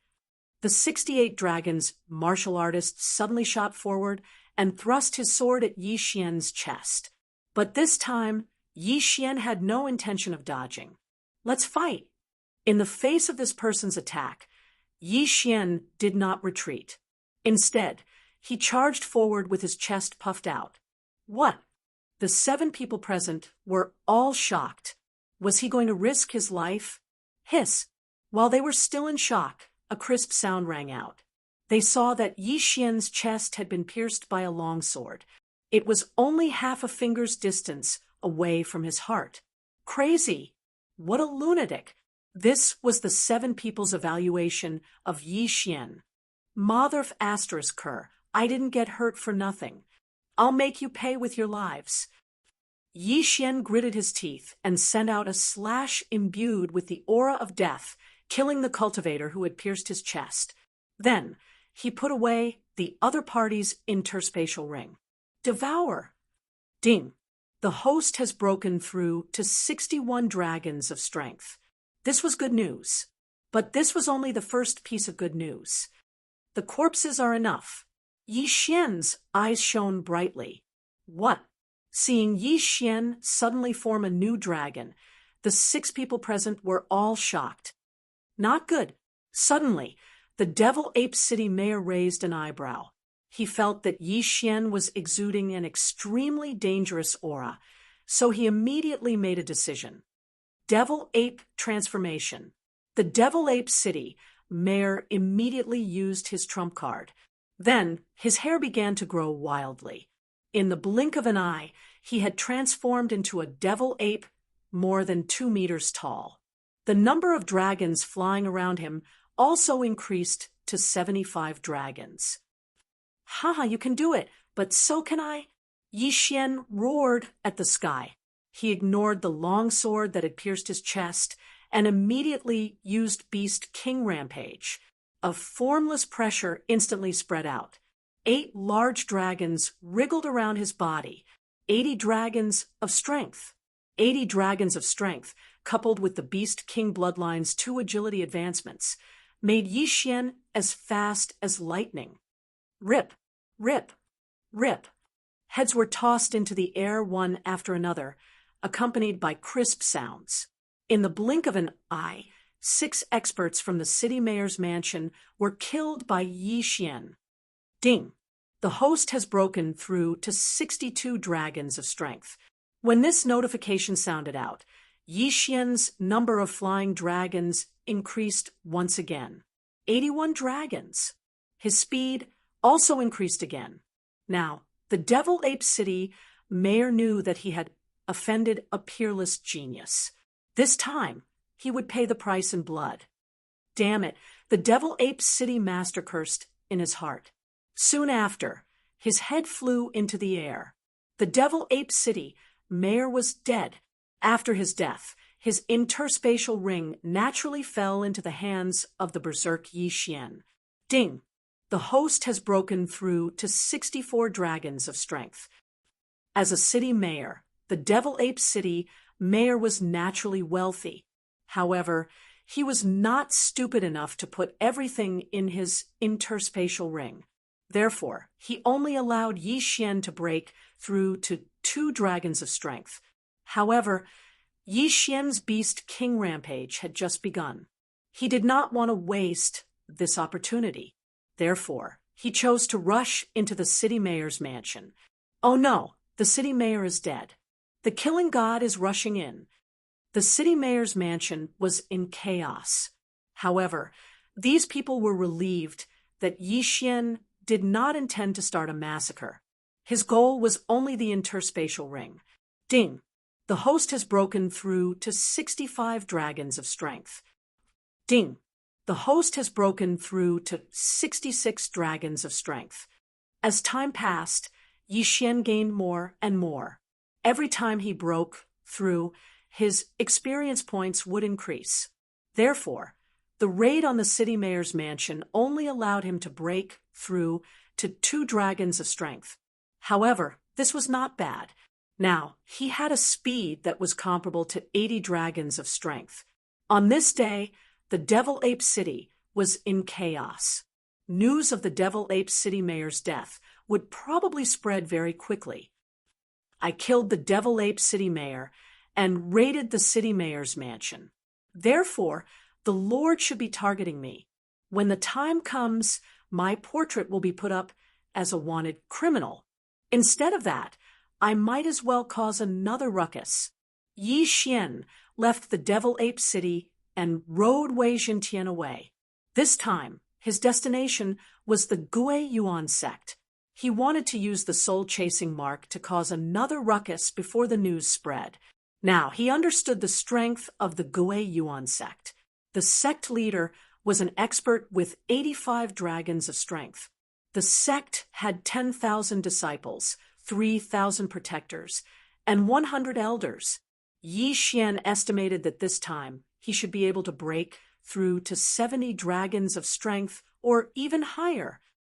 The 68 dragons martial artist suddenly shot forward and thrust his sword at Yi Xian's chest. But this time, Yi Xian had no intention of dodging. Let's fight! In the face of this person's attack, Yi Xian did not retreat. Instead, he charged forward with his chest puffed out. What? The 7 people present were all shocked. Was he going to risk his life? Hiss! While they were still in shock, a crisp sound rang out. They saw that Yi Xian's chest had been pierced by a longsword. It was only half a finger's distance away from his heart. Crazy! What a lunatic! This was the 7 people's evaluation of Yi Xian. Motherf***, I didn't get hurt for nothing. I'll make you pay with your lives." Yi Xian gritted his teeth and sent out a slash imbued with the aura of death, killing the cultivator who had pierced his chest. Then, he put away the other party's interspatial ring. Devour. Ding. The host has broken through to 61 dragons of strength. This was good news. But this was only the first piece of good news. The corpses are enough. Yi Xian's eyes shone brightly. What? Seeing Yi Xian suddenly form a new dragon, the 6 people present were all shocked. Not good. Suddenly, the Devil Ape City mayor raised an eyebrow. He felt that Yi Xian was exuding an extremely dangerous aura, so he immediately made a decision. Devil Ape transformation. The Devil Ape City mayor immediately used his trump card. Then, his hair began to grow wildly. In the blink of an eye, he had transformed into a devil ape more than 2 meters tall. The number of dragons flying around him also increased to 75 dragons. "Haha, you can do it, but so can I." Yi Xian roared at the sky. He ignored the long sword that had pierced his chest and immediately used Beast King Rampage. A formless pressure instantly spread out. 8 large dragons wriggled around his body. 80 dragons of strength. 80 dragons of strength, coupled with the Beast King bloodline's 2 agility advancements, made Yi Xian as fast as lightning. Rip, rip, rip. Heads were tossed into the air one after another, accompanied by crisp sounds. In the blink of an eye, 6 experts from the city mayor's mansion were killed by Yi Xian. Ding! The host has broken through to 62 dragons of strength. When this notification sounded out, Yi Xian's number of flying dragons increased once again. 81 dragons. His speed also increased again. Now, the Devil Ape City mayor knew that he had offended a peerless genius. This time, he would pay the price in blood. Damn it, the Devil Ape City master cursed in his heart. Soon after, his head flew into the air. The Devil Ape City mayor was dead. After his death, his interspatial ring naturally fell into the hands of the berserk Yi Xian. Ding! The host has broken through to 64 dragons of strength. As a city mayor, the Devil Ape City mayor was naturally wealthy. However, he was not stupid enough to put everything in his interspatial ring. Therefore, he only allowed Yi Xian to break through to 2 dragons of strength. However, Yi Xian's Beast King Rampage had just begun. He did not want to waste this opportunity. Therefore, he chose to rush into the city mayor's mansion. Oh no, the city mayor is dead. The killing god is rushing in. The city mayor's mansion was in chaos. However, these people were relieved that Yi Xian did not intend to start a massacre. His goal was only the interspatial ring. Ding! The host has broken through to 65 dragons of strength. Ding! The host has broken through to 66 dragons of strength. As time passed, Yi Xian gained more and more. Every time he broke through, his experience points would increase. Therefore, the raid on the city mayor's mansion only allowed him to break through to 2 dragons of strength. However, this was not bad. Now, he had a speed that was comparable to 80 dragons of strength. On this day, the Devil Ape City was in chaos. News of the Devil Ape City mayor's death would probably spread very quickly. I killed the Devil Ape City mayor and raided the city mayor's mansion. Therefore, the Lord should be targeting me. When the time comes, my portrait will be put up as a wanted criminal. Instead of that, I might as well cause another ruckus. Yi Xian left the Devil Ape City and rode Wei Jintian away. This time, his destination was the Gui Yuan sect. He wanted to use the soul-chasing mark to cause another ruckus before the news spread. Now, he understood the strength of the Gui Yuan sect. The sect leader was an expert with 85 dragons of strength. The sect had 10,000 disciples, 3,000 protectors, and 100 elders. Yi Xian estimated that this time he should be able to break through to 70 dragons of strength or even higher